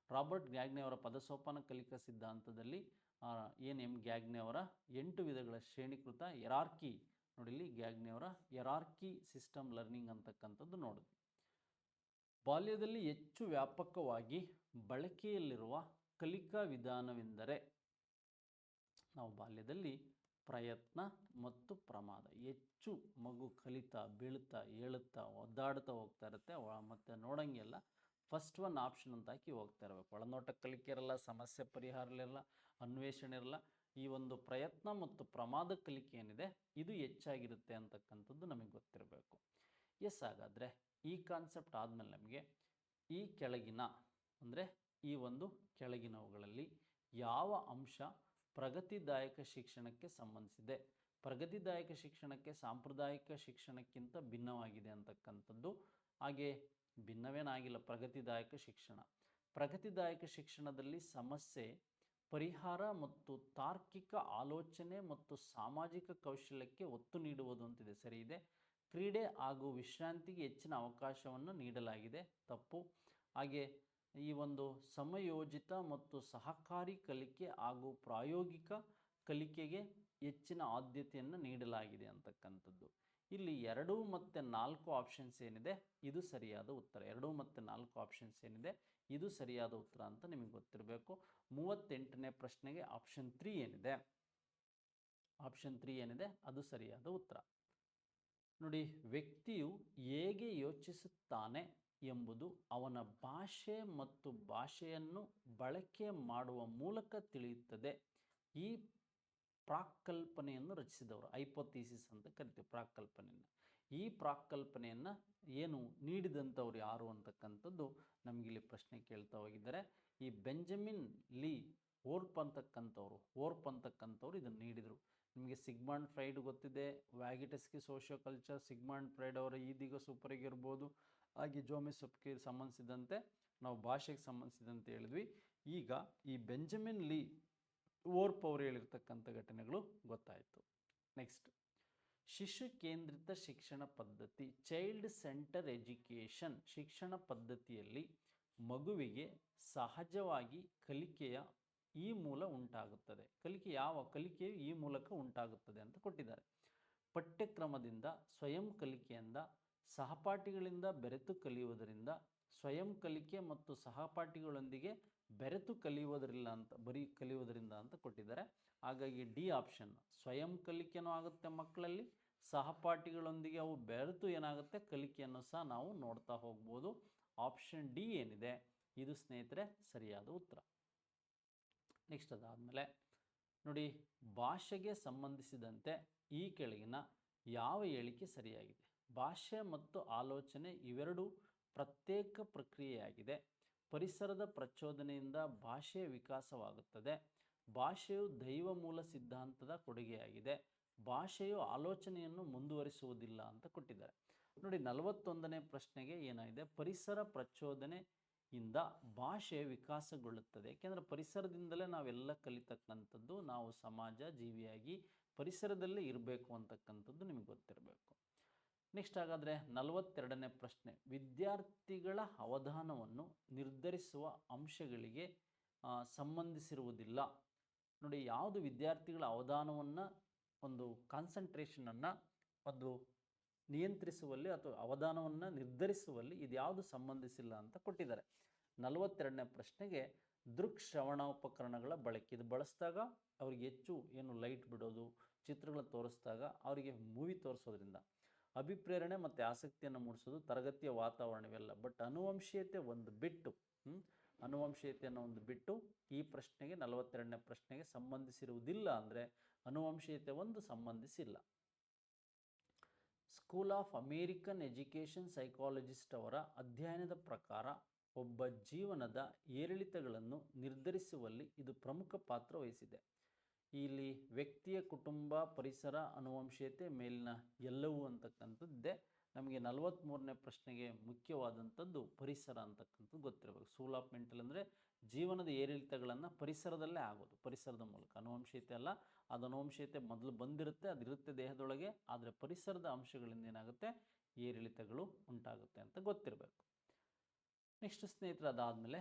ರಾಬರ್ಟ್ ಜ್ಞಾಜ್ಞೆ ಅವರ ಪದಸೋಪಾನ ಕಲಿಕಾ ಸಿದ್ಧಾಂತದಲ್ಲಿ ಎಂ ಜ್ಞಾಜ್ಞೆ ಅವರ 8 ವಿಧಗಳ ಶ್ರೇಣೀಕೃತ ಯರಾರ್ಕಿ, ನೋಡಿ ಇಲ್ಲಿ ಜ್ಞಾಜ್ಞೆ ಅವರ ಯರಾರ್ಕಿ ಸಿಸ್ಟಮ್ ಲರ್ನಿಂಗ್ ಅಂತಕ್ಕಂಥದ್ದು ನೋಡಿದ್ವಿ. ಬಾಲ್ಯದಲ್ಲಿ ಹೆಚ್ಚು ವ್ಯಾಪಕವಾಗಿ ಬಳಕೆಯಲ್ಲಿರುವ ಕಲಿಕಾ ವಿಧಾನವೆಂದರೆ, ನಾವು ಬಾಲ್ಯದಲ್ಲಿ ಪ್ರಯತ್ನ ಮತ್ತು ಪ್ರಮಾದ, ಹೆಚ್ಚು ಮಗು ಕಲಿತಾ ಬೀಳ್ತಾ ಏಳುತ್ತಾ ಒದ್ದಾಡ್ತಾ ಹೋಗ್ತಾ ಇರುತ್ತೆ, ಮತ್ತು ನೋಡೋಂಗೆಲ್ಲ ಫಸ್ಟ್ ಒನ್ ಆಪ್ಷನ್ ಅಂತ ಹಾಕಿ ಹೋಗ್ತಾ ಇರಬೇಕು. ಒಳನೋಟ ಕಲಿಕೆ ಇರಲ್ಲ, ಸಮಸ್ಯೆ ಪರಿಹಾರ ಇರಲ್ಲ, ಅನ್ವೇಷಣೆ ಇರಲ್ಲ. ಈ ಒಂದು ಪ್ರಯತ್ನ ಮತ್ತು ಪ್ರಮಾದ ಕಲಿಕೆ ಏನಿದೆ ಇದು ಹೆಚ್ಚಾಗಿರುತ್ತೆ ಅಂತಕ್ಕಂಥದ್ದು ನಮಗೆ ಗೊತ್ತಿರಬೇಕು. ಎಸ್, ಹಾಗಾದರೆ ಈ ಕಾನ್ಸೆಪ್ಟ್ ಆದಮೇಲೆ ನಮಗೆ ಈ ಕೆಳಗಿನ ಅಂದರೆ ಈ ಒಂದು ಕೆಳಗಿನವುಗಳಲ್ಲಿ ಯಾವ ಅಂಶ ಪ್ರಗತಿದಾಯಕ ಶಿಕ್ಷಣಕ್ಕೆ ಸಂಬಂಧಿಸಿದೆ, ಪ್ರಗತಿದಾಯಕ ಶಿಕ್ಷಣಕ್ಕೆ ಸಾಂಪ್ರದಾಯಿಕ ಶಿಕ್ಷಣಕ್ಕಿಂತ ಭಿನ್ನವಾಗಿದೆ ಅಂತಕ್ಕಂಥದ್ದು. ಹಾಗೆ ಭಿನ್ನವೇನಾಗಿಲ್ಲ ಪ್ರಗತಿದಾಯಕ ಶಿಕ್ಷಣ. ಪ್ರಗತಿದಾಯಕ ಶಿಕ್ಷಣದಲ್ಲಿ ಸಮಸ್ಯೆ ಪರಿಹಾರ ಮತ್ತು ತಾರ್ಕಿಕ ಆಲೋಚನೆ ಮತ್ತು ಸಾಮಾಜಿಕ ಕೌಶಲ್ಯಕ್ಕೆ ಒತ್ತು ನೀಡುವುದು ಅಂತಿದೆ, ಸರಿ ಇದೆ. ಕ್ರೀಡೆ ಹಾಗೂ ವಿಶ್ರಾಂತಿಗೆ ಹೆಚ್ಚಿನ ಅವಕಾಶವನ್ನು ನೀಡಲಾಗಿದೆ, ತಪ್ಪು. ಹಾಗೆ ಈ ಒಂದು ಸಮಯೋಜಿತ ಮತ್ತು ಸಹಕಾರಿ ಕಲಿಕೆ ಹಾಗೂ ಪ್ರಾಯೋಗಿಕ ಕಲಿಕೆಗೆ ಹೆಚ್ಚಿನ ಆದ್ಯತೆಯನ್ನು ನೀಡಲಾಗಿದೆ ಅಂತಕ್ಕಂಥದ್ದು. ಇಲ್ಲಿ 2 ಮತ್ತು 4 ಆಪ್ಷನ್ಸ್ ಏನಿದೆ ಇದು ಸರಿಯಾದ ಉತ್ತರ. 2 ಮತ್ತು 4 ಆಪ್ಷನ್ಸ್ ಏನಿದೆ ಇದು ಸರಿಯಾದ ಉತ್ತರ ಅಂತ ನಿಮಗೆ ಗೊತ್ತಿರಬೇಕು. 38ನೇ ಪ್ರಶ್ನೆಗೆ ಆಪ್ಷನ್ 3 ಏನಿದೆ, ಆಪ್ಷನ್ 3 ಏನಿದೆ ಅದು ಸರಿಯಾದ ಉತ್ತರ. ನೋಡಿ, ವ್ಯಕ್ತಿಯು ಹೇಗೆ ಯೋಚಿಸುತ್ತಾನೆ ಎಂಬುದು ಅವನ ಭಾಷೆ ಮತ್ತು ಭಾಷೆಯನ್ನು ಬಳಕೆ ಮಾಡುವ ಮೂಲಕ ತಿಳಿಯುತ್ತದೆ. ಈ ಪ್ರಾಕ್ಕಲ್ಪನೆಯನ್ನು ರಚಿಸಿದವರು, ಹೈಪೋಥಿಸಿಸ್ ಅಂತ ಕರಿತೀವಿ ಪ್ರಾಕ್ಕಲ್ಪನೆಯನ್ನು. ಈ ಪ್ರಾಕ್ಕಲ್ಪನೆಯನ್ನು ನೀಡಿದಂಥವ್ರು ಯಾರು ಅಂತಕ್ಕಂಥದ್ದು ನಮಗಿಲ್ಲಿ ಪ್ರಶ್ನೆ ಕೇಳ್ತಾ ಹೋಗಿದ್ದಾರೆ. ಈ ಬೆಂಜಮಿನ್ ಲೀ ವೋರ್ಫ್ ಅಂತಕ್ಕಂಥವ್ರು ಇದನ್ನು ನೀಡಿದರು. ನಿಮಗೆ ಸಿಗ್ಮಂಡ್ ಫ್ರೈಡ್ ಗೊತ್ತಿದೆ, ವ್ಯಾಗಿಟಸ್ಕಿ ಸೋಷಿಯೋ ಕಲ್ಚರ್, ಸಿಗ್ಮಂಡ್ ಫ್ರೈಡ್ ಅವರ ಈದಿಗ ಸೂಪರಿಗೆ ಇರ್ಬೋದು. ಹಾಗೆ ಜೋಮಿಸೊಫ್ಸ್ಕಿಗೆ ಸಂಬಂಧಿಸಿದಂತೆ ನಾವು ಭಾಷೆಗೆ ಸಂಬಂಧಿಸಿದಂತೆ ಹೇಳಿದ್ವಿ. ಈಗ ಈ ಬೆಂಜಮಿನ್ ಲೀ ವೋರ್ಫ್ ಅವರು ಹೇಳಿರ್ತಕ್ಕಂಥ ಘಟನೆಗಳು ಗೊತ್ತಾಯಿತು. ನೆಕ್ಸ್ಟ್, ಶಿಶು ಕೇಂದ್ರಿತ ಶಿಕ್ಷಣ ಪದ್ಧತಿ, ಚೈಲ್ಡ್ ಸೆಂಟರ್ ಎಜುಕೇಷನ್ ಶಿಕ್ಷಣ ಪದ್ಧತಿಯಲ್ಲಿ ಮಗುವಿಗೆ ಸಹಜವಾಗಿ ಕಲಿಕೆಯ ಈ ಮೂಲ ಉಂಟಾಗುತ್ತದೆ. ಕಲಿಕೆಯು ಈ ಮೂಲಕ ಉಂಟಾಗುತ್ತದೆ ಅಂತ ಕೊಟ್ಟಿದ್ದಾರೆ. ಪಠ್ಯಕ್ರಮದಿಂದ, ಸ್ವಯಂ ಕಲಿಕೆಯಿಂದ, ಸಹಪಾಠಿಗಳಿಂದ ಬೆರೆತು ಕಲಿಯುವುದರಿಂದ, ಸ್ವಯಂ ಕಲಿಕೆ ಮತ್ತು ಸಹಪಾಠಿಗಳೊಂದಿಗೆ ಬೆರೆತು ಕಲಿಯುವುದರಿಂದ ಅಂತ ಕೊಟ್ಟಿದ್ದಾರೆ. ಹಾಗಾಗಿ ಡಿ ಆಪ್ಷನ್, ಸ್ವಯಂ ಕಲಿಕೆನೂ ಆಗುತ್ತೆ ಮಕ್ಕಳಲ್ಲಿ, ಸಹಪಾಠಿಗಳೊಂದಿಗೆ ಅವು ಬೆರೆತು ಏನಾಗುತ್ತೆ ಕಲಿಕೆಯನ್ನು ಸಹ ನಾವು ನೋಡ್ತಾ ಹೋಗ್ಬೋದು. ಆಪ್ಷನ್ ಡಿ ಏನಿದೆ ಇದು ಸ್ನೇಹಿತರೆ ಸರಿಯಾದ ಉತ್ತರ. ನೆಕ್ಸ್ಟ್ ಅದಾದಮೇಲೆ ನೋಡಿ, ಭಾಷೆಗೆ ಸಂಬಂಧಿಸಿದಂತೆ ಈ ಕೆಳಗಿನ ಯಾವ ಹೇಳಿಕೆ ಸರಿಯಾಗಿದೆ? ಭಾಷೆ ಮತ್ತು ಆಲೋಚನೆ ಇವೆರಡೂ ಪ್ರತ್ಯೇಕ ಪ್ರಕ್ರಿಯೆಯಾಗಿದೆ. ಪರಿಸರದ ಪ್ರಚೋದನೆಯಿಂದ ಭಾಷೆಯ ವಿಕಾಸವಾಗುತ್ತದೆ. ಭಾಷೆಯು ದೈವ ಮೂಲ ಸಿದ್ಧಾಂತದ ಕೊಡುಗೆಯಾಗಿದೆ. ಭಾಷೆಯು ಆಲೋಚನೆಯನ್ನು ಮುಂದುವರಿಸುವುದಿಲ್ಲ ಅಂತ ಕೊಟ್ಟಿದ್ದಾರೆ. ನೋಡಿ, 41ನೇ ಪ್ರಶ್ನೆಗೆ ಏನಾಗಿದೆ, ಪರಿಸರ ಪ್ರಚೋದನೆಯಿಂದ ಭಾಷೆ ವಿಕಾಸಗೊಳ್ಳುತ್ತದೆ. ಏಕೆಂದರೆ ಪರಿಸರದಿಂದಲೇ ನಾವೆಲ್ಲ ಕಲಿತಕ್ಕಂಥದ್ದು, ನಾವು ಸಮಾಜ ಜೀವಿಯಾಗಿ ಪರಿಸರದಲ್ಲೇ ಇರಬೇಕು ಅಂತಕ್ಕಂಥದ್ದು ನಿಮಗೆ ಗೊತ್ತಿರಬೇಕು. ನೆಕ್ಸ್ಟ್ ಹಾಗಾದರೆ 42ನೇ ಪ್ರಶ್ನೆ, ವಿದ್ಯಾರ್ಥಿಗಳ ಅವಧಾನವನ್ನು ನಿರ್ಧರಿಸುವ ಅಂಶಗಳಿಗೆ ಸಂಬಂಧಿಸಿರುವುದಿಲ್ಲ. ನೋಡಿ, ಯಾವುದು ವಿದ್ಯಾರ್ಥಿಗಳ ಅವಧಾನವನ್ನು ಒಂದು ಕಾನ್ಸಂಟ್ರೇಷನನ್ನು ಒಂದು ನಿಯಂತ್ರಿಸುವಲ್ಲಿ ಅಥವಾ ಅವಧಾನವನ್ನು ನಿರ್ಧರಿಸುವಲ್ಲಿ ಇದು ಯಾವುದು ಸಂಬಂಧಿಸಿಲ್ಲ ಅಂತ ಕೊಟ್ಟಿದ್ದಾರೆ. 42ನೇ ಪ್ರಶ್ನೆಗೆ ದೃಕ್ ಶ್ರವಣೋಪಕರಣಗಳ ಬಳಕೆ. ಇದು ಬಳಸಿದಾಗ ಅವ್ರಿಗೆ ಹೆಚ್ಚು ಏನು ಲೈಟ್ ಬಿಡೋದು, ಚಿತ್ರಗಳ ತೋರಿಸಿದಾಗ ಅವರಿಗೆ ಮೂವಿ ತೋರಿಸೋದ್ರಿಂದ ಅಭಿಪ್ರೇರಣೆ ಮತ್ತು ಆಸಕ್ತಿಯನ್ನು ಮೂಡಿಸೋದು ತರಗತಿಯ ವಾತಾವರಣವೆಲ್ಲ. ಬಟ್ ಅನುವಂಶೀಯತೆ ಒಂದು ಬಿಟ್ಟು ಅನುವಂಶೀಯತೆಯನ್ನು ಒಂದು ಬಿಟ್ಟು ಈ ಪ್ರಶ್ನೆಗೆ 42ನೇ ಪ್ರಶ್ನೆಗೆ ಸಂಬಂಧಿಸಿರುವುದಿಲ್ಲ. ಅಂದರೆ ಅನುವಂಶೀಯತೆ ಒಂದು ಸಂಬಂಧಿಸಿಲ್ಲ. School of American education psychologist ಅವರ ಅಧ್ಯಯನದ ಪ್ರಕಾರ ಒಬ್ಬ ಜೀವನದ ಏರಿಳಿತಗಳನ್ನು ನಿರ್ಧರಿಸುವಲ್ಲಿ ಇದು ಪ್ರಮುಖ ಪಾತ್ರ ವಹಿಸಿದೆ. ಇಲ್ಲಿ ವ್ಯಕ್ತಿಯ, ಕುಟುಂಬ, ಪರಿಸರ, ಅನುವಂಶೀಯತೆ ಮೇಲಿನ ಎಲ್ಲವೂ ಅಂತಕ್ಕಂಥದ್ದೇ. ನಮಗೆ 43ನೇ ಪ್ರಶ್ನೆಗೆ ಮುಖ್ಯವಾದಂಥದ್ದು ಪರಿಸರ ಅಂತಕ್ಕಂಥದ್ದು ಗೊತ್ತಿರಬೇಕು. ಸ್ಕೂಲ್ ಆಫ್ ಮೆಂಟಲ್ ಅಂದರೆ ಜೀವನದ ಏರಿಳಿತಗಳನ್ನು ಪರಿಸರದಲ್ಲೇ ಆಗೋದು, ಪರಿಸರದ ಮೂಲಕ. ಅನುವಂಶೀಯತೆ ಅಲ್ಲ, ಅದು ಅನುವಂಶೀಯತೆ ಮೊದಲು ಬಂದಿರುತ್ತೆ, ಅದಿರುತ್ತೆ ದೇಹದೊಳಗೆ. ಆದರೆ ಪರಿಸರದ ಅಂಶಗಳಿಂದ ಏನಾಗುತ್ತೆ, ಏರಿಳಿತಗಳು ಉಂಟಾಗುತ್ತೆ ಅಂತ ಗೊತ್ತಿರಬೇಕು. ನೆಕ್ಸ್ಟ್ ಸ್ನೇಹಿತರೆ, ಅದಾದಮೇಲೆ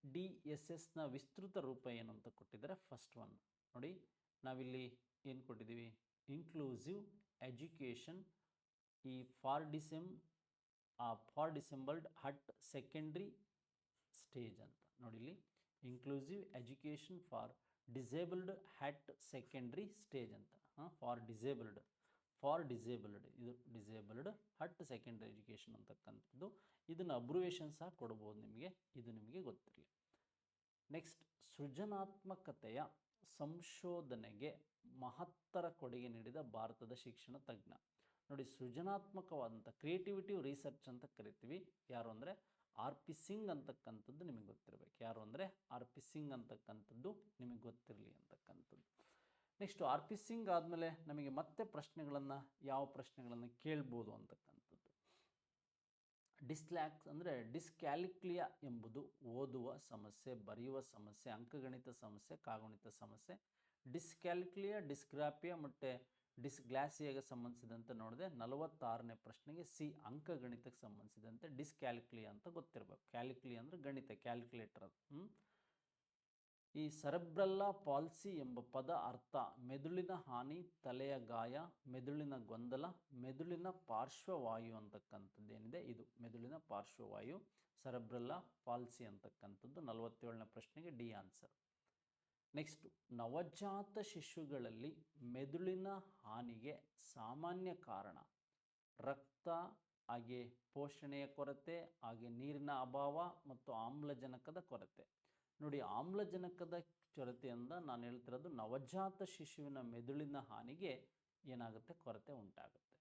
IEDSSನ ವಿಸ್ತೃತ ರೂಪ ಏನು ಅಂತ ಕೊಟ್ಟಿದ್ದಾರೆ. ಫಸ್ಟ್ ಒನ್ ನೋಡಿ, ನಾವಿಲ್ಲಿ ಏನು ಕೊಟ್ಟಿದ್ದೀವಿ, ಇನ್ಕ್ಲೂಸಿವ್ ಎಜುಕೇಷನ್ ಈ ಫಾರ್ ಡಿಸೆಂಬಲ್ಡ್ ಅಟ್ ಸೆಕೆಂಡ್ರಿ ಸ್ಟೇಜ್ ಅಂತ ನೋಡಿ. ಇಲ್ಲಿ inclusive education for disabled at secondary stage ಅಂತ. ಫಾರ್ ಡಿಸೇಬಲ್ಡ್ ಇದು ಡಿಸೇಬಲ್ಡ್ ಅಟ್ ಸೆಕೆಂಡ್ರಿ ಎಜುಕೇಷನ್ ಅಂತಕ್ಕಂಥದ್ದು. ಇದನ್ನು ಅಬ್ರಿವೇಷನ್ ಸಹ ಕೊಡ್ಬೋದು ನಿಮಗೆ, ಇದು ನಿಮಗೆ ಗೊತ್ತಿರಲಿ. ನೆಕ್ಸ್ಟ್, ಸೃಜನಾತ್ಮಕತೆಯ ಸಂಶೋಧನೆಗೆ ಮಹತ್ತರ ಕೊಡುಗೆ ನೀಡಿದ ಭಾರತದ ಶಿಕ್ಷಣ ತಜ್ಞ. ನೋಡಿ, ಸೃಜನಾತ್ಮಕವಾದಂಥ ಕ್ರಿಯೇಟಿವಿಟಿ ರಿಸರ್ಚ್ ಅಂತ ಕರಿತೀವಿ. ಯಾರು ಅಂದರೆ RP ಸಿಂಗ್ ಅಂತಕ್ಕಂಥದ್ದು ನಿಮಗೆ ಗೊತ್ತಿರಬೇಕು. ಯಾರು ಅಂದರೆ RP ಸಿಂಗ್ ಅಂತಕ್ಕಂಥದ್ದು ನಿಮಗೆ ಗೊತ್ತಿರಲಿ ಅಂತಕ್ಕಂಥದ್ದು. ನೆಕ್ಸ್ಟ್, RP ಸಿಂಗ್ ಆದಮೇಲೆ ನಮಗೆ ಮತ್ತೆ ಪ್ರಶ್ನೆಗಳನ್ನು, ಯಾವ ಪ್ರಶ್ನೆಗಳನ್ನು ಕೇಳ್ಬೋದು ಅಂತಕ್ಕಂಥದ್ದು. ಡಿಸ್ಕ್ಯಾಲಿಕ್ಲಿಯಾ ಎಂಬುದು ಓದುವ ಸಮಸ್ಯೆ, ಬರೆಯುವ ಸಮಸ್ಯೆ, ಅಂಕಗಣಿತ ಸಮಸ್ಯೆ, ಕಾಗುಣಿತ ಸಮಸ್ಯೆ. ಡಿಸ್ಕ್ಯಾಲಿಕ್ಲಿಯಾ, ಡಿಸ್ಗ್ರಾಫಿಯಾ ಮತ್ತು ಡಿಸ್ಗ್ಲಾಸಿಯಾಗೆ ಸಂಬಂಧಿಸಿದಂತೆ ನೋಡಿದೆ. 46ನೇ ಪ್ರಶ್ನೆಗೆ ಸಿ, ಅಂಕಗಣಿತಕ್ಕೆ ಸಂಬಂಧಿಸಿದಂತೆ ಡಿಸ್ಕ್ಯಾಲಿಕ್ಲಿಯಾ ಅಂತ ಗೊತ್ತಿರಬೇಕು. ಕ್ಯಾಲಿಕ್ಲಿಯಾ ಅಂದರೆ ಗಣಿತ, ಕ್ಯಾಲ್ಕುಲೇಟರ್. ಈ ಸೆರೆಬ್ರಲ್ಲಾ ಪಾಲ್ಸಿ ಎಂಬ ಪದ ಅರ್ಥ ಮೆದುಳಿನ ಹಾನಿ, ತಲೆಯ ಗಾಯ, ಮೆದುಳಿನ ಗೊಂದಲ, ಮೆದುಳಿನ ಪಾರ್ಶ್ವವಾಯು ಅಂತಕ್ಕಂಥದ್ದು ಏನಿದೆ, ಇದು ಮೆದುಳಿನ ಪಾರ್ಶ್ವವಾಯು, ಸೆರೆಬ್ರಲ್ಲಾ ಪಾಲ್ಸಿ ಅಂತಕ್ಕಂಥದ್ದು. 47ನೇ ಪ್ರಶ್ನೆಗೆ ಡಿ ಆನ್ಸರ್. ನೆಕ್ಸ್ಟ್, ನವಜಾತ ಶಿಶುಗಳಲ್ಲಿ ಮೆದುಳಿನ ಹಾನಿಗೆ ಸಾಮಾನ್ಯ ಕಾರಣ ರಕ್ತ, ಹಾಗೆ ಪೋಷಣೆಯ ಕೊರತೆ, ಹಾಗೆ ನೀರಿನ ಅಭಾವ ಮತ್ತು ಆಮ್ಲಜನಕದ ಕೊರತೆ. ನೋಡಿ, ಆಮ್ಲಜನಕದ ಕೊರತೆಯಿಂದ ನಾನು ಹೇಳ್ತಿರೋದು ನವಜಾತ ಶಿಶುವಿನ ಮೆದುಳಿನ ಹಾನಿಗೆ ಏನಾಗುತ್ತೆ, ಕೊರತೆ ಉಂಟಾಗುತ್ತೆ.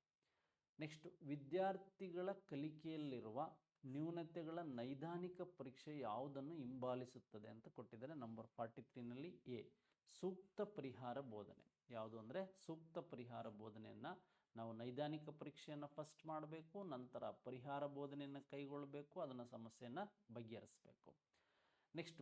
ನೆಕ್ಸ್ಟ್, ವಿದ್ಯಾರ್ಥಿಗಳ ಕಲಿಕೆಯಲ್ಲಿರುವ ನ್ಯೂನತೆಗಳ ನೈದಾನಿಕ ಪರೀಕ್ಷೆ ಯಾವುದನ್ನು ಹಿಂಬಾಲಿಸುತ್ತದೆ ಅಂತ ಕೊಟ್ಟಿದ್ದಾರೆ. ನಂಬರ್ 43ನಲ್ಲಿ ಎ, ಸೂಕ್ತ ಪರಿಹಾರ ಬೋಧನೆ. ಯಾವುದು ಅಂದರೆ ಸೂಕ್ತ ಪರಿಹಾರ ಬೋಧನೆಯನ್ನು ನಾವು ನೈದಾನಿಕ ಪರೀಕ್ಷೆಯನ್ನು ಫಸ್ಟ್ ಮಾಡಬೇಕು, ನಂತರ ಪರಿಹಾರ ಬೋಧನೆಯನ್ನು ಕೈಗೊಳ್ಳಬೇಕು, ಅದನ್ನು ಸಮಸ್ಯೆಯನ್ನು ಬಗೆಹರಿಸಬೇಕು. ನೆಕ್ಸ್ಟ್,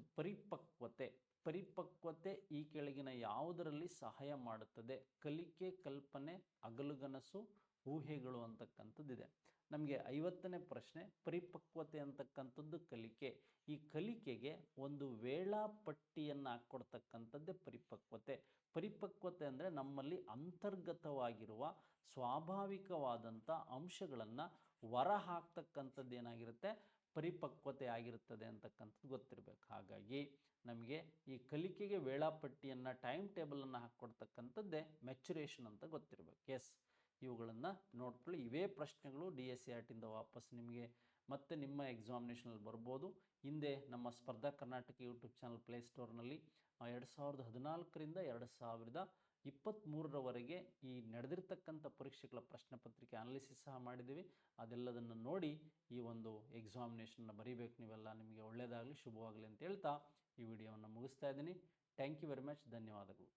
ಪರಿಪಕ್ವತೆ ಈ ಕೆಳಗಿನ ಯಾವುದರಲ್ಲಿ ಸಹಾಯ ಮಾಡುತ್ತದೆ? ಕಲಿಕೆ, ಕಲ್ಪನೆ, ಹಗಲುಗನಸು, ಊಹೆಗಳು ಅಂತಕ್ಕಂಥದ್ದಿದೆ. ನಮಗೆ 50ನೇ ಪ್ರಶ್ನೆ, ಪರಿಪಕ್ವತೆ ಅಂತಕ್ಕಂಥದ್ದು ಕಲಿಕೆ. ಈ ಕಲಿಕೆಗೆ ಒಂದು ವೇಳಾಪಟ್ಟಿಯನ್ನು ಹಾಕ್ಕೊಡ್ತಕ್ಕಂಥದ್ದೇ ಪರಿಪಕ್ವತೆ. ಪರಿಪಕ್ವತೆ ಅಂದರೆ ನಮ್ಮಲ್ಲಿ ಅಂತರ್ಗತವಾಗಿರುವ ಸ್ವಾಭಾವಿಕವಾದಂಥ ಅಂಶಗಳನ್ನು ಹೊರ ಹಾಕ್ತಕ್ಕಂಥದ್ದು ಏನಾಗಿರುತ್ತೆ, ಪರಿಪಕ್ವತೆ ಆಗಿರುತ್ತದೆ ಅಂತಕ್ಕಂಥದ್ದು ಗೊತ್ತಿರಬೇಕು. ಹಾಗಾಗಿ ನಮಗೆ ಈ ಕಲಿಕೆಗೆ ವೇಳಾಪಟ್ಟಿಯನ್ನು, ಟೈಮ್ ಟೇಬಲನ್ನು ಹಾಕ್ಕೊಡ್ತಕ್ಕಂಥದ್ದೇ ಮೆಚುರೇಷನ್ ಅಂತ ಗೊತ್ತಿರಬೇಕು. ಎಸ್, ಇವುಗಳನ್ನು ನೋಡ್ಕೊಳ್ಳಿ. ಇವೇ ಪ್ರಶ್ನೆಗಳು DSCRTಯಿಂದ ವಾಪಸ್ ನಿಮಗೆ ಮತ್ತೆ ನಿಮ್ಮ ಎಕ್ಸಾಮಿನೇಷನಲ್ಲಿ ಬರ್ಬೋದು. ಹಿಂದೆ ನಮ್ಮ ಸ್ಪರ್ಧಾ ಕರ್ನಾಟಕ ಯೂಟ್ಯೂಬ್ ಚಾನಲ್ ಪ್ಲೇಸ್ಟೋರ್ನಲ್ಲಿ 2014ರಿಂದ 2023ರವರೆಗೆ ಈ ನಡೆದಿರ್ತಕ್ಕಂಥ ಪರೀಕ್ಷೆಗಳ ಪ್ರಶ್ನೆ ಪತ್ರಿಕೆ ಅನಾಲಿಸಿಸ್ ಸಹ ಮಾಡಿದ್ದೀವಿ. ಅದೆಲ್ಲದನ್ನು ನೋಡಿ ಈ ಒಂದು ಎಕ್ಸಾಮಿನೇಷನ್ನ ಬರೀಬೇಕು ನೀವೆಲ್ಲ. ನಿಮಗೆ ಒಳ್ಳೆಯದಾಗಲಿ, ಶುಭವಾಗಲಿ ಅಂತ ಹೇಳ್ತಾ ಈ ವಿಡಿಯೋವನ್ನು ಮುಗಿಸ್ತಾ ಇದ್ದೀನಿ. Thank you very much. ಧನ್ಯವಾದಗಳು.